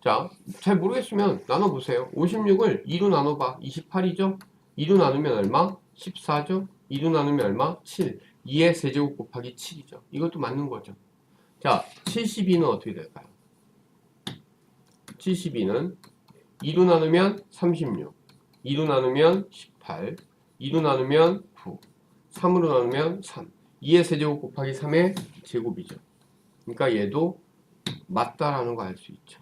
Speaker 1: 자, 잘 모르겠으면 나눠보세요. 56을 2로 나눠봐. 28이죠? 2로 나누면 얼마? 14죠? 2로 나누면 얼마? 7. 2의 세제곱 곱하기 7이죠. 이것도 맞는 거죠. 자, 72는 어떻게 될까요? 72는 2로 나누면 36, 2로 나누면 18, 2로 나누면 9, 3으로 나누면 3. 2의 세제곱 곱하기 3의 제곱이죠. 그러니까 얘도 맞다라는 거 알 수 있죠.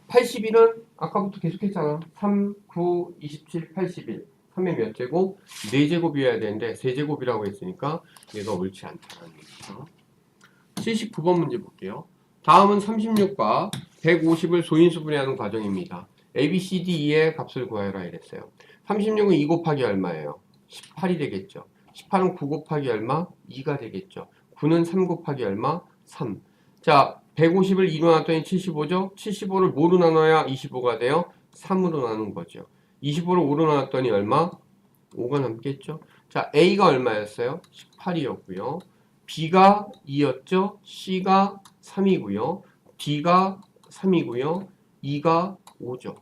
Speaker 1: 81은 아까부터 계속했잖아. 3, 9, 27, 81. 3의 몇 제곱? 4제곱이어야 되는데 3제곱이라고 했으니까 얘가 옳지 않다는 얘기죠. 79번 문제 볼게요. 다음은 36과 150을 소인수분해하는 과정입니다. A, B, C, D, E의 값을 구하여라 이랬어요. 36은 2 곱하기 얼마예요? 18이 되겠죠. 18은 9 곱하기 얼마? 2가 되겠죠. 9는 3 곱하기 얼마? 3. 자, 150을 2로 나눴더니 75죠? 75를 뭐로 나눠야 25가 돼요? 3으로 나눈 거죠. 25를 5로 나눴더니 얼마? 5가 남겠죠? 자, A가 얼마였어요? 18이었고요. B가 2였죠? C가 3이고요. D가 3이고요. E가 5죠.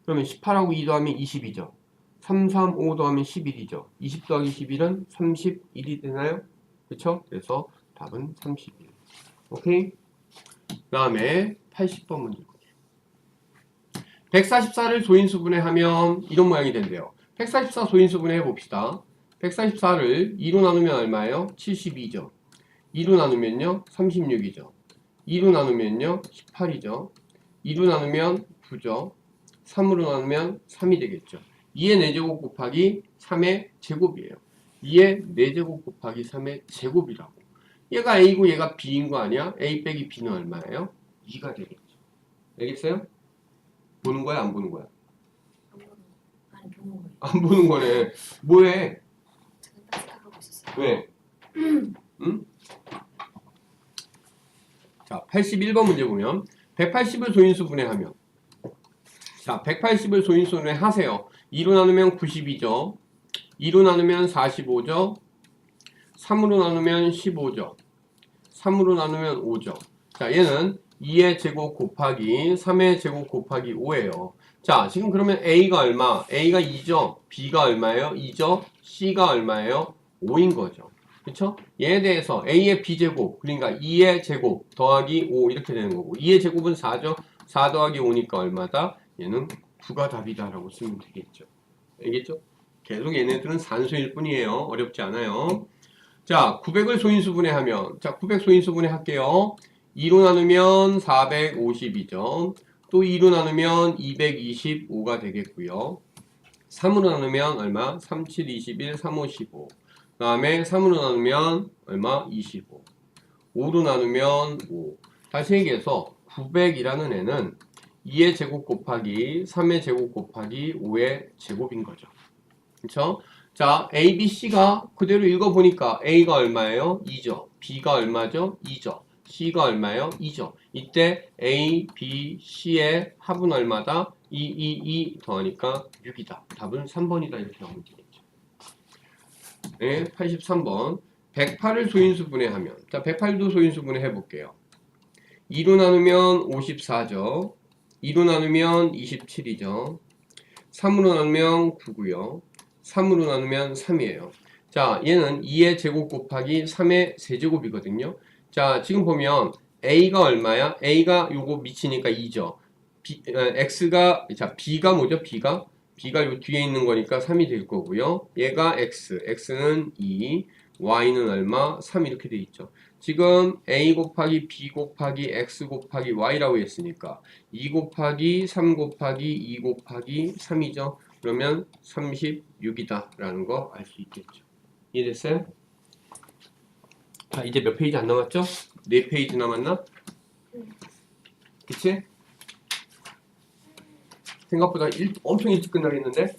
Speaker 1: 그러면 18하고 2 더하면 20이죠. 3, 3, 5 더하면 11이죠. 20 더하기 11은 31이 되나요? 그쵸? 그래서 답은 31. 오케이? 그 다음에 80번 문제 볼게요. 144를 소인수분해하면 이런 모양이 된대요. 144 소인수분해 해봅시다. 144를 2로 나누면 얼마예요? 72죠. 2로 나누면요 36이죠. 2로 나누면요 18이죠. 2로 나누면 9죠. 3으로 나누면 3이 되겠죠. 2의 4제곱 곱하기 3의 제곱이에요. 2의 4제곱 곱하기 3의 제곱이라고. 얘가 A고 얘가 B인 거 아니야? A 빼기 B는 얼마예요? 2가 되겠죠. 알겠어요? 보는 거야? 안 보는 거야?
Speaker 2: 아니, 보는 거예요.
Speaker 1: 안 보는 거네. 뭐해?
Speaker 2: 제가 딱 생각하고 있었어요.
Speaker 1: 왜? 응? 자, 81번 문제 보면 180을 소인수분해하면 자, 180을 소인수분해 하세요. 2로 나누면 90이죠. 2로 나누면 45죠. 3으로 나누면 15죠. 3으로 나누면 5죠. 자, 얘는 2의 제곱 곱하기 3의 제곱 곱하기 5예요. 자, 지금 그러면 A가 얼마? A가 2죠. B가 얼마예요? 2죠. C가 얼마예요? 5인 거죠. 그쵸? 얘에 대해서 A의 B제곱, 그러니까 2의 제곱 더하기 5 이렇게 되는 거고 2의 제곱은 4죠. 4 더하기 5니까 얼마다? 얘는 9가 답이다 라고 쓰면 되겠죠. 알겠죠? 계속 얘네들은 산수일 뿐이에요. 어렵지 않아요. 자, 900을 소인수분해하면, 자, 900 소인수분해 할게요. 2로 나누면 452죠. 또 2로 나누면 225가 되겠고요. 3으로 나누면 얼마? 3, 7, 21, 3, 5, 15. 그 다음에 3으로 나누면 얼마? 25. 5로 나누면 5. 다시 얘기해서 900이라는 애는 2의 제곱 곱하기 3의 제곱 곱하기 5의 제곱인 거죠. 그쵸? 자, A, B, C가 그대로 읽어보니까 A가 얼마예요? 2죠. B가 얼마죠? 2죠. C가 얼마예요? 2죠. 이때 A, B, C의 합은 얼마다? 2 더하니까 6이다. 답은 3번이다. 이렇게 나오면 되겠죠. 네, 83번. 108을 소인수분해하면, 자, 108도 소인수분해 해볼게요. 2로 나누면 54죠. 2로 나누면 27이죠. 3으로 나누면 9고요. 3으로 나누면 3이에요. 자, 얘는 2의 제곱 곱하기 3의 세제곱이거든요. 자, 지금 보면 A가 얼마야? A가 요거 미치니까 2죠. X가, 자, B가 뭐죠? B가 요 뒤에 있는 거니까 3이 될 거고요. 얘가 X, X는 2, Y는 얼마? 3 이렇게 돼 있죠. 지금 A 곱하기 B 곱하기 X 곱하기 Y라고 했으니까 2 곱하기 3 곱하기 2 곱하기 3이죠. 그러면 36이다 라는 거 알 수 있겠죠. 이해됐어요? 자, 이제 몇 페이지 안 남았죠? 4페이지 남았나? 그치? 생각보다 엄청 일찍 끝나겠는데?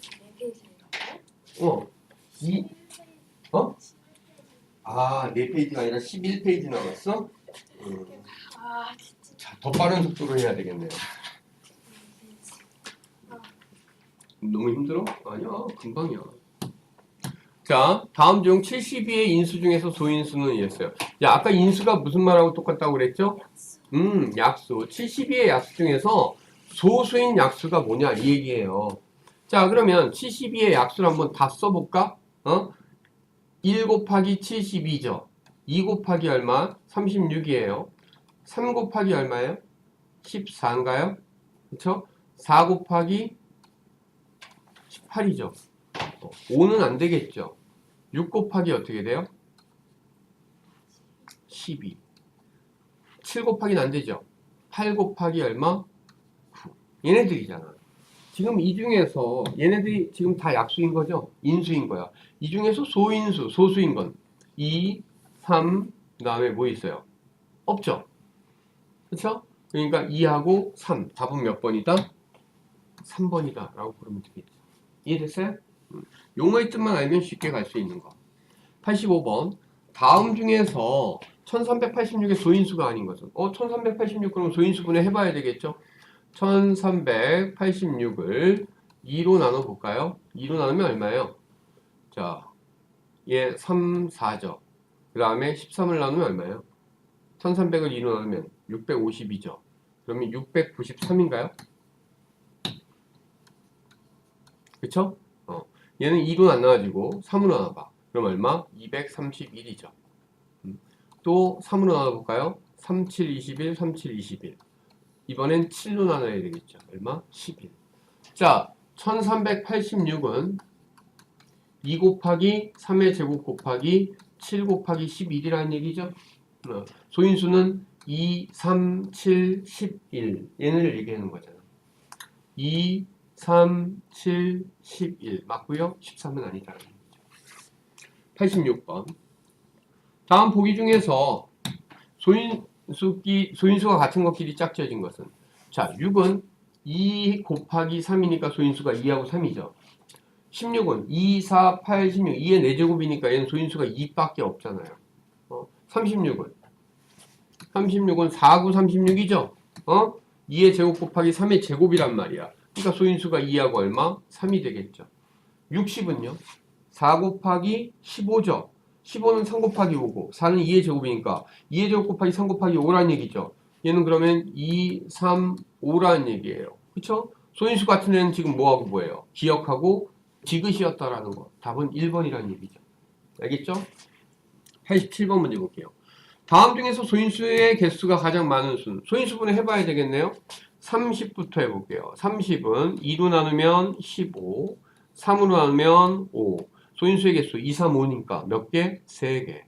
Speaker 2: 4페이지인가요?
Speaker 1: 어? 4페이지가 아니라 11페이지 남았어?
Speaker 2: 아 진짜.
Speaker 1: 자, 더 빠른 속도로 해야 되겠네요. 너무 힘들어? 아니야, 금방이야. 자, 다음 중 72의 인수 중에서 소인수는 이랬어요. 야, 아까 인수가 무슨 말하고 똑같다고 그랬죠? 약수. 72의 약수 중에서 소수인 약수가 뭐냐 이 얘기예요. 자, 그러면 72의 약수를 한번 다 써볼까? 1 곱하기 72죠. 2 곱하기 얼마? 36이에요. 3 곱하기 얼마예요? 14인가요? 그쵸? 4 곱하기 18이죠. 5는 안 되겠죠. 6 곱하기 어떻게 돼요? 12. 7 곱하기는 안 되죠. 8 곱하기 얼마? 9. 얘네들이잖아. 지금 이 중에서 얘네들이 지금 다 약수인 거죠? 인수인 거야. 이 중에서 소인수, 소수인 건 2, 3, 그 다음에 뭐 있어요? 없죠? 그쵸? 그러니까 2하고 3. 답은 몇 번이다? 3번이다. 라고 부르면 되겠죠. 이해됐어요? 용어의 뜻만 알면 쉽게 갈 수 있는 거. 85번. 다음 중에서 1386의 소인수가 아닌 것은 1386 그럼 소인수분해 해봐야 되겠죠? 1386을 2로 나눠볼까요? 2로 나누면 얼마예요? 자, 얘 3, 4죠. 그 다음에 13을 나누면 얼마예요? 1300을 2로 나누면 652죠. 그러면 693인가요? 그쵸? 얘는 2로 안 나와지고 3으로 나눠봐. 그럼 얼마? 231이죠. 또 3으로 나눠볼까요? 3, 7, 21, 3, 7, 21. 이번엔 7로 나눠야 되겠죠. 얼마? 11. 자, 1386은 2 곱하기 3의 제곱 곱하기 7 곱하기 11이라는 얘기죠. 소인수는 2, 3, 7, 11. 얘네를 얘기하는 거잖아. 2, 3, 7, 11. 맞고요. 13은 아니다라는 거죠. 86번. 다음 보기 중에서 소인수가 같은 것끼리 짝지어진 것은 자, 6은 2 곱하기 3이니까 소인수가 2하고 3이죠. 16은 2, 4, 8, 16. 2의 4제곱이니까 얘는 소인수가 2밖에 없잖아요. 36은 4, 9, 36이죠. 2의 제곱 곱하기 3의 제곱이란 말이야. 그러니까 소인수가 2하고 얼마? 3이 되겠죠. 60은요. 4 곱하기 15죠. 15는 3 곱하기 5고 4는 2의 제곱이니까 2의 제곱 곱하기 3 곱하기 5라는 얘기죠. 얘는 그러면 2, 3, 5라는 얘기예요. 그쵸? 소인수 같은 애는 지금 뭐하고 뭐예요? 기억하고 지그시였다라는 거. 답은 1번이라는 얘기죠. 알겠죠? 87번 문제 볼게요. 다음 중에서 소인수의 개수가 가장 많은 수는 소인수분해 해봐야 되겠네요. 30부터 해볼게요. 30은 2로 나누면 15, 3으로 나누면 5. 소인수의 개수 2, 3, 5니까 몇 개? 3개.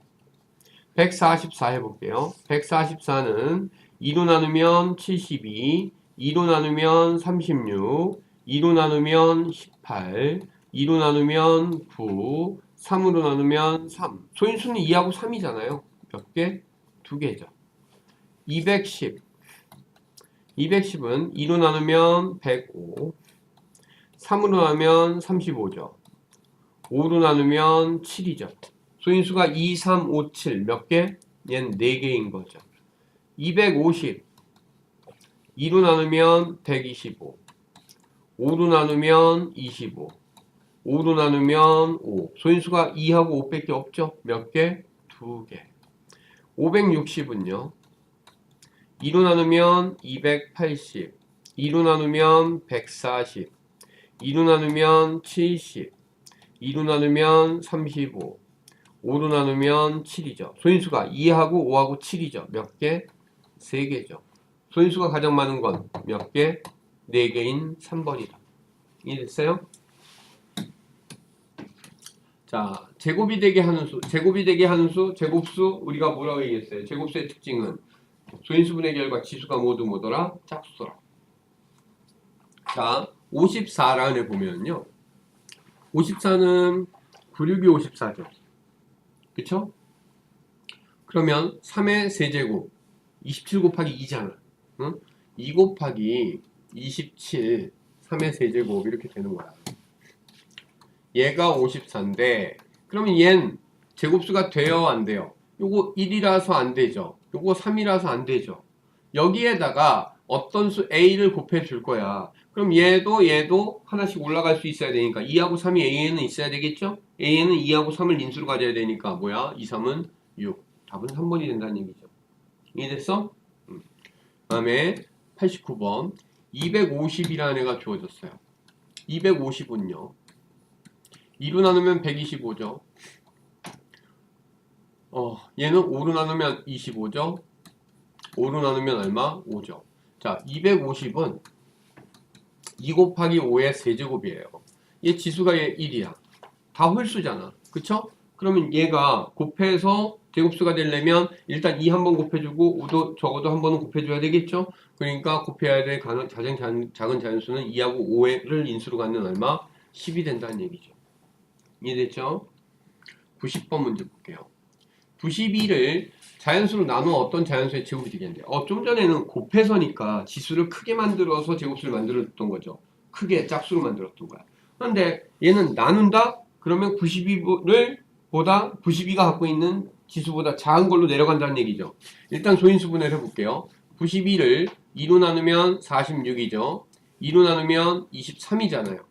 Speaker 1: 144 해볼게요. 144는 2로 나누면 72, 2로 나누면 36, 2로 나누면 18, 2로 나누면 9, 3으로 나누면 3. 소인수는 2하고 3이잖아요. 몇 개? 2개죠. 210. 210은 2로 나누면 105, 3으로 나누면 35죠. 5로 나누면 7이죠. 소인수가 2, 3, 5, 7 몇 개? 얘는 4개인 거죠. 250. 2로 나누면 125. 5로 나누면 25. 5로 나누면 5. 소인수가 2하고 5밖에 없죠? 몇 개? 2개. 560은요. 2로 나누면 280. 2로 나누면 140. 2로 나누면 70. 2로 나누면 35. 5로 나누면 7이죠. 소인수가 2하고 5하고 7이죠. 몇 개? 3개죠. 소인수가 가장 많은 건 몇 개? 4개인 3번이다. 이해됐어요? 자, 제곱이 되게 하는 수, 제곱이 되게 하는 수, 제곱수 우리가 뭐라고 얘기했어요? 제곱수의 특징은 소인수분의 결과 지수가 모두 뭐더라? 짝수더라. 자, 54라는 애 보면요. 54는 96이 54죠. 그쵸? 그러면 3의 세제곱 27 곱하기 2잖아. 응? 2 곱하기 27 3의 세제곱 이렇게 되는 거야. 얘가 54인데 그러면 얘는 제곱수가 돼요 안 돼요? 요거 1이라서 안 되죠. 요거 3이라서 안 되죠. 여기에다가 어떤 수 A를 곱해 줄 거야. 그럼 얘도 하나씩 올라갈 수 있어야 되니까 2하고 3이 A에는 있어야 되겠죠? A에는 2하고 3을 인수로 가져야 되니까 뭐야? 2, 3은 6. 답은 3번이 된다는 얘기죠. 이해됐어? 그 다음에 89번 250이라는 애가 주어졌어요. 250은요. 2로 나누면 125죠. 얘는 5로 나누면 25죠. 5로 나누면 얼마? 5죠. 자, 250은 2 곱하기 5의 세제곱이에요. 얘 지수가 얘 1이야. 다 홀수잖아. 그쵸? 그러면 얘가 곱해서 제곱수가 되려면 일단 2 한번 곱해주고 5도 적어도 한 번은 곱해줘야 되겠죠? 그러니까 곱해야 될 작은 자연수는 2하고 5를 인수로 갖는 얼마? 10이 된다는 얘기죠. 이해됐죠? 90번 문제 볼게요. 92를 자연수로 나누어 어떤 자연수의 제곱이 되겠는데 좀 전에는 곱해서니까 지수를 크게 만들어서 제곱수를 만들었던 거죠. 크게 짝수로 만들었던 거야. 그런데 얘는 나눈다? 그러면 92를 보다 92가 갖고 있는 지수보다 작은 걸로 내려간다는 얘기죠. 일단 소인수분해를 해볼게요. 92를 2로 나누면 46이죠. 2로 나누면 23이잖아요.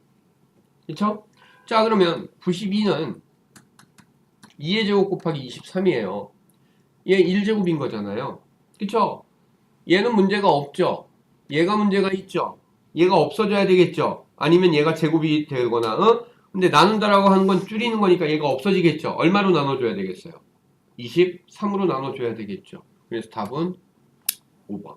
Speaker 1: 그쵸? 자, 그러면 92는 2의 제곱 곱하기 23이에요. 얘 1제곱인 거잖아요. 그쵸? 얘는 문제가 없죠? 얘가 문제가 있죠? 얘가 없어져야 되겠죠? 아니면 얘가 제곱이 되거나, 근데 나눈다라고 하는 건 줄이는 거니까 얘가 없어지겠죠? 얼마로 나눠줘야 되겠어요? 23으로 나눠줘야 되겠죠? 그래서 답은 5번.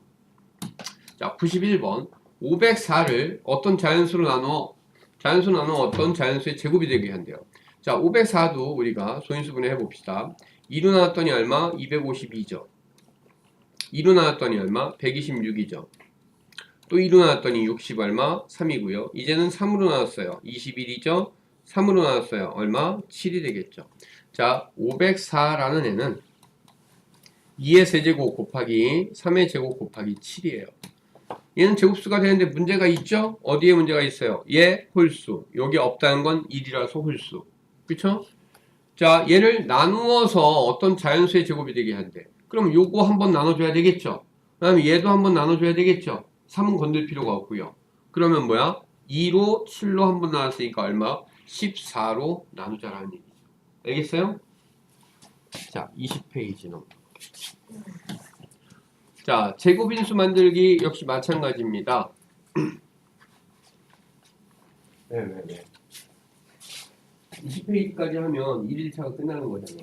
Speaker 1: 자, 91번. 504를 어떤 자연수로 나눠 어떤 자연수의 제곱이 되게 한대요. 자, 504도 우리가 소인수분해 해봅시다. 2로 나눴더니 얼마? 252죠. 2로 나눴더니 얼마? 126이죠. 또 2로 나눴더니 60 얼마? 3이고요. 이제는 3으로 나눴어요. 21이죠. 3으로 나눴어요. 얼마? 7이 되겠죠. 자, 504라는 애는 2의 세제곱 곱하기 3의 제곱 곱하기 7이에요. 얘는 제곱수가 되는데 문제가 있죠? 어디에 문제가 있어요? 얘 홀수. 여기 없다는 건 1이라서 홀수. 그쵸? 자, 얘를 나누어서 어떤 자연수의 제곱이 되게 한대. 그럼 요거 한번 나눠줘야 되겠죠? 그 다음에 얘도 한번 나눠줘야 되겠죠? 3은 건들 필요가 없고요. 그러면 뭐야? 2로 7로 한번 나눴으니까 얼마? 14로 나누자라는 얘기죠. 알겠어요? 자, 20페이지 넘어. 자, 제곱인수 만들기 역시 마찬가지입니다. 왜? 20페이지까지 하면 1일차가 끝나는 거잖아.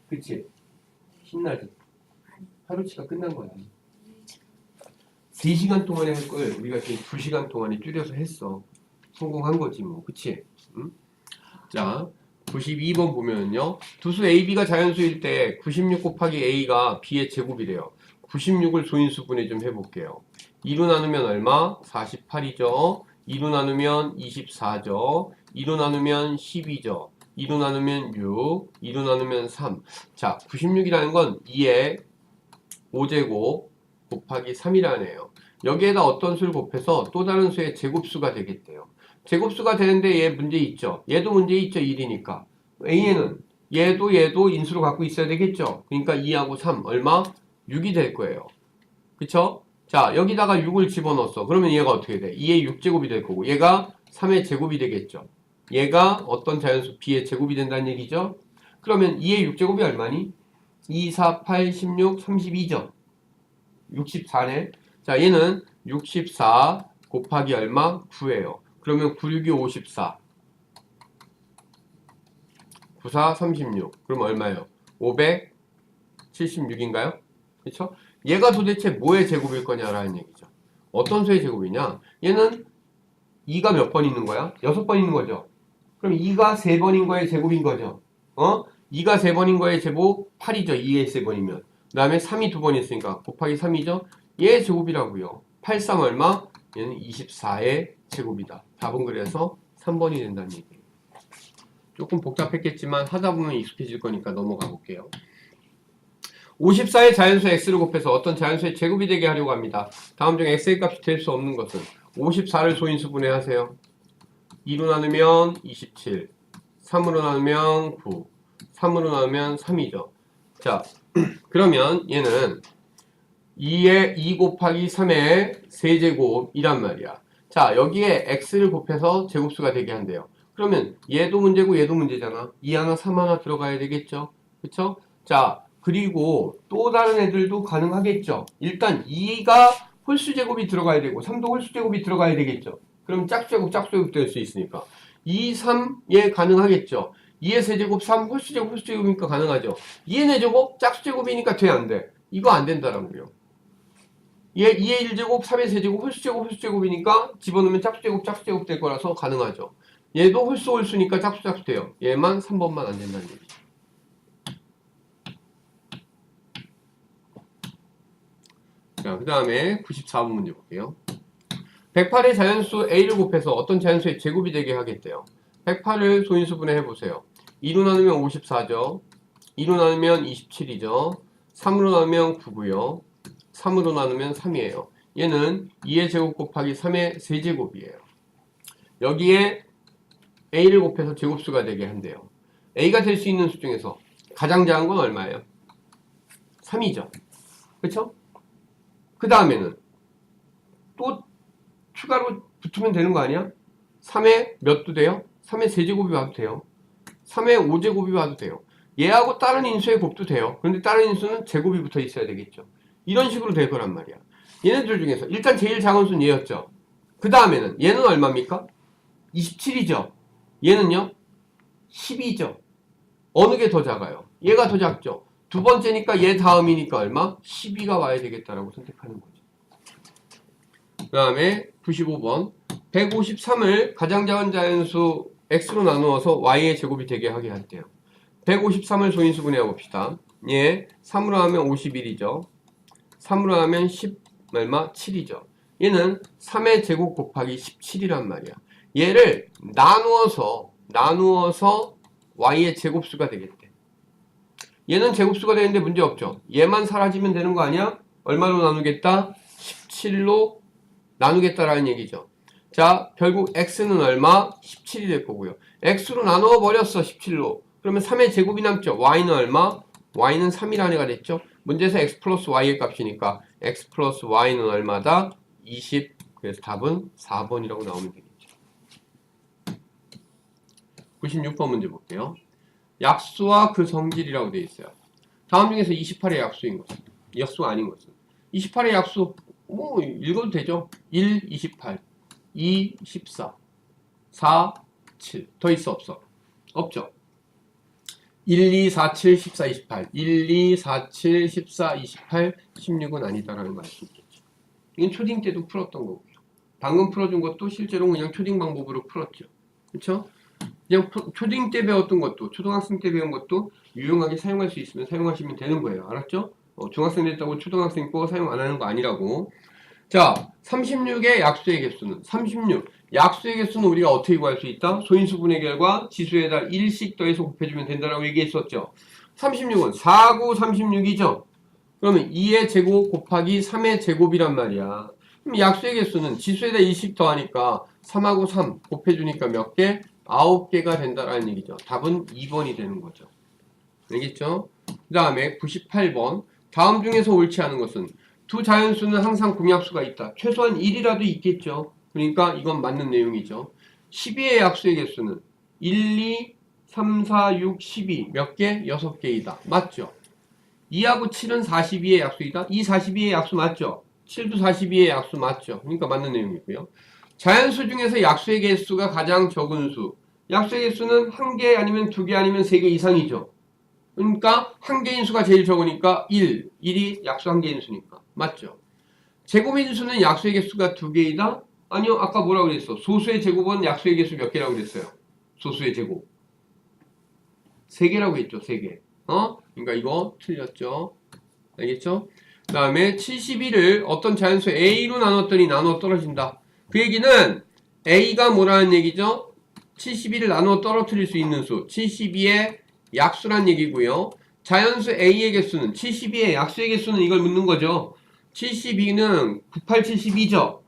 Speaker 1: 그치? 신나지? 하루치가 끝난 거야. 3시간 동안에 할 걸 우리가 지금 2시간 동안에 줄여서 했어. 성공한 거지 뭐. 그치? 응? 자, 92번 보면요. 두수 AB가 자연수일 때 96 곱하기 A가 B의 제곱이래요. 96을 소인수분해 좀 해볼게요. 2로 나누면 얼마? 48이죠. 2로 나누면 24죠. 2로 나누면 12죠. 2로 나누면 6, 2로 나누면 3. 자, 96이라는 건 2의 5제곱 곱하기 3이라네요. 여기에다 어떤 수를 곱해서 또 다른 수의 제곱수가 되겠대요. 제곱수가 되는데 얘 문제 있죠. 얘도 문제 있죠. 1이니까. A에는 얘도 인수로 갖고 있어야 되겠죠. 그러니까 2하고 3 얼마? 6이 될 거예요. 그쵸? 자, 여기다가 6을 집어넣었어. 그러면 얘가 어떻게 돼? 2의 6제곱이 될 거고 얘가 3의 제곱이 되겠죠. 얘가 어떤 자연수 B의 제곱이 된다는 얘기죠. 그러면 2의 6제곱이 얼마니? 2, 4, 8, 16, 32죠. 64네. 자, 얘는 64 곱하기 얼마? 9예요. 그러면 9, 6이 54. 94, 36. 그럼 얼마예요? 576인가요? 그쵸? 얘가 도대체 뭐의 제곱일 거냐라는 얘기죠. 어떤 수의 제곱이냐? 얘는 2가 몇 번 있는 거야? 6번 있는 거죠. 그럼 2가 3번인 거의 제곱인 거죠. 2가 3번인 거의 제곱 8이죠. 2의 3번이면. 그 다음에 3이 2번 있으니까 곱하기 3이죠. 얘의 제곱이라고요. 83 얼마? 얘는 24의 제곱이다. 답은 그래서 3번이 된다는 얘기예요. 조금 복잡했겠지만 하다 보면 익숙해질 거니까 넘어가 볼게요. 54의 자연수 x를 곱해서 어떤 자연수의 제곱이 되게 하려고 합니다. 다음 중 x의 값이 될 수 없는 것은 54를 소인수분해 하세요. 2로 나누면 27, 3으로 나누면 9, 3으로 나누면 3이죠. 자, 그러면 얘는 2의 2 곱하기 3의 세제곱이란 말이야. 자, 여기에 x를 곱해서 제곱수가 되게 한대요. 그러면 얘도 문제고 얘도 문제잖아. 2 하나 3 하나 들어가야 되겠죠. 그쵸? 자, 그리고 또 다른 애들도 가능하겠죠. 일단 2가 홀수제곱이 들어가야 되고 3도 홀수제곱이 들어가야 되겠죠. 그럼 짝수제곱 될 수 있으니까 2, 3, 얘 가능하겠죠. 2의 세제곱 3 홀수제곱이니까 가능하죠. 2의 4제곱 짝수제곱이니까 돼 안 돼? 이거 안 된다라고요. 얘 2의 1제곱 3의 세제곱 홀수제곱이니까 집어넣으면 짝수제곱 될 거라서 가능하죠. 얘도 홀수니까 짝수 돼요. 얘만 3번만 안 된다는 얘기죠. 자, 그 다음에 94번 문제 볼게요. 108의 자연수 A를 곱해서 어떤 자연수의 제곱이 되게 하겠대요. 108을 소인수분해 해보세요. 2로 나누면 54죠. 2로 나누면 27이죠. 3으로 나누면 9고요. 3으로 나누면 3이에요. 얘는 2의 제곱 곱하기 3의 세제곱이에요. 여기에 A를 곱해서 제곱수가 되게 한대요. A가 될 수 있는 수 중에서 가장 작은 건 얼마예요? 3이죠. 그쵸? 그 다음에는 또 추가로 붙으면 되는 거 아니야? 3의 몇도 돼요? 3의 세제곱이 와도 돼요. 3의 5제곱이 와도 돼요. 얘하고 다른 인수의 곱도 돼요. 그런데 다른 인수는 제곱이 붙어 있어야 되겠죠. 이런 식으로 될 거란 말이야. 얘네들 중에서 일단 제일 작은 수는 얘였죠. 그 다음에는 얘는 얼마입니까? 27이죠. 얘는요? 12죠. 어느 게 더 작아요? 얘가 더 작죠. 두 번째니까 얘 다음이니까 얼마? 12가 와야 되겠다라고 선택하는 거죠. 그 다음에 95번 153을 가장 작은 자연수 x로 나누어서 y의 제곱이 되게 하게 할게요. 153을 소인수분해 봅시다. 얘 3으로 하면 51이죠. 3으로 하면 10 얼마? 7이죠. 얘는 3의 제곱 곱하기 17이란 말이야. 얘를 나누어서 y의 제곱수가 되겠대. 얘는 제곱수가 되는데 문제 없죠. 얘만 사라지면 되는 거 아니야? 얼마로 나누겠다? 17로 나누겠다라는 얘기죠. 자, 결국 x는 얼마? 17이 될 거고요. x로 나누어 버렸어. 17로. 그러면 3의 제곱이 남죠. y는 얼마? y는 3이라는 애가 됐죠. 문제에서 x 플러스 y의 값이니까 x 플러스 y는 얼마다? 20. 그래서 답은 4번이라고 나오면 되겠죠. 96번 문제 볼게요. 약수와 그 성질이라고 되어 있어요. 다음 중에서 28의 약수인 것은? 약수가 아닌 것은? 28의 약수 뭐 읽어도 되죠. 1, 28. 2, 14, 4, 7. 더 있어, 없어? 없죠. 1, 2, 4, 7, 14, 28. 1, 2, 4, 7, 14, 28, 16은 아니다라는 걸 알 수 있겠죠. 이건 초딩 때도 풀었던 거고요. 방금 풀어준 것도 실제로 그냥 초딩 방법으로 풀었죠. 그쵸? 그냥 초딩 때 배웠던 것도, 초등학생 때 배운 것도 유용하게 사용할 수 있으면 사용하시면 되는 거예요. 알았죠? 중학생 됐다고 초등학생 거 사용 안 하는 거 아니라고. 자, 36의 약수의 개수는 36. 약수의 개수는 우리가 어떻게 구할 수 있다? 소인수분의 결과 지수에다 1씩 더해서 곱해주면 된다라고 얘기했었죠. 36은 4, 9, 36이죠. 그러면 2의 제곱 곱하기 3의 제곱이란 말이야. 그럼 약수의 개수는 지수에다 1씩 더하니까 3하고 3 곱해주니까 몇 개? 9개가 된다라는 얘기죠. 답은 2번이 되는 거죠. 알겠죠? 그 다음에 98번. 다음 중에서 옳지 않은 것은 두 자연수는 항상 공약수가 있다. 최소한 1이라도 있겠죠. 그러니까 이건 맞는 내용이죠. 12의 약수의 개수는 1, 2, 3, 4, 6, 12. 몇 개? 6개이다. 맞죠? 2하고 7은 42의 약수이다. 2, 42의 약수 맞죠? 7도 42의 약수 맞죠? 그러니까 맞는 내용이고요. 자연수 중에서 약수의 개수가 가장 적은 수. 약수의 개수는 1개 아니면 2개 아니면 3개 이상이죠. 그러니까 한 개인 수가 제일 적으니까 1. 1이 약수 한 개인 수니까. 맞죠? 제곱인 수는 약수의 개수가 2개이다? 아니요. 아까 뭐라고 그랬어? 소수의 제곱은 약수의 개수 몇 개라고 그랬어요? 소수의 제곱. 3개라고 했죠. 3개. 그러니까 이거 틀렸죠. 알겠죠? 그 다음에 71을 어떤 자연수 A로 나눴더니 나눠 떨어진다. 그 얘기는 A가 뭐라는 얘기죠? 71을 나눠 떨어뜨릴 수 있는 수. 72의 약수란 얘기고요. 자연수 A의 개수는 72의 약수의 개수는 이걸 묻는 거죠. 72는 98, 72죠.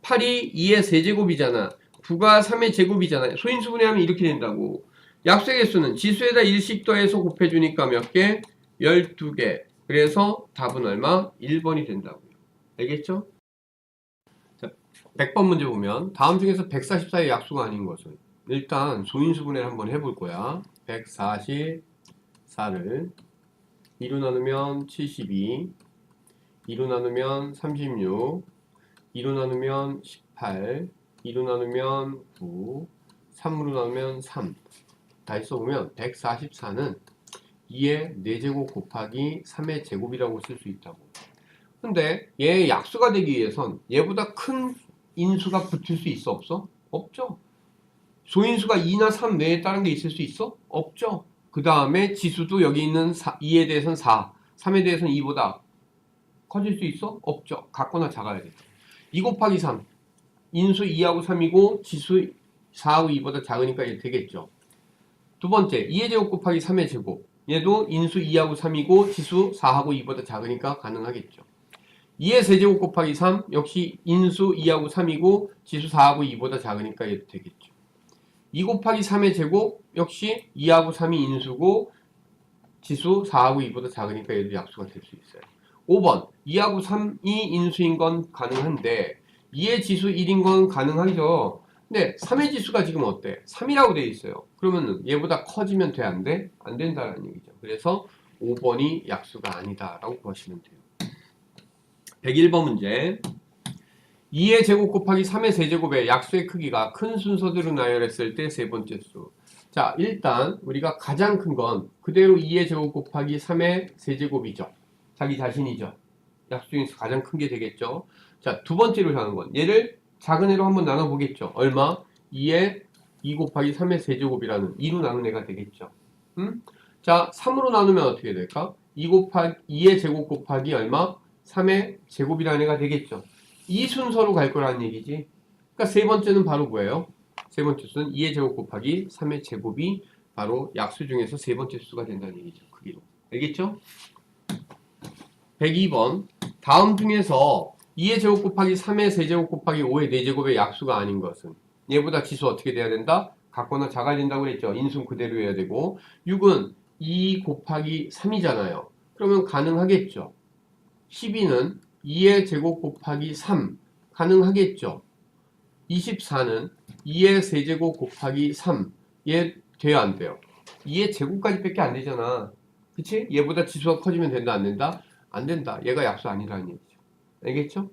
Speaker 1: 8이 2의 세제곱이잖아. 9가 3의 제곱이잖아. 소인수분해하면 이렇게 된다고. 약수의 개수는 지수에다 1씩 더해서 곱해주니까 몇 개? 12개. 그래서 답은 얼마? 1번이 된다고요. 알겠죠? 자, 100번 문제 보면 다음 중에서 144의 약수가 아닌 것은 일단 소인수분해를 한번 해볼 거야. 144를 2로 나누면 72, 2로 나누면 36, 2로 나누면 18, 2로 나누면 9, 3으로 나누면 3. 다시 써보면 144는 2의 4제곱 곱하기 3의 제곱이라고 쓸 수 있다고. 근데 얘 약수가 되기 위해선 얘보다 큰 인수가 붙을 수 있어 없어? 없죠. 소인수가 2나 3 외에 다른 게 있을 수 있어? 없죠. 그 다음에 지수도 여기 있는 2에 대해서는 4, 3에 대해서는 2보다 커질 수 있어? 없죠. 같거나 작아야 돼. 2 곱하기 3. 인수 2하고 3이고 지수 4하고 2보다 작으니까 이게 되겠죠. 두 번째, 2의 제곱 곱하기 3의 제곱. 얘도 인수 2하고 3이고 지수 4하고 2보다 작으니까 가능하겠죠. 2의 세제곱 곱하기 3 역시 인수 2하고 3이고 지수 4하고 2보다 작으니까 얘도 되겠죠. 2 곱하기 3의 제곱 역시 2하고 3이 인수고 지수 4하고 2보다 작으니까 얘도 약수가 될 수 있어요. 5번 2하고 3이 인수인 건 가능한데 2의 지수 1인 건 가능하죠. 근데 3의 지수가 지금 어때? 3이라고 돼 있어요. 그러면 얘보다 커지면 돼? 안 돼? 안 된다는 얘기죠. 그래서 5번이 약수가 아니다라고 보시면 돼요. 101번 문제. 2의 제곱 곱하기 3의 세제곱의 약수의 크기가 큰 순서대로 나열했을 때 세 번째 수. 자, 일단 우리가 가장 큰 건 그대로 2의 제곱 곱하기 3의 세제곱이죠. 자기 자신이죠. 약수 중에서 가장 큰 게 되겠죠. 자, 두 번째로 하는 건 얘를 작은 애로 한번 나눠보겠죠. 얼마? 2의 2 곱하기 3의 세제곱이라는 2로 나눈 애가 되겠죠. 자, 3으로 나누면 어떻게 될까? 2의 제곱 곱하기 얼마? 3의 제곱이라는 애가 되겠죠. 이 순서로 갈 거라는 얘기지. 그러니까 세 번째는 바로 뭐예요? 세 번째 수는 2의 제곱 곱하기 3의 제곱이 바로 약수 중에서 세 번째 수가 된다는 얘기죠. 크기로. 알겠죠? 102번. 다음 중에서 2의 제곱 곱하기 3의 세제곱 곱하기 5의 4제곱의 약수가 아닌 것은 얘보다 지수 어떻게 돼야 된다? 같거나 작아야 된다고 그랬죠. 인수는 그대로 해야 되고 6은 2 곱하기 3이잖아요. 그러면 가능하겠죠. 12는 2의 제곱 곱하기 3 가능하겠죠. 24는 2의 세제곱 곱하기 3 얘 돼요 안 돼요? 2의 제곱까지 밖에 안 되잖아. 그치? 얘보다 지수가 커지면 된다 안 된다? 안 된다. 얘가 약수 아니라는 얘기죠. 알겠죠?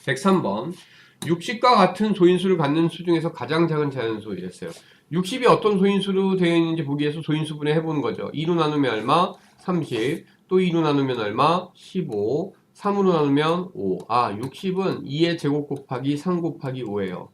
Speaker 1: 103번. 60과 같은 소인수를 갖는 수 중에서 가장 작은 자연수 이랬어요. 60이 어떤 소인수로 되어 있는지 보기 위해서 소인수분해 해보는 거죠. 2로 나누면 얼마? 30. 또 2로 나누면 얼마? 15. 3으로 나누면 5. 아, 60은 2의 제곱 곱하기 3 곱하기 5예요.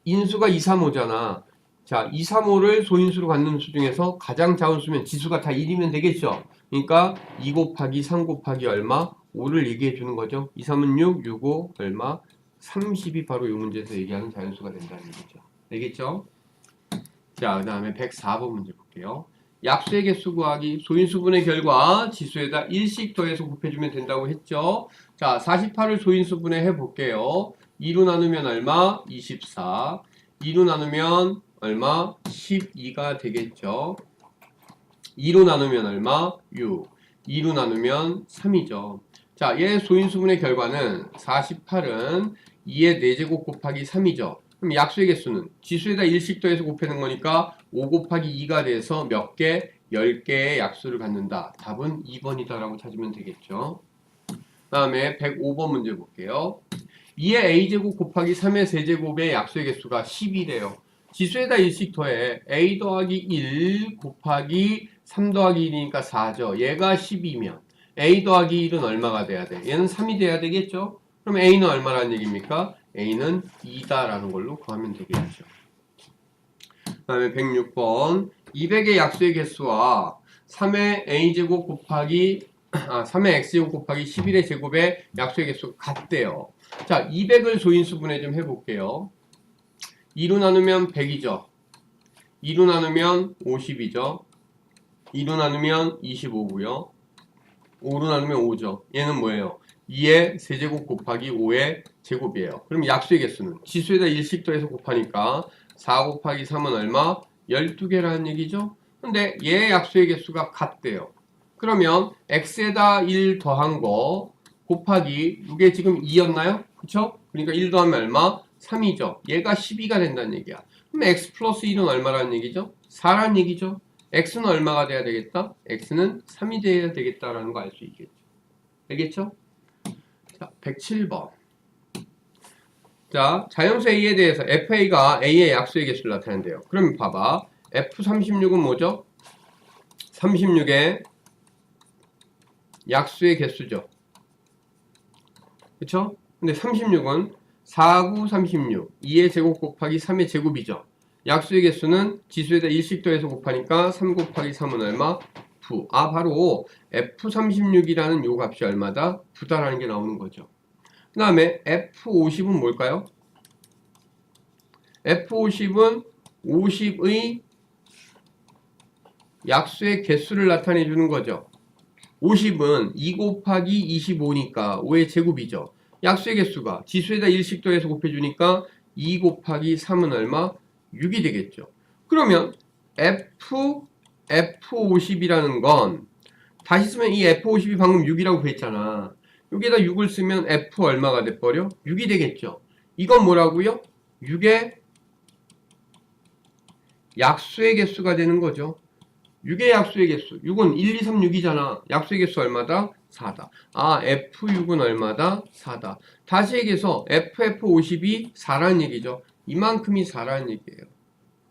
Speaker 1: 인수가 2, 3, 5잖아. 자, 2, 3, 5를 소인수로 갖는 수 중에서 가장 작은 수면 지수가 다 1이면 되겠죠. 그러니까 2 곱하기 3 곱하기 얼마? 5를 얘기해 주는 거죠. 2, 3은 6, 6, 5 얼마? 30이 바로 이 문제에서 얘기하는 자연수가 된다는 얘기죠. 알겠죠? 자, 그 다음에 104번 문제 볼게요. 약수의 개수 구하기. 소인수분의 결과 지수에다 1씩 더해서 곱해주면 된다고 했죠. 자, 48을 소인수분해 해볼게요. 2로 나누면 얼마? 24. 2로 나누면 얼마? 12가 되겠죠. 2로 나누면 얼마? 6. 2로 나누면 3이죠. 자, 얘 소인수분의 결과는 48은 2의 4제곱 곱하기 3이죠. 그럼 약수의 개수는 지수에다 1씩 더해서 곱하는 거니까 5 곱하기 2가 돼서 몇 개? 10개의 약수를 갖는다. 답은 2번이다라고 찾으면 되겠죠. 그 다음에 105번 문제 볼게요. 2의 a제곱 곱하기 3의 세제곱의 약수의 개수가 10이래요. 지수에다 1씩 더해. a 더하기 1 곱하기 3 더하기 1이니까 4죠. 얘가 10이면 a 더하기 1은 얼마가 돼야 돼? 얘는 3이 돼야 되겠죠? 그럼 a는 얼마라는 얘기입니까? a는 2다라는 걸로 구하면 되겠죠. 그 다음에 106번 200의 약수의 개수와 3의 a제곱 곱하기 3의 x제곱 곱하기 11의 제곱의 약수의 개수가 같대요. 자, 200을 소인수분해 좀 해볼게요. 2로 나누면 100이죠. 2로 나누면 50이죠. 2로 나누면 25고요. 5로 나누면 5죠. 얘는 뭐예요? 2의 세제곱 곱하기 5의 제곱이에요. 그럼 약수의 개수는 지수에다 1씩 더해서 곱하니까 4 곱하기 3은 얼마? 12개라는 얘기죠. 근데 얘의 약수의 개수가 같대요. 그러면 x에다 1 더한 거 곱하기 이게 지금 2였나요? 그쵸? 그러니까 1 더하면 얼마? 3이죠. 얘가 12가 된다는 얘기야. 그럼 x 플러스 1은 얼마라는 얘기죠? 4라는 얘기죠. x는 얼마가 돼야 되겠다? x는 3이 돼야 되겠다라는 거 알 수 있겠죠. 알겠죠? 자, 107번. 자, 자연수 a에 대해서 fa가 a의 약수의 개수를 나타낸대요. 그러면 봐봐. f36은 뭐죠? 36의 약수의 개수죠. 그쵸? 근데 36은 4, 9, 36 2의 제곱 곱하기 3의 제곱이죠. 약수의 개수는 지수에다 1씩 더해서 곱하니까 3 곱하기 3은 얼마? 9. 아, 바로 F36이라는 요 값이 얼마다? 9다라는 게 나오는 거죠. 그 다음에 F50은 뭘까요? F50은 50의 약수의 개수를 나타내 주는 거죠. 50은 2 곱하기 25니까 5의 제곱이죠. 약수의 개수가 지수에다 1씩 더해서 곱해주니까 2 곱하기 3은 얼마? 6이 되겠죠. 그러면 F50이라는 건 다시 쓰면 이 F50이 방금 6이라고 했잖아. 여기에다 6을 쓰면 F 얼마가 돼버려? 6이 되겠죠. 이건 뭐라고요? 6의 약수의 개수가 되는 거죠. 6의 약수의 개수. 6은 1, 2, 3, 6이잖아. 약수의 개수 얼마다? 4다. 아, F6은 얼마다? 4다. 다시 얘기해서 FF50이 4라는 얘기죠. 이만큼이 4라는 얘기예요.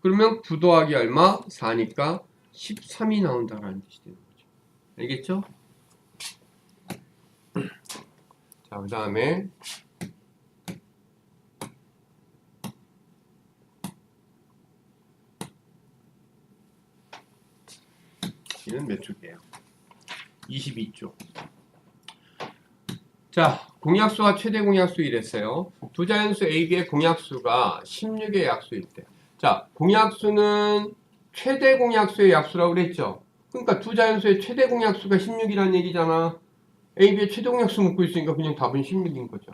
Speaker 1: 그러면 9 더하기 얼마? 4니까 13이 나온다라는 뜻이 되는 거죠. 알겠죠? 자, 그 다음에 이는 몇 쪽이에요? 22쪽. 자, 공약수와 최대 공약수 이랬어요. 두 자연수 A, B의 공약수가 16의 약수일 때. 자, 공약수는 최대 공약수의 약수라고 그랬죠. 그러니까 두 자연수의 최대 공약수가 16이라는 얘기잖아. A, B의 최대 공약수 묻고 있으니까 그냥 답은 16인 거죠.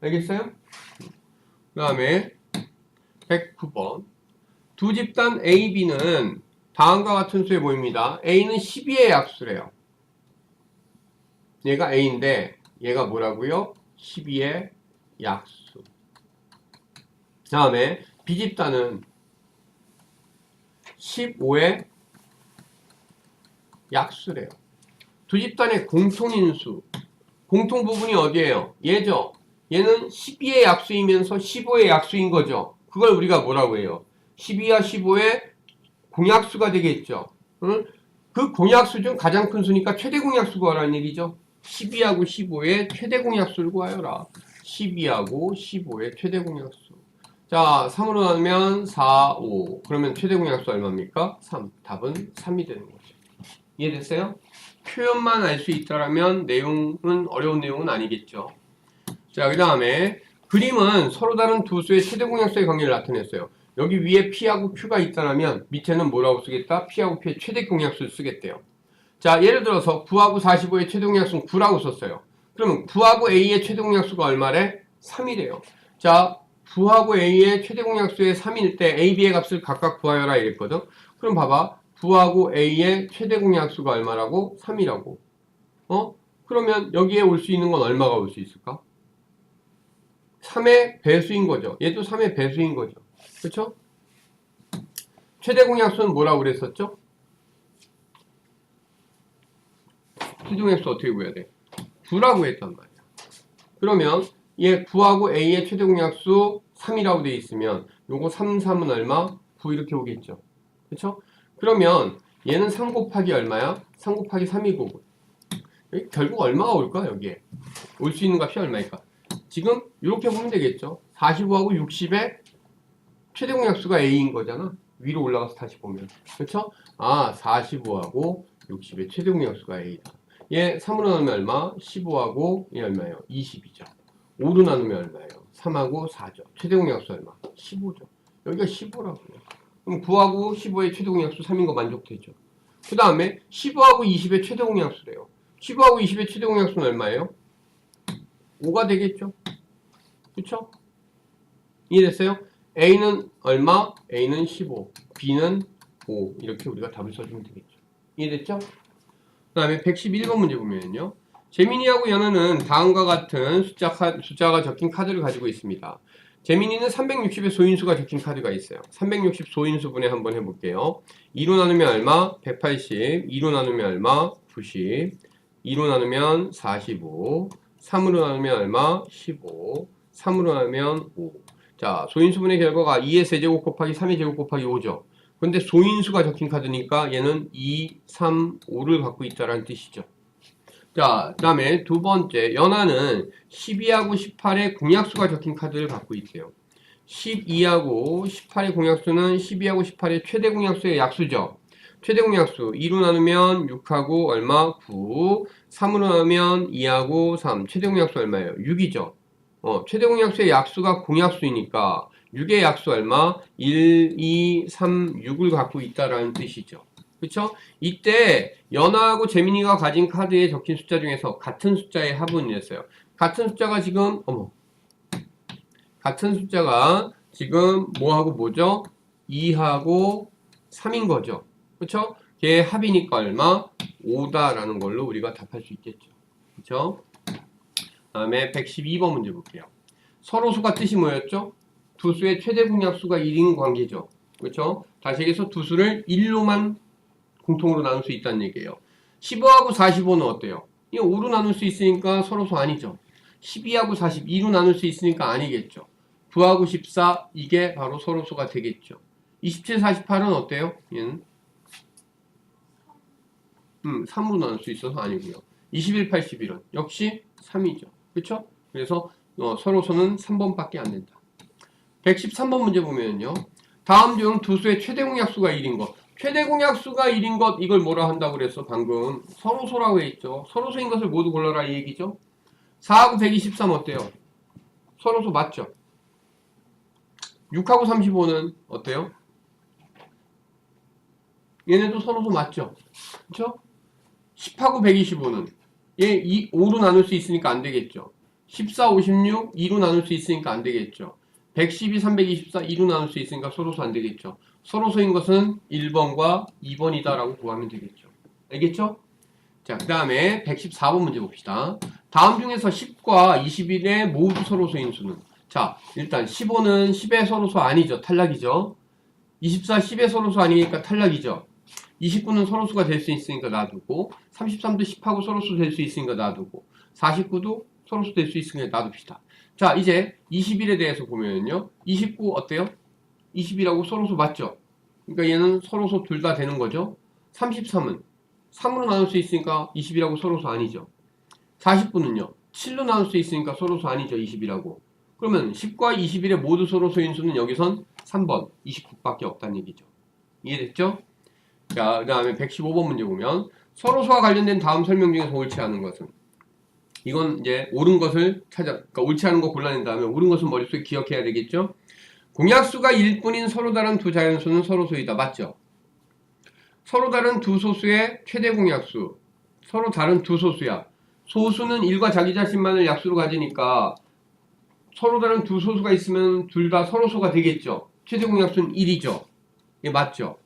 Speaker 1: 알겠어요? 그 다음에 109번. 두 집단 A, B는 다음과 같은 수에 모입니다. A는 12의 약수래요. 얘가 A인데 얘가 뭐라고요? 12의 약수. 다음에 B집단은 15의 약수래요. 두 집단의 공통인수. 공통 부분이 어디예요? 얘죠. 얘는 12의 약수이면서 15의 약수인 거죠. 그걸 우리가 뭐라고 해요? 12와 15의 공약수가 되겠죠. 응? 그 공약수 중 가장 큰 수니까 최대 공약수 구하라는 얘기죠. 12하고 15의 최대 공약수를 구하여라. 12하고 15의 최대 공약수. 자, 3으로 나누면 4, 5. 그러면 최대 공약수 얼마입니까? 3. 답은 3이 되는 거죠. 이해됐어요? 표현만 알 수 있다라면 내용은 어려운 내용은 아니겠죠. 자, 그 다음에 그림은 서로 다른 두 수의 최대 공약수의 관계를 나타냈어요. 여기 위에 P하고 Q가 있다면 밑에는 뭐라고 쓰겠다? P하고 Q의 최대 공약수를 쓰겠대요. 자, 예를 들어서 9하고 45의 최대 공약수는 9라고 썼어요. 그러면 9하고 A의 최대 공약수가 얼마래? 3이래요. 자, 9하고 A의 최대 공약수의 3일 때 A, B의 값을 각각 구하여라 이랬거든. 그럼 봐봐. 9하고 A의 최대 공약수가 얼마라고? 3이라고. 그러면 여기에 올 수 있는 건 얼마가 올 수 있을까? 3의 배수인 거죠. 얘도 3의 배수인 거죠. 그렇죠? 최대 공약수는 뭐라고 그랬었죠? 수중액수 어떻게 구해야 돼? 9라고 했단 말이야. 그러면 얘 9하고 A의 최대 공약수 3이라고 돼 있으면 요거 3, 3은 얼마? 9 이렇게 오겠죠. 그렇죠? 그러면 얘는 3 곱하기 얼마야? 3 곱하기 3이고 결국 얼마가 올까? 여기에 올 수 있는 값이 얼마일까? 지금 이렇게 보면 되겠죠. 45하고 60의 최대 공약수가 A인 거잖아. 위로 올라가서 다시 보면. 그렇죠? 아, 45하고 60의 최대 공약수가 A다. 얘 3으로 나누면 얼마? 15하고 얘 얼마예요? 20이죠. 5로 나누면 얼마예요? 3하고 4죠. 최대 공약수 얼마? 15죠. 여기가 15라고요. 그럼 9하고 15의 최대 공약수 3인 거 만족되죠. 그 다음에 15하고 20의 최대 공약수래요. 15하고 20의 최대 공약수는 얼마예요? 5가 되겠죠. 그쵸? 이해됐어요? A는 얼마? A는 15, B는 5 이렇게 우리가 답을 써주면 되겠죠. 이해됐죠? 그 다음에 111번 문제 보면요. 재민이하고 연우는 다음과 같은 숫자가 적힌 카드를 가지고 있습니다. 재민이는 360의 소인수가 적힌 카드가 있어요. 360 소인수분해 한번 해볼게요. 2로 나누면 얼마? 180, 2로 나누면 얼마? 90, 2로 나누면 45, 3으로 나누면 얼마? 15, 3으로 나누면 5. 자, 소인수분의 결과가 2의 세제곱 곱하기 3의 제곱 곱하기 5죠. 근데 소인수가 적힌 카드니까 얘는 2, 3, 5를 갖고 있다는 뜻이죠. 자, 그 다음에 두 번째, 연하는 12하고 18의 공약수가 적힌 카드를 갖고 있대요. 12하고 18의 공약수는 12하고 18의 최대 공약수의 약수죠. 최대 공약수 2로 나누면 6하고 얼마? 9, 3으로 나누면 2하고 3, 최대 공약수 얼마예요? 6이죠. 최대 공약수의 약수가 공약수이니까 6의 약수 얼마? 1, 2, 3, 6을 갖고 있다라는 뜻이죠. 그쵸? 이때 연하하고 재민이가 가진 카드에 적힌 숫자 중에서 같은 숫자의 합은 이랬어요. 같은 숫자가 지금 같은 숫자가 지금 뭐하고 뭐죠? 2하고 3인 거죠. 그쵸? 걔 합이니까 얼마? 5다라는 걸로 우리가 답할 수 있겠죠. 그쵸? 다음에 112번 문제 볼게요. 서로수가 뜻이 뭐였죠? 두 수의 최대 공약수가 1인 관계죠. 그렇죠? 다시 얘기해서 두 수를 1로만 공통으로 나눌 수 있다는 얘기예요. 15하고 45는 어때요? 이거 5로 나눌 수 있으니까 서로수 아니죠. 12하고 42로 나눌 수 있으니까 아니겠죠. 9하고 14 이게 바로 서로수가 되겠죠. 27, 48은 어때요? 얘는 3으로 나눌 수 있어서 아니고요. 21, 81은 역시 3이죠. 그렇죠? 그래서 서로수는 3번밖에 안 된다. 113번 문제 보면요. 다음 중 두 수의 최대 공약수가 1인 것. 최대 공약수가 1인 것 이걸 뭐라 한다고 그랬어? 방금 서로소라고 했죠. 서로소인 것을 모두 골라라 이 얘기죠. 4하고 123 어때요? 서로소 맞죠? 6하고 35는 어때요? 얘네도 서로소 맞죠? 그쵸? 10하고 125는 얘 5로 나눌 수 있으니까 안 되겠죠. 14, 56 2로 나눌 수 있으니까 안 되겠죠. 112, 324 2로 나눌 수 있으니까 서로소 안 되겠죠. 서로소인 것은 1번과 2번이다 라고 구하면 되겠죠. 알겠죠? 자, 그 다음에 114번 문제 봅시다. 다음 중에서 10과 21의 모두 서로소인 수는? 자, 일단 15는 10의 서로소 아니죠. 탈락이죠. 24, 10의 서로소 아니니까 탈락이죠. 29는 서로수가 될 수 있으니까 놔두고, 33도 10하고 서로수 될 수 있으니까 놔두고, 49도 서로수 될 수 있으니까 놔둡시다. 자, 이제 21에 대해서 보면요. 29 어때요? 20이라고 서로소 맞죠? 그러니까 얘는 서로소 둘 다 되는 거죠. 33은 3으로 나눌 수 있으니까 20이라고 서로소 아니죠. 49는요. 7로 나눌 수 있으니까 서로소 아니죠. 20이라고. 그러면 10과 21의 모두 서로소인 수는 여기선 3번 29밖에 없다는 얘기죠. 이해됐죠? 자, 그 다음에 115번 문제 보면 서로소와 관련된 다음 설명 중에서 옳지 않은 것은, 이건 이제 옳은 것을 그러니까 옳지 않은 거 골라낸 다음에 옳은 것은 머릿속에 기억해야 되겠죠? 공약수가 1뿐인 서로 다른 두 자연수는 서로소이다. 맞죠? 서로 다른 두 소수의 최대 공약수. 서로 다른 두 소수야. 소수는 1과 자기 자신만을 약수로 가지니까 서로 다른 두 소수가 있으면 둘 다 서로소가 되겠죠. 최대 공약수는 1이죠. 예, 맞죠?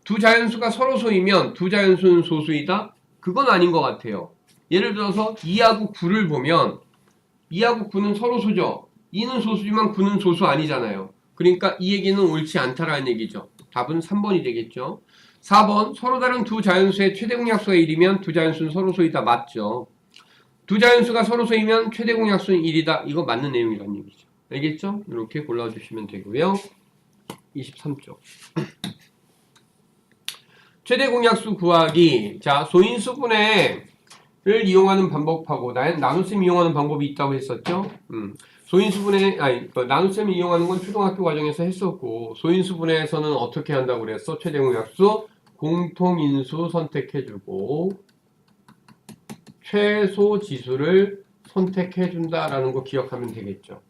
Speaker 1: 두 자연수가 서로소이면 두 자연수는 소수이다? 그건 아닌 것 같아요. 예를 들어서 2하고 9를 보면 2하고 9는 서로소죠. 2는 소수지만 9는 소수 아니잖아요. 그러니까 이 얘기는 옳지 않다라는 얘기죠. 답은 3번이 되겠죠. 4번 서로 다른 두 자연수의 최대 공약수가 1이면 두 자연수는 서로소이다. 맞죠. 두 자연수가 서로소이면 최대 공약수는 1이다. 이거 맞는 내용이라는 얘기죠. 알겠죠? 이렇게 골라주시면 되고요. 23쪽. 최대 공약수 구하기. 자, 소인수분해를 이용하는 방법하고 나눗셈 이용하는 방법이 있다고 했었죠. 소인수분해, 나눗셈 이용하는 건 초등학교 과정에서 했었고, 소인수분해에서는 어떻게 한다고 그랬어? 최대 공약수 공통인수 선택해주고 최소 지수를 선택해준다라는 거 기억하면 되겠죠.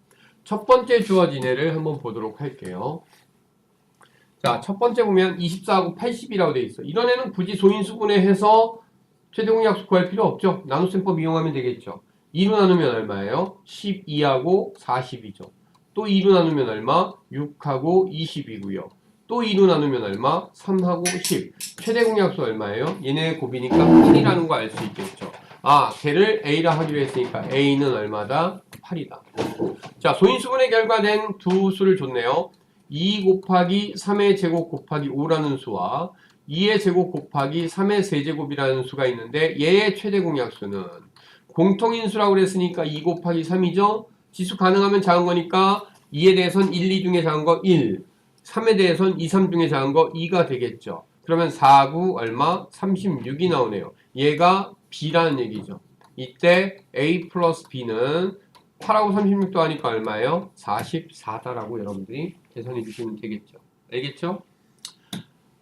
Speaker 1: 첫 번째 주어진 애를 한번 보도록 할게요. 자, 첫 번째 보면 24하고 80이라고 되어 있어. 이런 애는 굳이 소인수분해해서 최대 공약수 구할 필요 없죠. 나눗셈법 이용하면 되겠죠. 2로 나누면 얼마예요? 12하고 40이죠. 또 2로 나누면 얼마? 6하고 20이고요. 또 2로 나누면 얼마? 3하고 10. 최대 공약수 얼마예요? 얘네 곱이니까 8이라는 거 알 수 있겠죠. 아, 걔를 A라 하기로 했으니까 A는 얼마다? 8이다. 자, 소인수분해 결과된 두 수를 줬네요. 2 곱하기 3의 제곱 곱하기 5라는 수와 2의 제곱 곱하기 3의 세제곱이라는 수가 있는데 얘의 최대 공약수는 공통인수라고 그랬으니까 2 곱하기 3이죠. 지수 가능하면 작은 거니까 2에 대해선 1, 2 중에 작은 거 1, 3에 대해선 2, 3 중에 작은 거 2가 되겠죠. 그러면 4, 9 얼마? 36이 나오네요. 얘가 B라는 얘기죠. 이때 A 플러스 B는 8하고 36도 하니까 얼마예요? 44다라고 여러분들이 계산해 주시면 되겠죠. 알겠죠?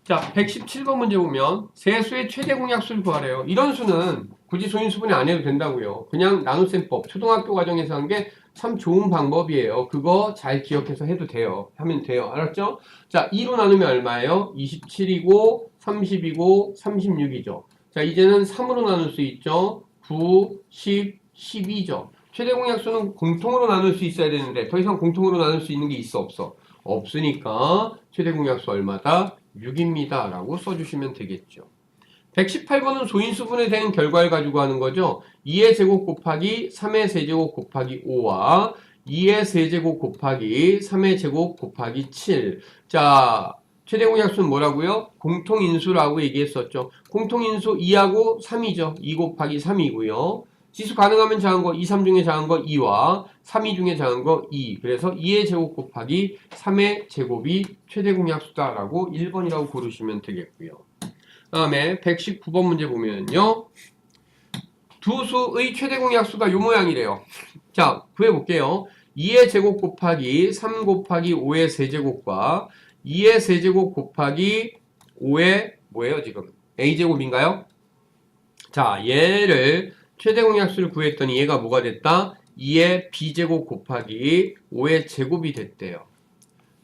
Speaker 1: 자, 117번 문제 보면 세수의 최대 공약수를 구하래요. 이런 수는 굳이 소인수분해 안 해도 된다고요. 그냥 나눗셈법 초등학교 과정에서 한 게 참 좋은 방법이에요. 그거 잘 기억해서 해도 돼요. 하면 돼요. 알았죠? 자, 2로 나누면 얼마예요? 27이고 30이고 36이죠. 자, 이제는 3으로 나눌 수 있죠. 9, 10, 12죠. 최대 공약수는 공통으로 나눌 수 있어야 되는데 더 이상 공통으로 나눌 수 있는 게 있어 없어? 없으니까 최대 공약수 얼마다? 6입니다. 라고 써주시면 되겠죠. 118번은 소인수분해 된 결과를 가지고 하는 거죠. 2의 제곱 곱하기 3의 세제곱 곱하기 5와 2의 세제곱 곱하기 3의 제곱 곱하기 7. 자, 최대 공약수는 뭐라고요? 공통인수라고 얘기했었죠. 공통인수 2하고 3이죠. 2 곱하기 3이고요. 지수 가능하면 작은 거 2, 3 중에 작은 거 2와 3, 2 중에 작은 거 2. 그래서 2의 제곱 곱하기 3의 제곱이 최대 공약수다라고 1번이라고 고르시면 되겠고요. 그 다음에 119번 문제 보면요. 두 수의 최대 공약수가 요 모양이래요. 자, 구해볼게요. 2의 제곱 곱하기 3 곱하기 5의 세제곱과 2의 세제곱 곱하기 5의 뭐예요 지금? A제곱인가요? 자, 얘를 최대 공약수를 구했더니 얘가 뭐가 됐다? 2의 B제곱 곱하기 5의 제곱이 됐대요.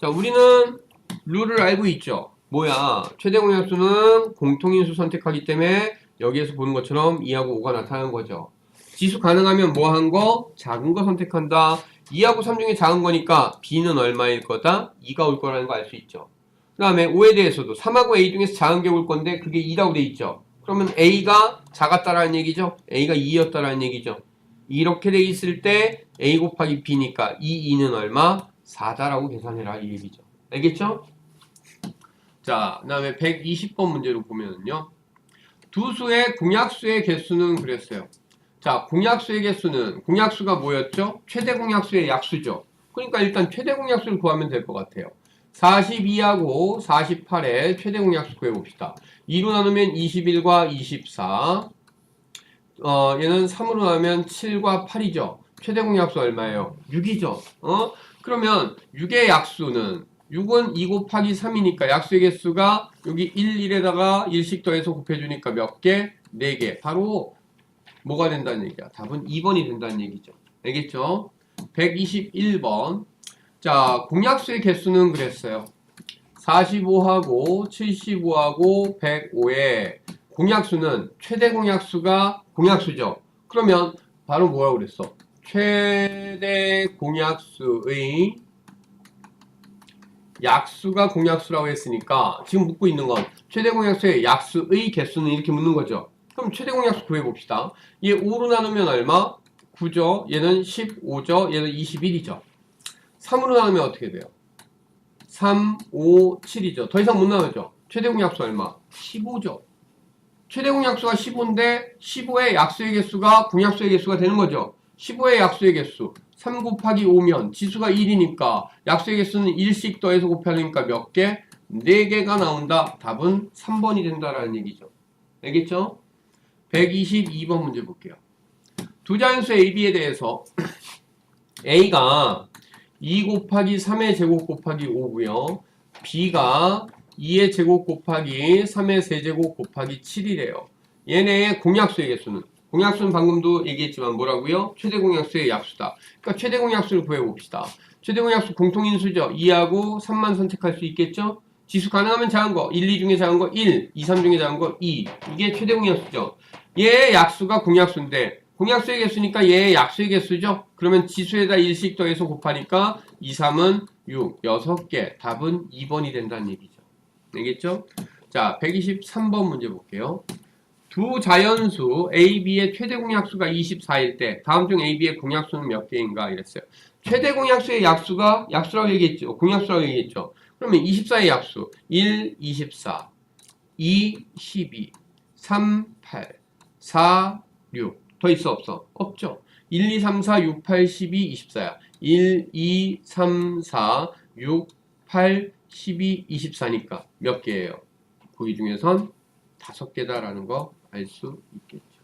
Speaker 1: 자, 우리는 룰을 알고 있죠? 뭐야? 최대 공약수는 공통인수 선택하기 때문에 여기에서 보는 것처럼 2하고 5가 나타나는 거죠. 지수 가능하면 뭐 한 거? 작은 거 선택한다. 2하고 3 중에 작은 거니까 B는 얼마일 거다? 2가 올 거라는 거 알 수 있죠. 그 다음에 5에 대해서도 3하고 A 중에서 작은 게 올 건데 그게 2라고 돼 있죠. 그러면 A가 작았다라는 얘기죠. A가 2였다라는 얘기죠. 이렇게 돼 있을 때 A 곱하기 B니까 2는 얼마? 4다라고 계산해라 이 얘기죠. 알겠죠? 자, 그 다음에 120번 문제로 보면요. 두 수의 공약수의 개수는 그랬어요. 자, 공약수의 개수는 공약수가 뭐였죠? 최대 공약수의 약수죠. 그러니까 일단 최대 공약수를 구하면 될 것 같아요. 42하고 48의 최대 공약수 구해봅시다. 2로 나누면 21과 24. 얘는 3으로 나누면 7과 8이죠. 최대 공약수 얼마예요? 6이죠. 그러면 6의 약수는 6은 2 곱하기 3이니까 약수의 개수가 여기 1에다가 1씩 더해서 곱해주니까 몇 개? 4개. 바로 뭐가 된다는 얘기야? 답은 2번이 된다는 얘기죠. 알겠죠? 121번. 자, 공약수의 개수는 그랬어요. 45하고 75하고 105의 공약수는 최대 공약수가 공약수죠. 그러면 바로 뭐라고 그랬어? 최대 공약수의 약수가 공약수라고 했으니까 지금 묻고 있는 건 최대 공약수의 약수의 개수는 이렇게 묻는 거죠. 그럼 최대 공약수 구해봅시다. 얘 5로 나누면 얼마? 9죠. 얘는 15죠. 얘는 21이죠. 3으로 나누면 어떻게 돼요? 3, 5, 7이죠. 더 이상 못 나누죠. 최대 공약수 얼마? 15죠. 최대 공약수가 15인데 15의 약수의 개수가 공약수의 개수가 되는 거죠. 15의 약수의 개수 3 곱하기 5면 지수가 1이니까 약수의 개수는 1씩 더해서 곱하니까 몇 개? 4개가 나온다. 답은 3번이 된다라는 얘기죠. 알겠죠? 122번 문제 볼게요. 두 자연수 A, B에 대해서 A가 2 곱하기 3의 제곱 곱하기 5고요. B가 2의 제곱 곱하기 3의 세제곱 곱하기 7이래요. 얘네의 공약수의 개수는 공약수는 방금도 얘기했지만 뭐라고요? 최대 공약수의 약수다. 그러니까 최대 공약수를 구해봅시다. 최대 공약수 공통인수죠. 2하고 3만 선택할 수 있겠죠? 지수 가능하면 작은 거 1, 2 중에 작은 거 1, 2, 3 중에 작은 거 2. 이게 최대 공약수죠. 얘의 약수가 공약수인데 공약수의 개수니까 얘의 약수의 개수죠. 그러면 지수에다 1씩 더해서 곱하니까 2, 3은 6, 6개. 답은 2번이 된다는 얘기죠. 알겠죠? 자, 123번 문제 볼게요. 두 자연수 A, B의 최대 공약수가 24일 때 다음 중 A, B의 공약수는 몇 개인가 이랬어요. 최대 공약수의 약수가 약수라고 얘기했죠. 공약수라고 얘기했죠. 그러면 24의 약수 1, 24, 2, 12, 3, 8, 4, 6. 더 있어 없어? 없죠. 1, 2, 3, 4, 6, 8, 12, 24야. 1, 2, 3, 4, 6, 8, 12, 24니까 몇 개예요? 그 중에선 5개다라는 거 알 수 있겠죠.